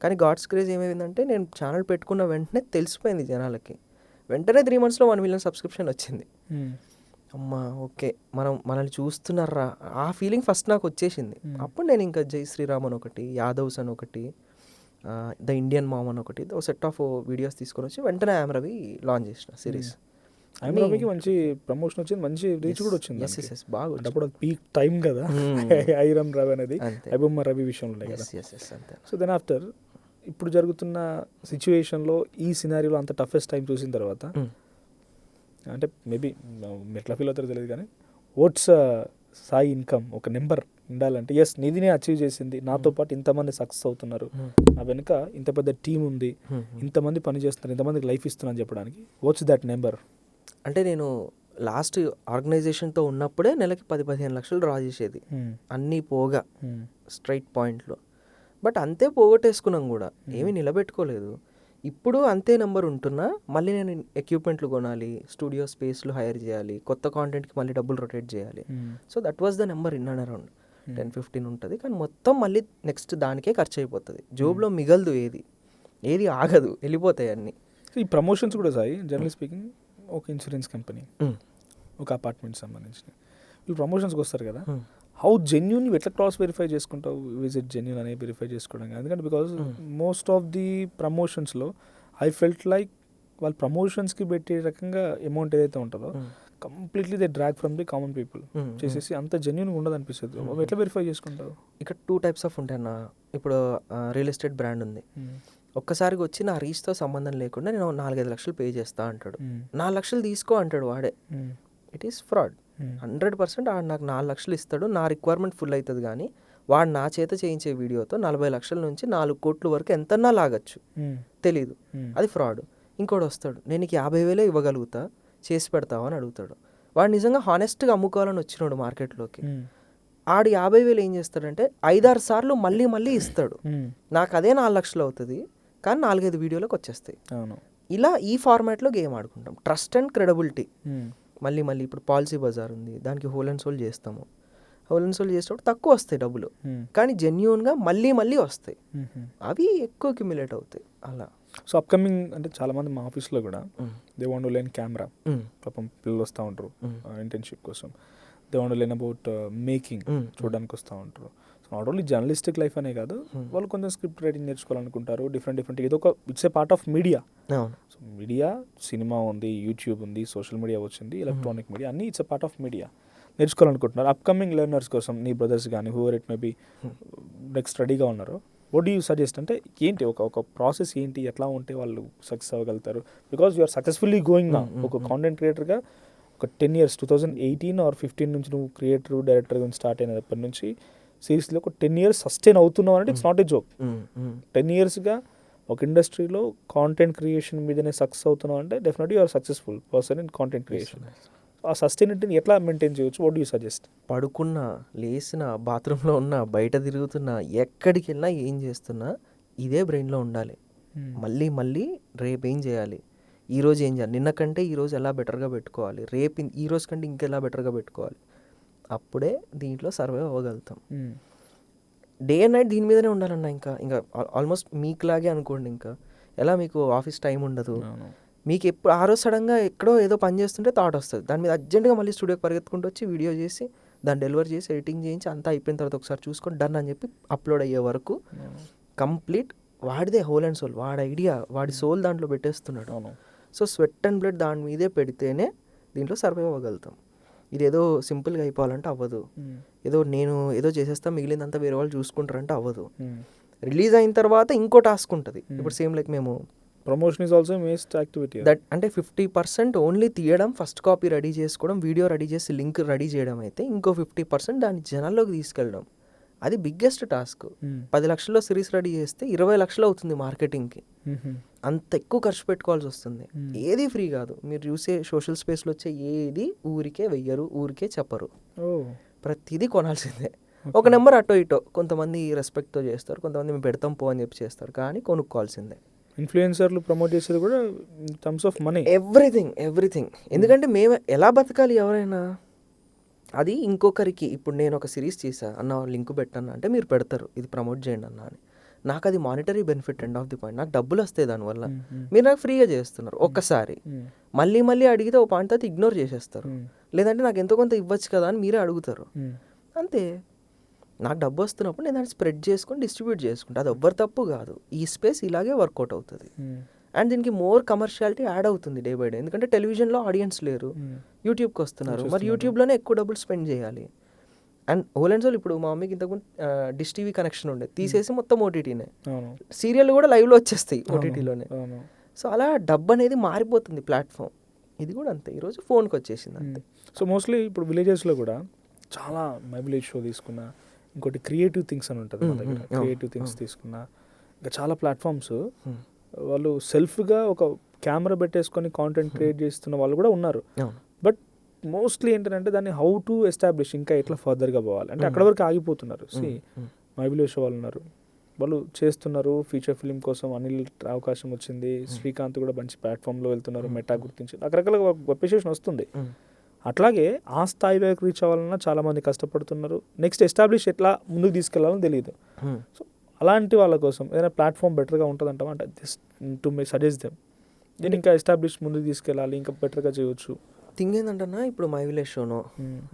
A: కానీ గాడ్స్ క్రేజ్ ఏమైందంటే నేను ఛానల్ పెట్టుకున్న వెంటనే తెలిసిపోయింది జనాలకి. వెంటనే 3 monthsలో 1 million సబ్స్క్రిప్షన్ వచ్చింది. అమ్మా ఓకే, మనల్ని చూస్తున్నారా ఆ ఫీలింగ్ ఫస్ట్ నాకు వచ్చేసింది. అప్పుడు నేను ఇంకా జై శ్రీరామ్ అని ఒకటి, యాదవ్స్ అని ఒకటి, ద ఇండియన్ మామ్ అని ఒకటి, ఒక సెట్ ఆఫ్ వీడియోస్ తీసుకొని వచ్చి వెంటనే ఐఎమ్ రవి లాంచ్ చేసిన సిరీస్.
B: రవికి మంచి ప్రమోషన్ వచ్చింది, మంచి రీచ్ కూడా వచ్చింది.
A: బాగా
B: అప్పుడు పీక్ టైం కదా ఐరమ్ రవి అనేది, ఐబొమ్మ రవి విషయంలో కదా. సో దెన్ ఆఫ్టర్ ఇప్పుడు జరుగుతున్న సిచ్యువేషన్లో ఈ సినారీలో అంత టఫెస్ట్ టైం చూసిన తర్వాత అంటే మేబీ ఎట్లా ఫీల్ అవుతారో తెలియదు, కానీ వాట్స్ సాయి ఇన్కమ్ ఒక నెంబర్ ఉండాలంటే ఎస్ నిధినే అచీవ్ చేసింది, నాతో పాటు ఇంతమంది సక్సెస్ అవుతున్నారు, నా వెనుక ఇంత పెద్ద టీం ఉంది, ఇంతమంది పని చేస్తున్నారు, ఇంతమందికి లైఫ్ ఇస్తున్నాను చెప్పడానికి వాట్స్ దట్ నెంబర్?
A: అంటే నేను లాస్ట్ ఆర్గనైజేషన్తో ఉన్నప్పుడే నెలకి 10-15 లక్షలు డ్రా చేసేది అన్నీ పోగా స్ట్రైట్ పాయింట్లో. బట్ అంతే పోగొట్టేసుకున్నాం కూడా, ఏమీ నిలబెట్టుకోలేదు. ఇప్పుడు అంతే నెంబర్ ఉంటున్నా మళ్ళీ నేను ఎక్విప్మెంట్లు కొనాలి, స్టూడియో స్పేస్లు హైర్ చేయాలి, కొత్త కాంటెంట్కి మళ్ళీ డబ్బులు రొటేట్ చేయాలి. So that was the number in and around 10-15 ఉంటుంది. కానీ మొత్తం మళ్ళీ నెక్స్ట్ దానికే ఖర్చు అయిపోతుంది. జోబ్లో మిగలదు, ఏది ఆగదు, వెళ్ళిపోతాయి అన్నీ.
B: ఈ ప్రమోషన్స్ కూడా సాయి జనరల్ స్పీకింగ్ ఒక ఇన్సూరెన్స్ కంపెనీ, ఒక అపార్ట్మెంట్ సంబంధించిన వీళ్ళు ప్రమోషన్స్కి వస్తారు కదా, హౌ జెన్యూన్ ఎట్లా క్రాస్ వెరిఫై చేసుకుంటావు? విజిట్ జెన్యూన్ అనేది వెరిఫై చేసుకోవడం. ఎందుకంటే బికాజ్ మోస్ట్ ఆఫ్ ది ప్రమోషన్స్లో ఐ ఫెల్ట్ లైక్ వాళ్ళు ప్రమోషన్స్కి పెట్టే రకంగా అమౌంట్ ఏదైతే ఉంటుందో completely they drag from the common people చేసేసి అంత జెన్యూన్గా ఉండదు అనిపిస్తుంది. ఎట్లా వెరిఫై చేసుకుంటావు?
A: ఇక్కడ 2 types ఆఫ్ ఉంటాయి అన్న. ఇప్పుడు రియల్ ఎస్టేట్ బ్రాండ్ ఉంది, ఒక్కసారికి వచ్చి నా రీచ్తో సంబంధం లేకుండా నేను 4-5 లక్షలు పే చేస్తా అంటాడు, 4 లక్షలు తీసుకో అంటాడు వాడే. It is fraud 100%. ఆడు నాకు 4 లక్షలు ఇస్తాడు, నా రిక్వైర్మెంట్ ఫుల్ అవుతుంది, కానీ వాడు నా చేత చేయించే వీడియోతో 40 లక్షల నుంచి 4 కోట్ల వరకు ఎంతన్నా లాగచ్చు, తెలీదు, అది ఫ్రాడ్. ఇంకోటి వస్తాడు, నేను నీకు 50,000 ఇవ్వగలుగుతా, చేసి పెడతావా అని అడుగుతాడు. వాడు నిజంగా హానెస్ట్గా అమ్ముకోవాలని వచ్చినాడు మార్కెట్లోకి. ఆడు 50,000 ఏం చేస్తాడంటే 5-6 సార్లు మళ్ళీ ఇస్తాడు. నాకు అదే 4 లక్షలు అవుతుంది, కానీ 4-5 వీడియోలకు వచ్చేస్తాయి. ఇలా ఈ ఫార్మాట్లో గేమ్ ఆడుకుంటాం. Trust and credibility. మళ్ళీ ఇప్పుడు పాలసీ బజార్ ఉంది, దానికి హోల్ అండ్ సోల్ చేస్తాము. హోల్ అండ్ సోల్ చేసేటప్పుడు తక్కువ వస్తాయి డబ్బులు, కానీ జెన్యూన్గా మళ్ళీ వస్తాయి, అవి ఎక్కువ అక్యుములేట్ అవుతాయి అలా.
B: సో అప్కమింగ్ అంటే చాలామంది మా ఆఫీస్లో కూడా they want to learn camera, పాపం పిల్లలు వస్తూ ఉంటారు ఇంటర్న్షిప్ కోసం, they want to learn about making చూడడానికి వస్తూ ఉంటారు. So not only journalistic life అనే కాదు, వాళ్ళు కొంచెం స్క్రిప్ట్ రైటింగ్ నేర్చుకోవాలనుకుంటారు, డిఫరెంట్ ఏదో ఒక it's a part of media. So media, cinema ఉంది, యూట్యూబ్ ఉంది, సోషల్ మీడియా వచ్చింది, ఎలక్ట్రానిక్ మీడియా, అన్నీ it's a part of media. నేర్చుకోవాలనుకుంటున్నారు. అప్కమింగ్ లెర్నర్స్ కోసం నీ బ్రదర్స్ కానీ however it may be next రెడీగా ఉన్నారు, వాట్ డూ యూ సజెస్ట్? అంటే ఏంటి ఒక ప్రాసెస్ ఏంటి, ఎట్లా ఉంటే వాళ్ళు సక్సెస్ అవ్వగలుగుతారు? బికాజ్ యూఆర్ సక్సెస్ఫుల్లీ గోయింగ్ నా ఒక కాంటెంట్ క్రియేటర్గా ఒక 10 years 2018 or 15 నుంచి నువ్వు క్రియేటర్ డైరెక్టర్గా స్టార్ట్ అయినప్పటి నుంచి సిరీస్లో ఒక 10 years సస్టైన్ అవుతున్నావు అంటే ఇట్స్ నాట్ ఏ జోక్. 10 yearsగా ఒక ఇండస్ట్రీలో కాంటెంట్ క్రియేషన్ మీదనే సక్సెస్ అవుతున్నావు అంటే definitely you're successful person in content creation. ఆ సస్టైనిటీని ఎట్లా మెయింటైన్ చేయొచ్చు? What you suggest?
A: పడుకున్నా, లేచిన, బాత్రూంలో ఉన్నా, బయట తిరుగుతున్నా, ఎక్కడికి వెళ్ళినా ఏం చేస్తున్నా ఇదే బ్రెయిన్లో ఉండాలి. మళ్ళీ మళ్ళీ రేపు ఏం చేయాలి, ఈరోజు ఏం చేయాలి, నిన్న కంటే ఈరోజు ఎలా బెటర్గా పెట్టుకోవాలి, రేపు ఈ రోజు కంటే ఇంకెలా బెటర్గా పెట్టుకోవాలి. అప్పుడే దీంట్లో సర్వైవ్ అవ్వగలుగుతాం. డే అండ్ నైట్ దీని మీదనే ఉండాలన్నా. ఇంకా ఇంకా ఆల్మోస్ట్ మీకులాగే అనుకోండి. ఇంకా ఎలా మీకు ఆఫీస్ టైం ఉండదు, మీకు ఎప్పుడు ఆ రోజు సడన్గా ఎక్కడో ఏదో పని చేస్తుంటే థాట్ వస్తుంది, దాని మీద అర్జెంట్గా మళ్ళీ స్టూడియోకి పరిగెత్తుకుంటూ వచ్చి వీడియో చేసి దాన్ని డెలివర్ చేసి ఎడిటింగ్ చేయించి అంతా అయిపోయిన తర్వాత ఒకసారి చూసుకొని డన్ అని చెప్పి అప్లోడ్ అయ్యే వరకు కంప్లీట్ వాడిదే హోల్ అండ్ సోల్, వాడి ఐడియా, వాడి సోల్ దాంట్లో పెట్టేస్తున్నాడు. సో స్వెట్ అండ్ బ్లడ్ దాని మీదే పెడితేనే దీంట్లో సర్వైవ్ అవ్వగలుగుతాం. ఇది ఏదో సింపుల్గా అయిపోవాలంటే అవ్వదు. ఏదో నేను ఏదో చేసేస్తా మిగిలిందంతా వేరే వాళ్ళు చూసుకుంటారంటే అవ్వదు. రిలీజ్ అయిన తర్వాత ఇంకో టాస్క్ ఉంటుంది. ఇప్పుడు సేమ్ లైక్ మేము
B: promotion is also most activity.
A: That అంటే 50% ఓన్లీ తీయడం, ఫస్ట్ కాపీ రెడీ చేసుకోవడం, వీడియో రెడీ చేసి లింక్ రెడీ చేయడం అయితే, ఇంకో 50% దాన్ని జనాల్లోకి తీసుకెళ్ళడం. అది బిగ్గెస్ట్ టాస్క్. 10 లక్షల్లో సిరీస్ రెడీ చేస్తే 20 లక్షలు అవుతుంది మార్కెటింగ్కి. అంత ఎక్కువ ఖర్చు పెట్టుకోవాల్సి వస్తుంది. ఏది ఫ్రీ కాదు. మీరు చూసే సోషల్ స్పేస్లో వచ్చే ఏది ఊరికే వెయ్యరు, ఊరికే చెప్పరు. ప్రతిదీ కొనాల్సిందే. ఒక నెంబర్ అటో ఇటో కొంతమంది రెస్పెక్ట్తో చేస్తారు, కొంతమంది మేము పెడతాం పో అని చెప్పి చేస్తారు, కానీ కొనుక్కోవాల్సిందే.
B: ఇన్ఫ్లుయెన్సర్లు ప్రమోట్ చేసేది కూడా in terms of money,
A: everything. ఎందుకంటే మేము ఎలా బతకాలి ఎవరైనా, అది ఇంకొకరికి. ఇప్పుడు నేను ఒక సిరీస్ చేసా అన్న, లింక్ పెట్టన్నా అంటే మీరు పెడతారు, ఇది ప్రమోట్ చేయండి అన్న అని. నాకు అది monetary benefit, end of the point. నాకు డబ్బులు వస్తాయి దానివల్ల. మీరు నాకు ఫ్రీగా చేస్తున్నారు ఒక్కసారి, మళ్ళీ మళ్ళీ అడిగితే ఒక పాయింట్ తర్వాత ఇగ్నోర్ చేసేస్తారు. లేదంటే నాకు ఎంతో కొంత ఇవ్వచ్చు కదా అని మీరే అడుగుతారు. అంతే. నాకు డబ్బు వస్తున్నప్పుడు నేను దాన్ని స్ప్రెడ్ చేసుకొని డిస్ట్రిబ్యూట్ చేసుకుంటా. అది ఎవ్వరు తప్పు కాదు. ఈ స్పేస్ ఇలాగే వర్కౌట్ అవుతుంది. అండ్ దీనికి మోర్ కమర్షియాలిటీ యాడ్ అవుతుంది డే బై డే. ఎందుకంటే టెలివిజన్లో ఆడియన్స్ లేరు, యూట్యూబ్కి వస్తున్నారు. మరి యూట్యూబ్లోనే ఎక్కువ డబ్బులు స్పెండ్ చేయాలి. అండ్ హోల్ అండ్ సోల్ ఇప్పుడు మా మమ్మీకి ఇంతకుముందు డిష్ టీవీ కనెక్షన్ ఉండే, తీసేసి మొత్తం ఓటీటీనే. సీరియల్ కూడా లైవ్లో వచ్చేస్తాయి ఓటీటీలోనే. సో అలా డబ్బు అనేది మారిపోతుంది ప్లాట్ఫామ్. ఇది కూడా అంతే, ఈరోజు ఫోన్కి వచ్చేసింది అంతే.
B: సో మోస్ట్లీ ఇప్పుడు విలేజెస్లో కూడా చాలా మై విలేజ్ షో తీసుకున్నా, ఇంకోటి క్రియేటివ్ థింగ్స్ అని ఉంటుంది మన దగ్గర. క్రియేటివ్ థింగ్స్ తీసుకున్నా, ఇంకా చాలా ప్లాట్ఫామ్స్ వాళ్ళు సెల్ఫ్గా ఒక కెమెరా పెట్టేసుకొని కాంటెంట్ క్రియేట్ చేస్తున్న వాళ్ళు కూడా ఉన్నారు. బట్ మోస్ట్లీ ఏంటంటే దాన్ని హౌ టు ఎస్టాబ్లిష్, ఇంకా ఎట్లా ఫర్దర్గా పోవాలి అంటే అక్కడ వరకు ఆగిపోతున్నారు. మై విలేజ్ షో వాళ్ళు ఉన్నారు, వాళ్ళు చేస్తున్నారు. ఫీచర్ ఫిల్మ్ కోసం అనిల్ అవకాశం వచ్చింది, శ్రీకాంత్ కూడా మంచి ప్లాట్ఫామ్లో వెళ్తున్నారు, మెటా గుర్తించి రకరకాల అప్రిషియేషన్ వస్తుంది. అట్లాగే ఆ స్థాయిలోకి రీచ్ అవ్వాలన్నా చాలామంది కష్టపడుతున్నారు. నెక్స్ట్ ఎస్టాబ్లిష్ ఎట్లా ముందుకు తీసుకెళ్లాలని తెలియదు. సో అలాంటి వాళ్ళ కోసం ఏదైనా ప్లాట్ఫామ్ బెటర్గా ఉంటుందంటావా? అంటే this to May suggest them, దీన్ని ఇంకా ఎస్టాబ్లిష్ ముందుకు తీసుకెళ్ళాలి, ఇంకా బెటర్గా చేయవచ్చు.
A: థింగ్ ఏంటంటే ఇప్పుడు మై విలేజ్ షోనో,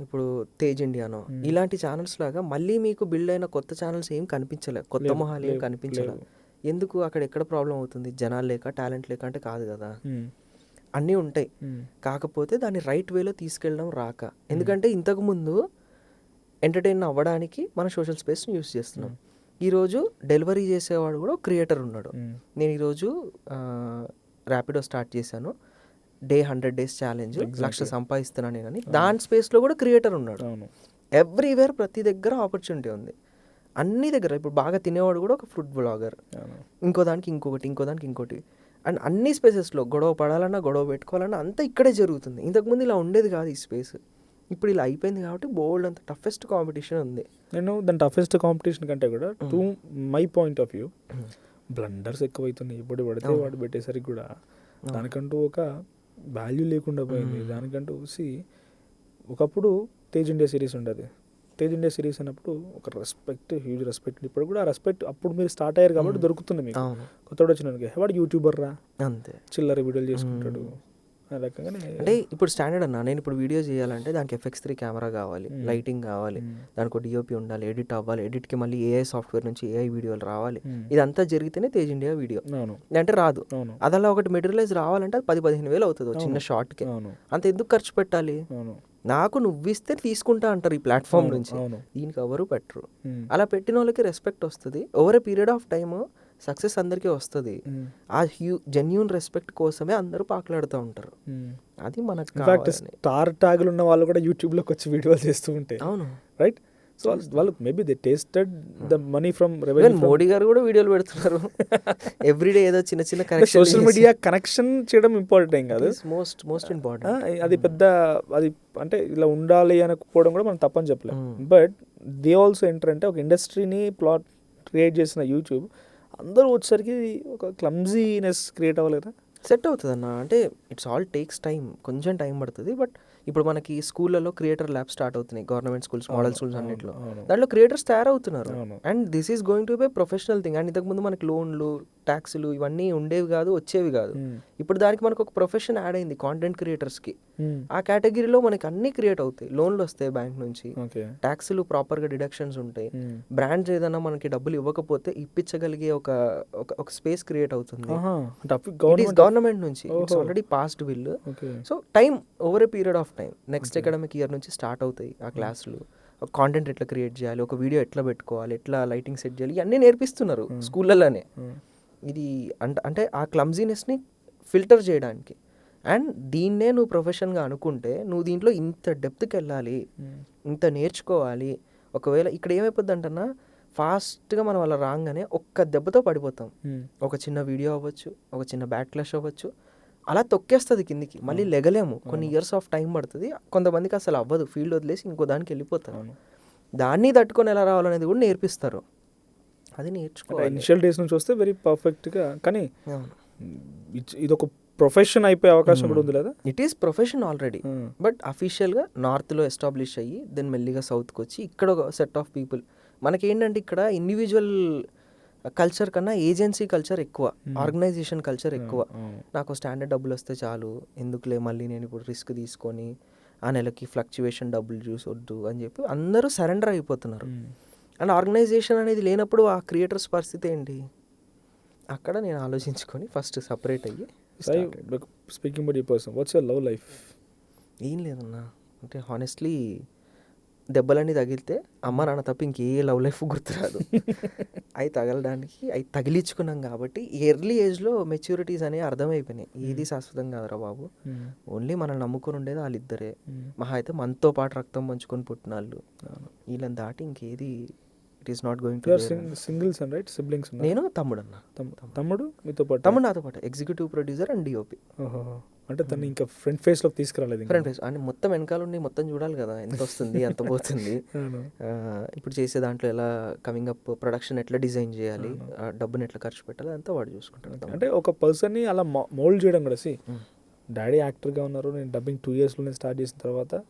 A: ఇప్పుడు తేజ్ ఇండియానో, ఇలాంటి ఛానల్స్ లాగా మళ్ళీ మీకు బిల్డ్ అయిన కొత్త ఛానల్స్ ఏం కనిపించలేదు, కొత్త మొహాలు ఏం కనిపించలేదు. ఎందుకు? అక్కడ ఎక్కడ ప్రాబ్లం అవుతుంది? జనాలు లేక, టాలెంట్ లేక అంటే కాదు కదా, అన్నీ ఉంటాయి. కాకపోతే దాన్ని రైట్ వేలో తీసుకెళ్ళడం రాక. ఎందుకంటే ఇంతకుముందు ఎంటర్టైన్ అవ్వడానికి మనం సోషల్ స్పేస్ని యూస్ చేస్తున్నాం. ఈరోజు డెలివరీ చేసేవాడు కూడా ఒక క్రియేటర్ ఉన్నాడు. నేను ఈరోజు ర్యాపిడో స్టార్ట్ చేశాను, డే 100 days ఛాలెంజ్, 1,00,000 సంపాదిస్తున్నాను నేనని. దాని స్పేస్లో కూడా క్రియేటర్ ఉన్నాడు. ఎవ్రీవేర్ ప్రతి దగ్గర ఆపర్చునిటీ ఉంది, అన్ని దగ్గర. ఇప్పుడు బాగా తినేవాడు కూడా ఒక ఫుడ్ బ్లాగర్, ఇంకో దానికి ఇంకొకటి, ఇంకో దానికి ఇంకోటి. అండ్ అన్ని స్పేసెస్లో గొడవ పడాలన్నా, గొడవ పెట్టుకోవాలన్నా అంతా ఇక్కడే జరుగుతుంది. ఇంతకుముందు ఇలా ఉండేది కాదు ఈ స్పేస్. ఇప్పుడు ఇలా అయిపోయింది కాబట్టి బోల్డ్ అంత టఫెస్ట్ కాంపిటీషన్ ఉంది.
B: నేను దాని టఫెస్ట్ కాంపిటీషన్ కంటే కూడా to my point of view blunders ఎక్కువైతున్నాయి. ఇప్పుడు పడితే వాడు పెట్టేసరికి కూడా దానికంటూ ఒక వాల్యూ లేకుండా పోయింది. దానికంటూ ఒకప్పుడు తేజ్ ఇండియా సిరీస్ ఉండేది. తేజ్ ఇండియా సిరీస్ అన్నప్పుడు ఒక రెస్పెక్ట్, హ్యూజ్ రెస్పెక్ట్. ఇప్పుడు కూడా ఆ రెస్పెక్ట్ అప్పుడు మీరు స్టార్ట్ అయ్యారు కాబట్టి దొరుకుతుంది మీకు. కొత్తవాడు వచ్చిన వాడు యూట్యూబర్ రా, అంతే, చిల్లర వీడియోలు చేసుకుంటాడు.
A: అంటే ఇప్పుడు స్టాండర్డ్ అన్న, నేను ఇప్పుడు వీడియో చేయాలంటే దానికి FX3 కెమెరా కావాలి, లైటింగ్ కావాలి, దానికి ఒక DOP ఉండాలి, ఎడిట్ అవ్వాలి, ఎడిట్కి మళ్ళీ AI సాఫ్ట్వేర్ నుంచి AI వీడియోలు రావాలి. ఇదంతా జరిగితేనే తేజ్ ఇండియా వీడియో అంటే రాదు. అదలా ఒకటి మెటీరియలైజ్ రావాలంటే అది 10-15 వేలు అవుతుంది చిన్న షార్ట్కి. అంత ఎందుకు ఖర్చు పెట్టాలి? నాకు నువ్వు ఇస్తే తీసుకుంటా అంటారు ఈ ప్లాట్ఫామ్ నుంచి. దీనికి ఎవరు పెట్టరు. అలా పెట్టిన వాళ్ళకి రెస్పెక్ట్ వస్తుంది. Over a period of time success అందరికీ వస్తుంది. ఆ జెన్యూన్ రెస్పెక్ట్ కోసమే అందరూ పాకులాడుతూ ఉంటారు. అది మనకు
B: స్టార్ ట్యాగులు ఉన్న వాళ్ళు కూడా యూట్యూబ్లోకి వచ్చి వీడియోలు చేస్తూ ఉంటాయి.
A: అవును,
B: రైట్. సో వాళ్ళు maybe they tasted the money from
A: even
B: revenue.
A: Modi గారు కూడా వీడియోలు పెడుతున్నారు ఎవ్రీడే ఏదో చిన్న చిన్న కరెక్షన్.
B: సోషల్ మీడియా కనెక్షన్ చేయడం ఇంపార్టెంట్ ఏం కాదు,
A: మోస్ట్ ఇంపార్టెంట్.
B: అది పెద్ద అది అంటే ఇలా ఉండాలి అనుకోవడం కూడా మనం తప్పని చెప్పలేం. బట్ దే ఆల్సో ఎంటర్ అంటే ఒక ఇండస్ట్రీని ప్లాట్ క్రియేట్ చేసిన యూట్యూబ్ అందరూ వచ్చేసరికి ఒక క్లమ్జీనెస్ క్రియేట్ అవ్వాలి కదా.
A: సెట్ అవుతుంది అన్న, అంటే ఇట్స్ ఆల్ టేక్స్ టైం, కొంచెం టైం పడుతుంది. బట్ ఇప్పుడు మనకి స్కూళ్ళలో క్రియేటర్ ల్యాబ్ స్టార్ట్ అవుతున్నాయి, గవర్నమెంట్ స్కూల్స్, మోడల్ స్కూల్స్ అన్నింటిలో. దాంట్లో క్రియేటర్స్ తయారవుతున్నారు. And this is going to be professional thing. And ఇంతకుముందు మనకి లోన్లు, ట్యాక్స్లు ఇవన్నీ ఉండేవి కాదు, వచ్చేవి కాదు. ఇప్పుడు దానికి మనకు ఒక ప్రొఫెషన్ యాడ్ అయింది కాంటెంట్ క్రియేటర్స్కి. ఆ కేటగిరీలో మనకి అన్నీ క్రియేట్ అవుతాయి. లోన్లు వస్తాయి బ్యాంక్ నుంచి, ట్యాక్స్లు ప్రాపర్గా డిడక్షన్స్ ఉంటాయి, బ్రాండ్స్ ఏదైనా మనకి డబ్బులు ఇవ్వకపోతే ఇప్పించగలిగే ఒక స్పేస్ క్రియేట్ అవుతుంది గవర్నమెంట్ నుంచి. It's already passed bill. So time over a period of time, next academic year నుంచి స్టార్ట్ అవుతాయి ఆ క్లాసులు. కాంటెంట్ ఎట్లా క్రియేట్ చేయాలి, ఒక వీడియో ఎట్లా పెట్టుకోవాలి, ఎట్లా లైటింగ్ సెట్ చేయాలి, ఇవన్నీ నేర్పిస్తున్నారు స్కూళ్ళలోనే. ఇది అంటే ఆ క్లమ్జీనెస్ని ఫిల్టర్ చేయడానికి. అండ్ దీన్నే నువ్వు ప్రొఫెషన్గా అనుకుంటే నువ్వు దీంట్లో ఇంత డెప్త్కి వెళ్ళాలి, ఇంత నేర్చుకోవాలి. ఒకవేళ ఇక్కడ ఏమైపోద్ది అంటన్నా, ఫాస్ట్గా మనం అలా రాగానే ఒక్క దెబ్బతో పడిపోతాం. ఒక చిన్న వీడియో అవ్వచ్చు, ఒక చిన్న బ్యాక్ క్లాష్ అవ్వచ్చు, అలా తొక్కేస్తుంది కిందికి, మళ్ళీ లెగలేము. కొన్ని ఇయర్స్ ఆఫ్ టైం పడుతుంది. కొంతమందికి అసలు అవ్వదు, ఫీల్డ్ వదిలేసి ఇంకో దానికి వెళ్ళిపోతారు. దాన్ని తట్టుకొని ఎలా రావాలనేది కూడా నేర్పిస్తారు. అది నేర్చుకోవాలి.
B: ఇనిషియల్ డేస్ నుంచి వస్తే వెరీ పర్ఫెక్ట్గా, కానీ ఇది ఒక ప్రొఫెషన్ అయిపోయే అవకాశం కూడా ఉంది లేదా?
A: It is profession already, but అఫీషియల్గా నార్త్లో ఎస్టాబ్లిష్ అయ్యి దెన్ మెల్లిగా సౌత్కి వచ్చి ఇక్కడ ఒక సెట్ ఆఫ్ పీపుల్. మనకేంటంటే ఇక్కడ ఇండివిజువల్ కల్చర్ కన్నా ఏజెన్సీ కల్చర్ ఎక్కువ, ఆర్గనైజేషన్ కల్చర్ ఎక్కువ. నాకు స్టాండర్డ్ డబ్బులు వస్తే చాలు, ఎందుకులే మళ్ళీ నేను ఇప్పుడు రిస్క్ తీసుకొని ఆ నెలకి ఫ్లక్చువేషన్ డబ్బులు చూసొద్దు అని చెప్పి అందరూ సరెండర్ అయిపోతున్నారు. అండ్ ఆర్గనైజేషన్ అనేది లేనప్పుడు ఆ క్రియేటర్స్ పరిస్థితి ఏంటి? అక్కడ నేను ఆలోచించుకొని ఫస్ట్ సపరేట్ అయ్యి
B: speaking about your person, what's your love life?
A: ఏం లేదన్నా, అంటే హానెస్ట్లీ దెబ్బలన్నీ తగిలితే అమ్మ నాన్న తప్ప ఇంకే లవ్ లైఫ్ గుర్తురాదు. అవి తగలడానికి అవి తగిలించుకున్నాం కాబట్టి ఎర్లీ ఏజ్లో మెచ్యూరిటీస్ అనేవి అర్థమైపోయినాయి. ఏది శాశ్వతం కాదురా బాబు, ఓన్లీ మనం నమ్ముకొని ఉండేది వాళ్ళిద్దరే. మహా అయితే మనతో పాటు రక్తం పంచుకొని పుట్టిన వాళ్ళు, వీళ్ళని దాటి ఇంకేది it is not going to.
B: Singles and right siblings?
A: నేను తమ్ముడు అన్న.
B: తమ్ముడు మీతో పాటు?
A: తమ్ముడు నాతో పాటు, ఎగ్జిక్యూటివ్ ప్రొడ్యూసర్ అండ్ డిఓపి.
B: అంటే తను ఇంకా ఫ్రంట్ ఫేస్లోకి తీసుకురాలేదు?
A: ఫ్రంట్ ఫేస్ అంటే మొత్తం వెనకాల ఉండి మొత్తం చూడాలి కదా, ఎంత వస్తుంది ఎంత పోతుంది. ఇప్పుడు చేసే దాంట్లో ఎలా కమింగ్ అప్, ప్రొడక్షన్ ఎట్లా డిజైన్ చేయాలి, డబ్బుని ఎట్లా ఖర్చు పెట్టాలి, అంతా వాడు చూసుకుంటాడు.
B: అంటే ఒక పర్సన్ని అలా మోల్డ్ చేయడం కూడా, డాడీ యాక్టర్గా ఉన్నారు, నేను డబ్బింగ్ 2 yearsలోనే స్టార్ట్ చేసిన తర్వాత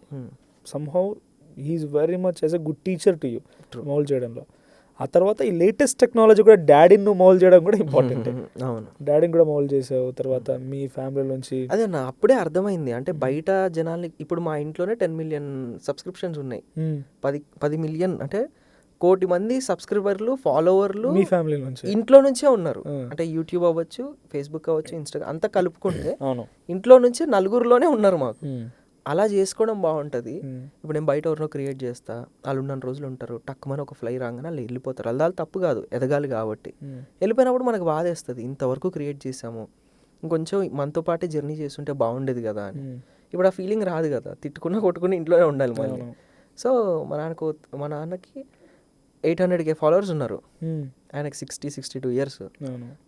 B: somehow he is very much as a good teacher to you mould చేయడంలో. ఆ తర్వాత ఈ లేటెస్ట్ టెక్నాలజీ కూడా డాడీని నువ్వు మౌల్డ్ చేయడం కూడా ఇంపార్టెంట్. అవును, డాడీని కూడా మౌల్డ్ చేసావు. తర్వాత మీ ఫ్యామిలీ నుంచి
A: అదే నా అప్పుడే అర్థమైంది. అంటే బయట జనాల్ని, ఇప్పుడు మా ఇంట్లోనే 10 million సబ్స్క్రిప్షన్స్ ఉన్నాయి. 10 million అంటే 1 కోటి మంది సబ్స్క్రైబర్లు, ఫాలోవర్లు
B: మీ ఫ్యామిలీ నుంచి,
A: ఇంట్లో నుంచే ఉన్నారు. అంటే యూట్యూబ్ అవ్వచ్చు, ఫేస్బుక్ అవ్వచ్చు, ఇన్స్టాగ్రామ్ అంతా కలుపుకుంటే ఇంట్లో నుంచి 4 ఉన్నారు మాకు. అలా చేసుకోవడం బాగుంటుంది. ఇప్పుడు నేను బయట ఎవరినో క్రియేట్ చేస్తా, వాళ్ళు ఉన్న రోజులు ఉంటారు, టక్కుమని ఒక ఫ్లై రాగానే వాళ్ళు వెళ్ళిపోతారు. వాళ్ళు తప్పు కాదు, ఎదగాలి కాబట్టి. వెళ్ళిపోయినప్పుడు మనకు బాధేస్తుంది, ఇంతవరకు క్రియేట్ చేసాము, ఇంకొంచెం మనతో పాటే జర్నీ చేస్తుంటే బాగుండేది కదా అని. ఇప్పుడు ఆ ఫీలింగ్ రాదు కదా, తిట్టుకున్నా కొట్టుకుని ఇంట్లోనే ఉండాలి మళ్ళీ. సో మా నాన్నకి 800K ఫాలోవర్స్ ఉన్నారు, ఆయనకి 62 years.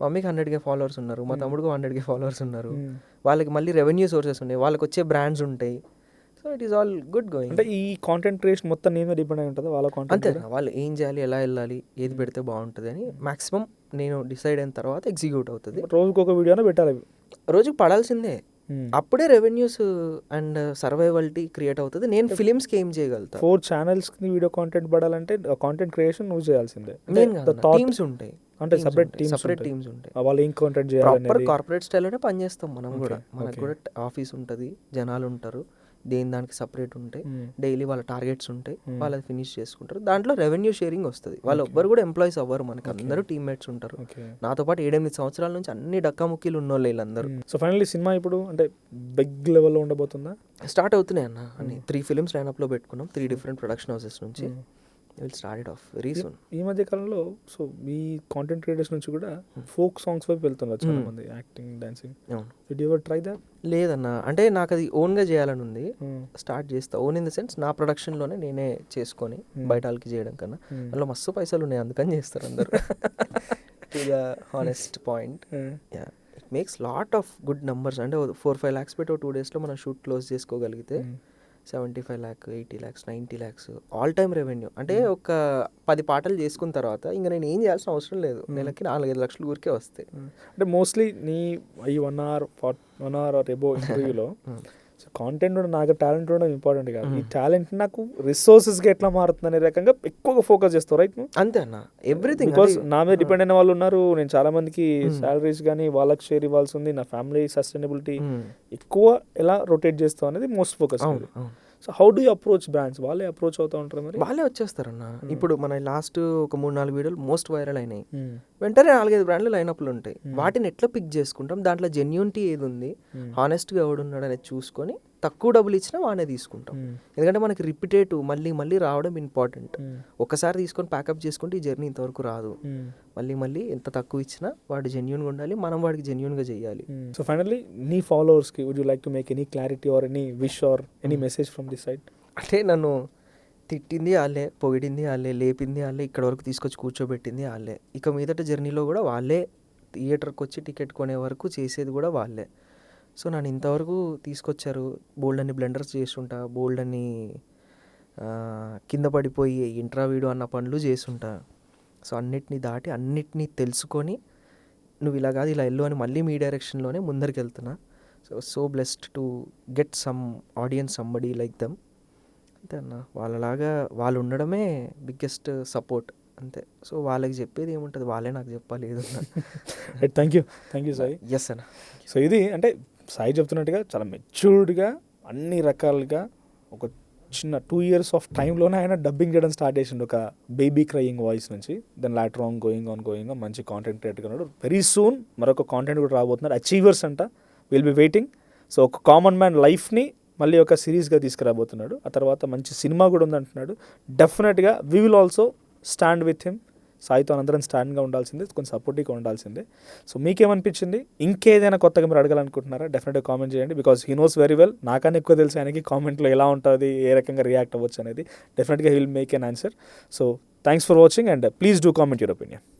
A: మమ్మీకి 100K ఫాలోవర్స్ ఉన్నారు, మా తమ్ముడికి 100K ఫాలోవర్స్ ఉన్నారు. వాళ్ళకి మళ్ళీ రెవెన్యూ సోర్సెస్ ఉన్నాయి, వాళ్ళకి వచ్చే బ్రాండ్స్ ఉంటాయి. So it is all good going.
B: అంటే ఈ కాంటెంట్ క్రియేషన్ మొత్తం నేను డిపెండ్ అయి ఉంటుంది వాళ్ళ కాంటెంట్
A: అంతే. వాళ్ళు ఏం చేయాలి, ఎలా వెళ్ళాలి, ఏది పెడితే బాగుంటుంది అని మాక్సిమం నేను డిసైడ్ అయిన తర్వాత ఎగ్జిక్యూట్ అవుతుంది.
B: రోజుకి ఒక వీడియోనే పెట్టాలి,
A: రోజుకి పడాల్సిందే. అప్పుడే రెవెన్యూస్ అండ్ సర్వైవల్టీ క్రియేట్ అవుతుంది. నేను ఫిలిమ్స్కి ఏం చేయగలుగుతా?
B: 4 channelsకి వీడియో కాంటెంట్ పడాలంటే కాంటెంట్ క్రియేషన్ నువ్వు చేయాల్సిందే.
A: టీమ్స్ ఉంటాయి,
B: అంటే సపరేట్ టీమ్స్ ఉంటాయి. వాళ్ళు ఏం కాంటెంట్ చేయాలి,
A: ప్రాపర్ కార్పొరేట్ స్టైల్లోనే పనిచేస్తాం మనం కూడా. మనకు కూడా ఆఫీస్ ఉంటుంది, జనాలు ఉంటారు, దేని దానికి సపరేట్ ఉంటాయి, డైలీ వాళ్ళ టార్గెట్స్ ఉంటాయి, వాళ్ళు అది ఫినిష్ చేసుకుంటారు. దాంట్లో రెవెన్యూ షేరింగ్ వస్తుంది. వాళ్ళు ఎవ్వరు కూడా ఎంప్లాయీస్ అవ్వరు, మనకి అందరూ టీమ్మేట్స్ ఉంటారు. నాతో పాటు 7-8 సంవత్సరాల నుంచి అన్ని డక్కాముక్కీలు ఉన్నోళ్ళు వీళ్ళందరూ.
B: సో ఫైనల్లీ సినిమా ఇప్పుడు అంటే బిగ్ లెవెల్లో ఉండబోతుందా?
A: స్టార్ట్ అవుతున్నాయి అన్న. అన్ని 3 films లైనప్లో పెట్టుకున్నాం, 3 different ప్రొడక్షన్ హౌసెస్ నుంచి. Will start it of very soon.
B: ఈ మధ్య కాలంలో సో మీ కాంటెంట్ క్రియేటర్స్ నుంచి కూడా ఫోక్ సాంగ్స్ వైపు వెళ్తున్నారు చాలా మంది, యాక్టింగ్, డాన్సింగ్.
A: అవును.
B: Did you ever try that?
A: లేదన్న, అంటే నాకు అది ఓన్గా చేయాలని ఉంది. స్టార్ట్ చేస్తా. ఓన్ ఇన్ ద సెన్స్ నా ప్రొడక్షన్లోనే నేనే చేసుకొని బయట వాళ్ళకి చేయడం కన్నా అందులో మస్తు పైసలు ఉన్నాయి, అందుకని చేస్తారు అందరు. To the honest point, yeah it makes lot of good numbers. అంటే 4-5 lakhs పెట్టి 2 daysలో మనం షూట్ క్లోజ్ చేసుకోగలిగితే 75 lakhs, 80 lakhs, 90 lakhs all time revenue. అంటే ఒక 10 పాటలు చేసుకున్న తర్వాత ఇంకా నేను ఏం చేయాల్సిన అవసరం లేదు, నెలకి 4-5 లక్షలు ఊరికే వస్తాయి.
B: అంటే మోస్ట్లీ నీ ఈ 1 hour ఆర్ ఎబో ఇంటర్వ్యూలో కాంటెంట్ కూడా నాకు టాలెంట్ కూడా ఇంపార్టెంట్ కాదు, ఈ టాలెంట్ నాకు రిసోర్సెస్గా ఎట్లా మారుతుంది అనే రకంగా ఎక్కువగా ఫోకస్ చేస్తావు, రైట్?
A: అంతే అన్న, ఎవ్రీథింగ్.
B: బికాస్ నా మీద డిపెండ్ అయిన వాళ్ళు ఉన్నారు, నేను చాలా మందికి శాలరీస్ కానీ వాళ్ళకి షేర్ ఇవ్వాల్సి ఉంది, నా ఫ్యామిలీ సస్టైనబిలిటీ ఎక్కువ ఎలా రొటేట్ చేస్తావు అనేది most focus. So how do you approach brands? వాళ్ళే అప్రోచ్ అవుతూ ఉంటారు, మరి
A: వాళ్ళే వచ్చేస్తారన్న. ఇప్పుడు మన లాస్ట్ ఒక 3-4 వీడియోలు మోస్ట్ వైరల్ అయినాయి, వెంటనే 4-5 బ్రాండ్లు లైనప్లు ఉంటాయి. వాటిని ఎట్లా పిక్ చేసుకుంటాం, దాంట్లో జెన్యూనిటీ ఏది ఉంది, హానెస్ట్గా ఎవడున్నాడు అనేది చూసుకొని తక్కువ డబ్బులు ఇచ్చినా వానే తీసుకుంటాం. ఎందుకంటే మనకి రిపీటేటివ్ మళ్ళీ మళ్ళీ రావడం ఇంపార్టెంట్. ఒకసారి తీసుకొని ప్యాకప్ చేసుకుంటే ఈ జర్నీ ఇంతవరకు రాదు. మళ్ళీ మళ్ళీ ఎంత తక్కువ ఇచ్చినా వాడు జెన్యూన్గా ఉండాలి, మనం వాడికి జెన్యూన్గా చేయాలి.
B: సో ఫైనల్లీ నీ ఫాలోవర్స్కి would you like to make any clarity or any wish or any message from this side?
A: అంటే నన్ను తిట్టింది వాళ్ళే, పొగిడింది వాళ్ళే, లేపింది వాళ్ళే, ఇక్కడ వరకు తీసుకొచ్చి కూర్చోబెట్టింది వాళ్ళే. ఇక మీదట జర్నీలో కూడా వాళ్ళే, థియేటర్కి వచ్చి టికెట్ కొనే వరకు చేసేది కూడా వాళ్ళే. సో నన్ను ఇంతవరకు తీసుకొచ్చారు, బోల్డ్ అన్ని బ్లెండర్స్ చేస్తుంటా, బోల్డ్ అన్ని కింద పడిపోయి ఇంట్రావీడు అన్న పనులు చేస్తుంటా. సో అన్నిటినీ దాటి అన్నిటినీ తెలుసుకొని నువ్వు ఇలా కాదు ఇలా వెళ్ళు అని మళ్ళీ మీ డైరెక్షన్లోనే ముందరికి వెళ్తున్నా. So blessed to get some audience, somebody like them. అంతే అన్న, వాళ్ళలాగా వాళ్ళు ఉండడమే బిగ్గెస్ట్ సపోర్ట్, అంతే. సో వాళ్ళకి చెప్పేది ఏముంటుంది, వాళ్ళే నాకు చెప్పాలి ఏదన్నా.
B: Thank you Sai.
A: ఎస్ అన్న.
B: సో ఇది అంటే సాయి చెప్తున్నట్టుగా చాలా మెచ్యూర్డ్గా అన్ని రకాలుగా ఒక చిన్న 2 years ఆఫ్ టైంలోనే ఆయన డబ్బింగ్ చేయడం స్టార్ట్ చేసిండు, ఒక బేబీ క్రయింగ్ వాయిస్ నుంచి. Then later on going on మంచి కాంటెంట్ క్రియేటర్గా ఉన్నాడు. వెరీ సూన్ మరొక కాంటెంట్ కూడా రాబోతున్నారు, అచీవర్స్ అంట. Will be waiting. సో ఒక కామన్ మ్యాన్ లైఫ్ని మళ్ళీ ఒక సిరీస్గా తీసుకురాబోతున్నాడు. ఆ తర్వాత మంచి సినిమా కూడా ఉందంటున్నాడు. డెఫినెట్గా we will also stand with him. సాయితో అందరం స్టాండ్గా ఉండాల్సిందే, కొంచెం సపోర్టివ్గా ఉండాల్సిందే. సో మీకేమనిపించింది? ఇంకేదైనా కొత్తగా మీరు అడగాలనుకుంటున్నారా? డెఫినెట్గా కామెంట్ చేయండి, because he knows very well. నాకన్నా ఎక్కువ తెలుసు ఆయనకి కామెంట్లో ఎలా ఉంటుంది, ఏ రకంగా రియాక్ట్ అవ్వచ్చు అనేది. డెఫినెట్గా he will make an answer. So thanks for watching and please do comment your opinion.